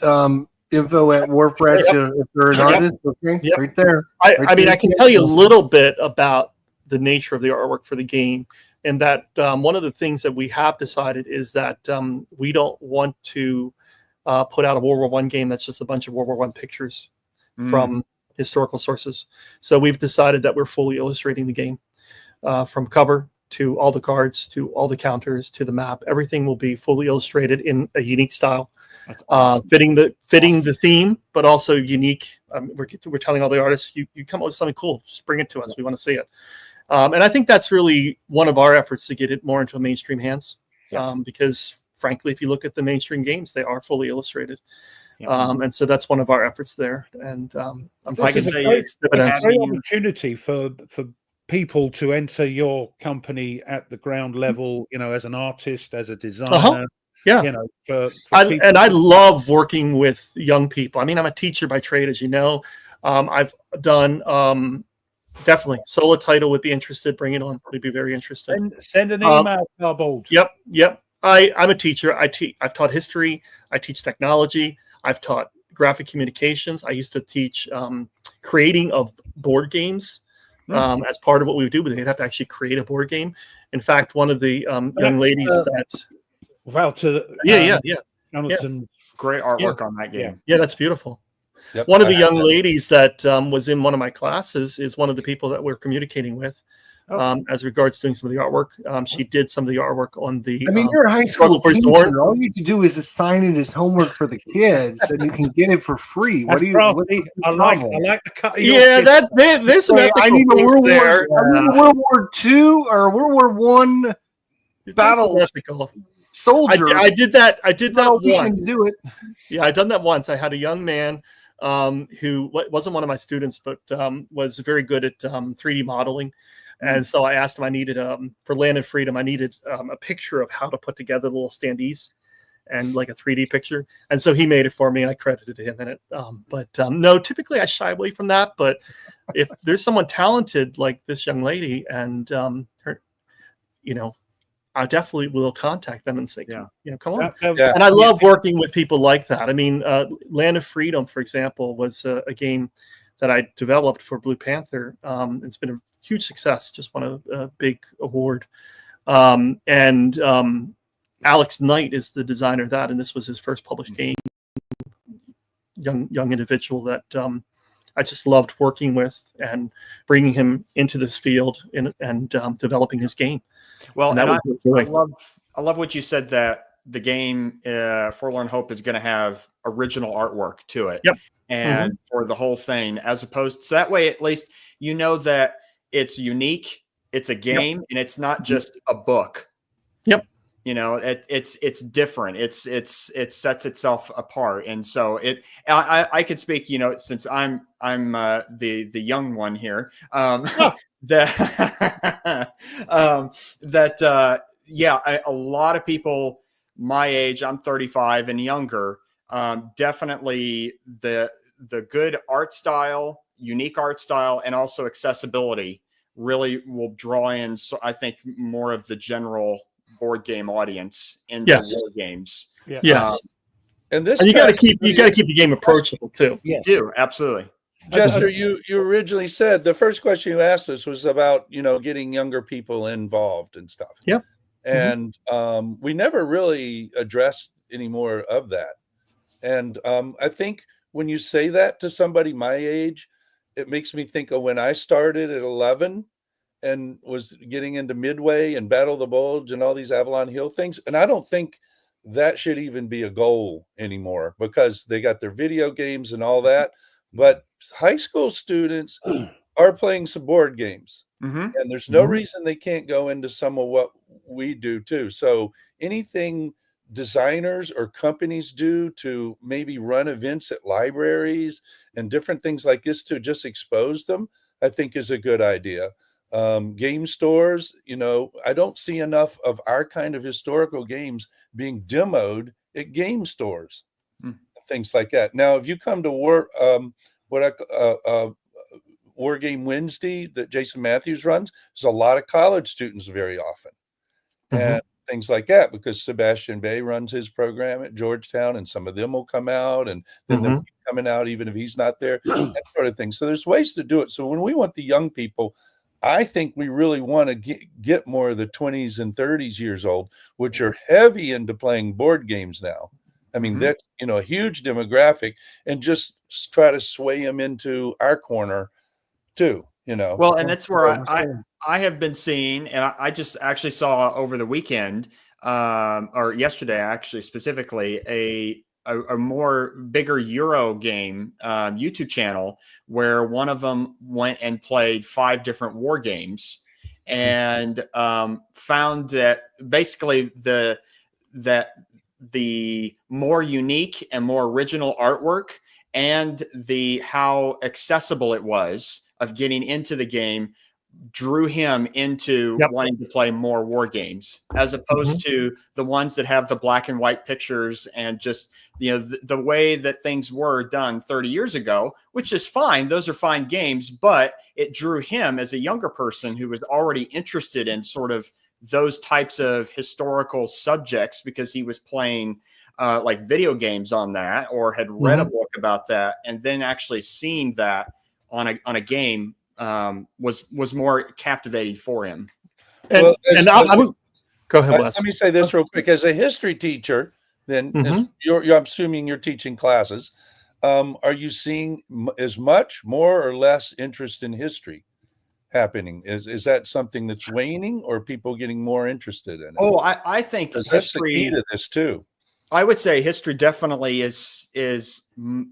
S1: info@wharfrat if they're an artist? Okay, right there.
S2: I mean, I can tell you a little bit about the nature of the artwork for the game, and that one of the things that we have decided is that we don't want to put out a World War I game that's just a bunch of World War I pictures from historical sources. So we've decided that we're fully illustrating the game from cover to all the cards, to all the counters, to the map. Everything will be fully illustrated in a unique style, fitting the theme, but also unique. We're telling all the artists, you come up with something cool, just bring it to us. We want to see it. And I think that's really one of our efforts to get it more into mainstream hands, because frankly, if you look at the mainstream games, they are fully illustrated. And so that's one of our efforts there. And I'm
S3: this is a great opportunity for people to enter your company at the ground level, as an artist, as a designer.
S2: I love working with young people. I mean, I'm a teacher by trade, as you know. I've done definitely solo title would be interested. Bring it on. We'd be very interested.
S3: Send an email, Carbold.
S2: Yep. I'm a teacher. I've taught history. I teach technology. I've taught graphic communications. I used to teach creating of board games as part of what we would do, but they'd have to actually create a board game. In fact, one of the young ladies that...
S3: Wow, Jonathan.
S4: Great artwork on that game.
S2: Yeah, that's beautiful.
S5: Yep.
S2: One of the young ladies that was in one of my classes is one of the people that we're communicating with as regards doing some of the artwork. She did some of the artwork on the.
S1: I mean, you're a high school
S2: Force
S1: teacher.
S2: Warren.
S1: All you have to do is assign it as homework for the kids, and you can get it for free. What
S3: That's
S1: do you?
S3: crafty. I like the cut. Of your
S2: Yeah,
S3: kid.
S2: there's some
S1: Say,
S2: ethical
S1: I need a
S2: things
S1: World
S2: there.
S1: War, I need a World War II or World War One battle
S2: That's ethical.
S1: soldier.
S2: I did that. I did that
S1: No, we
S2: once.
S1: can do it.
S2: Yeah, I done that once. I had a young man who wasn't one of my students, but was very good at 3D modeling. And so I asked him, I needed, for Land and Freedom, I needed a picture of how to put together the little standees and like a 3D picture. And so he made it for me, and I credited him in it. No, typically I shy away from that. But if there's someone talented like this young lady and her, I definitely will contact them and say, come on. And I love working with people like that. I mean, Land of Freedom, for example, was a game that I developed for Blue Panther. It's been a huge success, just won a big award. Alex Knight is the designer of that, and this was his first published game. Young individual that I just loved working with and bringing him into this field and developing his game.
S4: Well,
S2: and
S4: I love what you said, that the game Forlorn Hope is going to have original artwork to it.
S2: Yep.
S4: And for the whole thing, as opposed to that way, at least you know that it's unique, it's a game, and it's not just a book.
S2: Yep.
S4: It's different. It sets itself apart. And so I could speak, since I'm the young one here, a lot of people my age, I'm 35 and younger, definitely the good art style, unique art style, and also accessibility really will draw in. So I think more of the general board game audience into war games.
S2: Yes.
S5: And you
S2: got to keep the game approachable too.
S4: You do, absolutely.
S5: Jester, you originally said the first question you asked us was about getting younger people involved and stuff.
S2: Yep.
S5: And we never really addressed any more of that. And I think when you say that to somebody my age, it makes me think of when I started at 11 and was getting into Midway and Battle of the Bulge and all these Avalon Hill things. And I don't think that should even be a goal anymore, because they got their video games and all that. But high school students are playing some board games, and there's no reason they can't go into some of what we do too. So anything designers or companies do to maybe run events at libraries and different things like this to just expose them, I think is a good idea. Game stores, I don't see enough of our kind of historical games being demoed at game stores, things like that. Now, if you come to War Game Wednesday that Jason Matthews runs, there's a lot of college students very often, and things like that, because Sebastian Bay runs his program at Georgetown, and some of them will come out, and then they'll be coming out even if he's not there, that sort of thing. So there's ways to do it. So when we want the young people, I think we really want to get more of the 20s and 30s years old, which are heavy into playing board games now. I mean, that's, a huge demographic, and just try to sway them into our corner too,
S4: Well, and that's where I have been seeing, and I just actually saw over the weekend, or yesterday, actually, specifically, a more bigger Euro game YouTube channel where one of them went and played 5 different war games, and found that basically the more unique and more original artwork, and how accessible it was of getting into the game, drew him into wanting to play more war games, as opposed to the ones that have the black and white pictures and just the way that things were done 30 years ago, which is fine. Those are fine games, but it drew him as a younger person who was already interested in sort of those types of historical subjects, because he was playing like video games on that, or had read a book about that, and then actually seeing that on a game was more captivating for him.
S2: Go ahead, Wes.
S5: Let me say this real quick. As a history teacher, then
S2: Mhm.
S5: I'm assuming you're teaching classes. Are you seeing as much, more or less interest in history happening? Is that something that's waning, or people getting more interested in it?
S4: Oh, I think
S5: 'Cause that's the key
S4: history.
S5: to this too.
S4: I would say history definitely is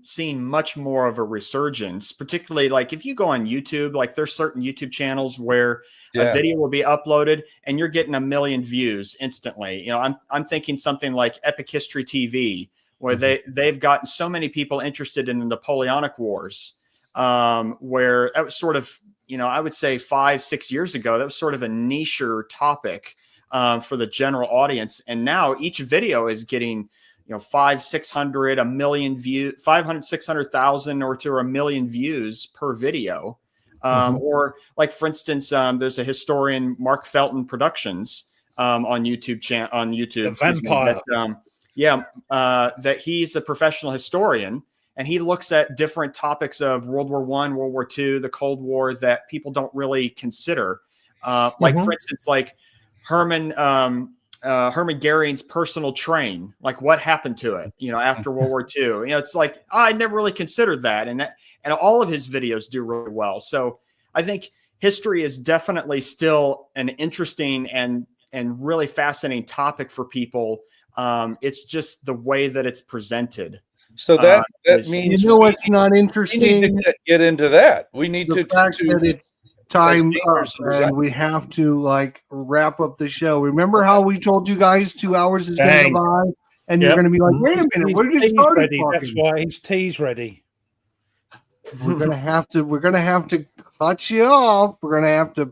S4: seeing much more of a resurgence, particularly like if you go on YouTube, like there's certain YouTube channels where a video will be uploaded and you're getting 1 million views instantly. You know, I'm thinking something like Epic History TV, where they've gotten so many people interested in the Napoleonic Wars, where that was sort of, you know, I would say 5-6 years ago, that was sort of a niche topic for the general audience. And now each video is getting, you know, 500-600, 1 million views, 500, 600,000 or to 1 million views per video. Or like, for instance, there's a historian, Mark Felton Productions, on YouTube.
S3: The Vampire.
S4: That he's a professional historian, and he looks at different topics of World War I, World War II, the Cold War that people don't really consider. Like, for instance, like Herman Goering's personal train, like what happened to it, you know, after World War II. You know, it's like, I never really considered that. And all of his videos do really well. So I think history is definitely still an interesting and really fascinating topic for people. It's just the way that it's presented.
S5: So that means,
S1: you know what's not interesting?
S5: We need to get into that. We need
S1: the
S5: to
S1: fact that it's time up,
S5: gamers
S1: and we have to like wrap up the show. Remember how we told you guys 2 hours is going to go by, and you're going to be like, "Wait a minute, we just started talking."
S3: That's why his tea's ready.
S1: We're gonna have to cut you off. We're gonna have to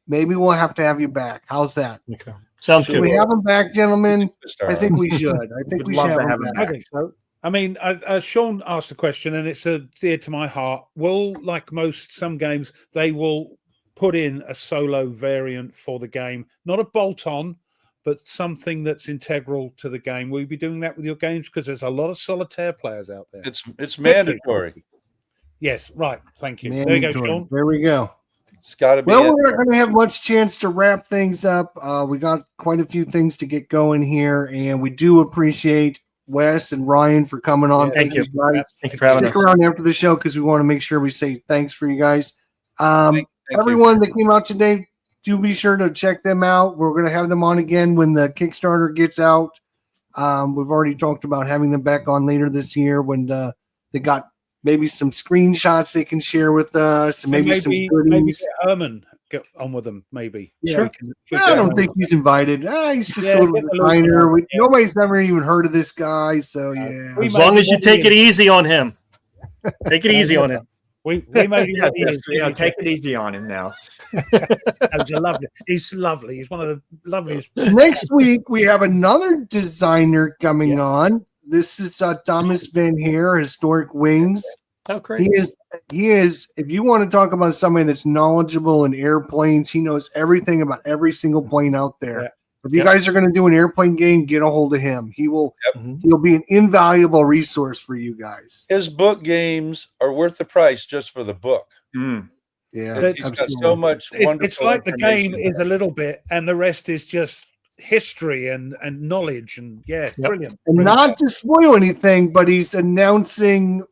S1: maybe we'll have to have you back. How's that?
S2: Okay. Sounds
S1: Should
S2: good.
S1: we have him back, gentlemen? I think we should. I think we should have him back.
S3: I think so. I mean, Sean asked a question, and it's dear to my heart. Will, like some games, they will put in a solo variant for the game, not a bolt-on, but something that's integral to the game. Will you be doing that with your games? Because there's a lot of solitaire players out there.
S5: It's mandatory.
S3: Yes, right. Thank you.
S1: Mandatory.
S3: There you go, Sean.
S1: There we go.
S5: It's got to be.
S1: Well, we're not going to have much chance to wrap things up. We got quite a few things to get going here, and we do appreciate Wes and Ryan for coming on.
S2: Thank you.
S1: Guys.
S2: Thank you for having
S1: Stick
S2: us.
S1: around after the show because we want to make sure we say thanks for you guys.
S5: Thank
S1: Everyone that came out today, do be sure to check them out. We're going to have them on again when the Kickstarter gets out. We've already talked about having them back on later this year when they got maybe some screenshots they can share with us, and maybe some goodies.
S3: Maybe get Herman get on with them, maybe.
S1: Sure. I don't think he's invited. He's just a little designer. Nobody's ever even heard of this guy, so yeah.
S2: As long as you take it easy on him. Take it easy on him.
S3: We made him
S4: take it easy on him now.
S3: He's lovely. He's one of the loveliest.
S1: Next week we have another designer coming on. This is Thomas Van Heer, Historic Wings.
S2: Oh, great.
S1: He is. If you want to talk about somebody that's knowledgeable in airplanes, he knows everything about every single plane out there.
S3: Yeah.
S1: If you guys are going to do an airplane game, get a hold of him. He'll be an invaluable resource for you guys.
S5: His book games are worth the price just for the book.
S1: Yeah,
S5: he's got so much wonderful.
S3: It's like the game
S5: information
S3: is a little bit, and the rest is just history and knowledge, and brilliant.
S1: And not to spoil anything, but he's announcing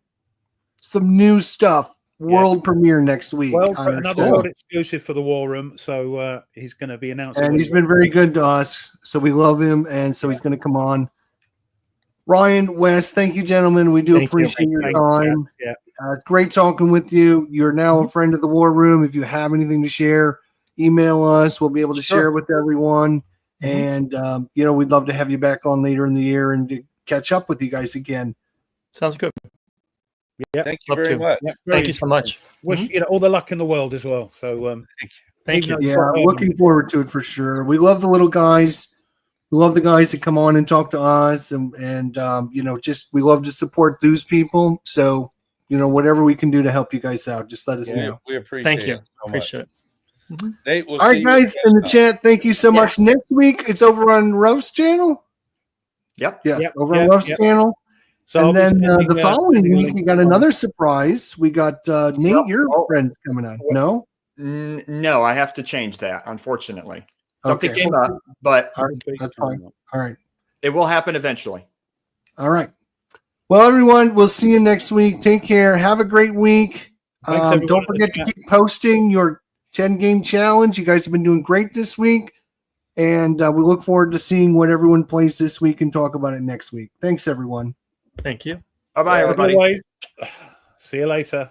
S1: some new stuff. World premiere next week.
S3: Well, another world exclusive for the War Room. So he's going to be announcing.
S1: And he's been very good to us. So we love him. And so he's going to come on. Ryan, Wes, thank you, gentlemen. We do appreciate your time. Great talking with you. You're now a friend of the War Room. If you have anything to share, email us. We'll be able to share with everyone. And, we'd love to have you back on later in the year and to catch up with you guys again.
S2: Sounds good.
S5: Yeah, thank you very much.
S2: Thank you so much.
S3: Wish all the luck in the world as well. So
S2: thank you.
S1: Yeah, looking forward to it for sure. We love the little guys. We love the guys that come on and talk to us, and we love to support those people. So whatever we can do to help you guys out, just let us know.
S5: We appreciate.
S2: Thank you.
S5: It so
S2: appreciate it.
S5: Nate, we'll
S1: all right, guys in the chat. Thank you so much. Next week it's over on Ruff's channel.
S4: Yep.
S1: Over on Ruff's channel. So and then the following week, we got another surprise. We got Nate, your friend's coming on. No?
S4: No, I have to change that, unfortunately. Something came up, but
S1: that's fine. All right.
S4: It will happen eventually.
S1: All right. Well, everyone, we'll see you next week. Take care. Have a great week.
S3: Thanks, everyone,
S1: Don't
S3: in the
S1: forget to
S3: chat.
S1: keep posting your 10-game challenge. You guys have been doing great this week. And we look forward to seeing what everyone plays this week and talk about it next week. Thanks, everyone.
S2: Thank you.
S4: Bye-bye,
S5: Yeah.
S4: everybody.
S3: Always, see you later.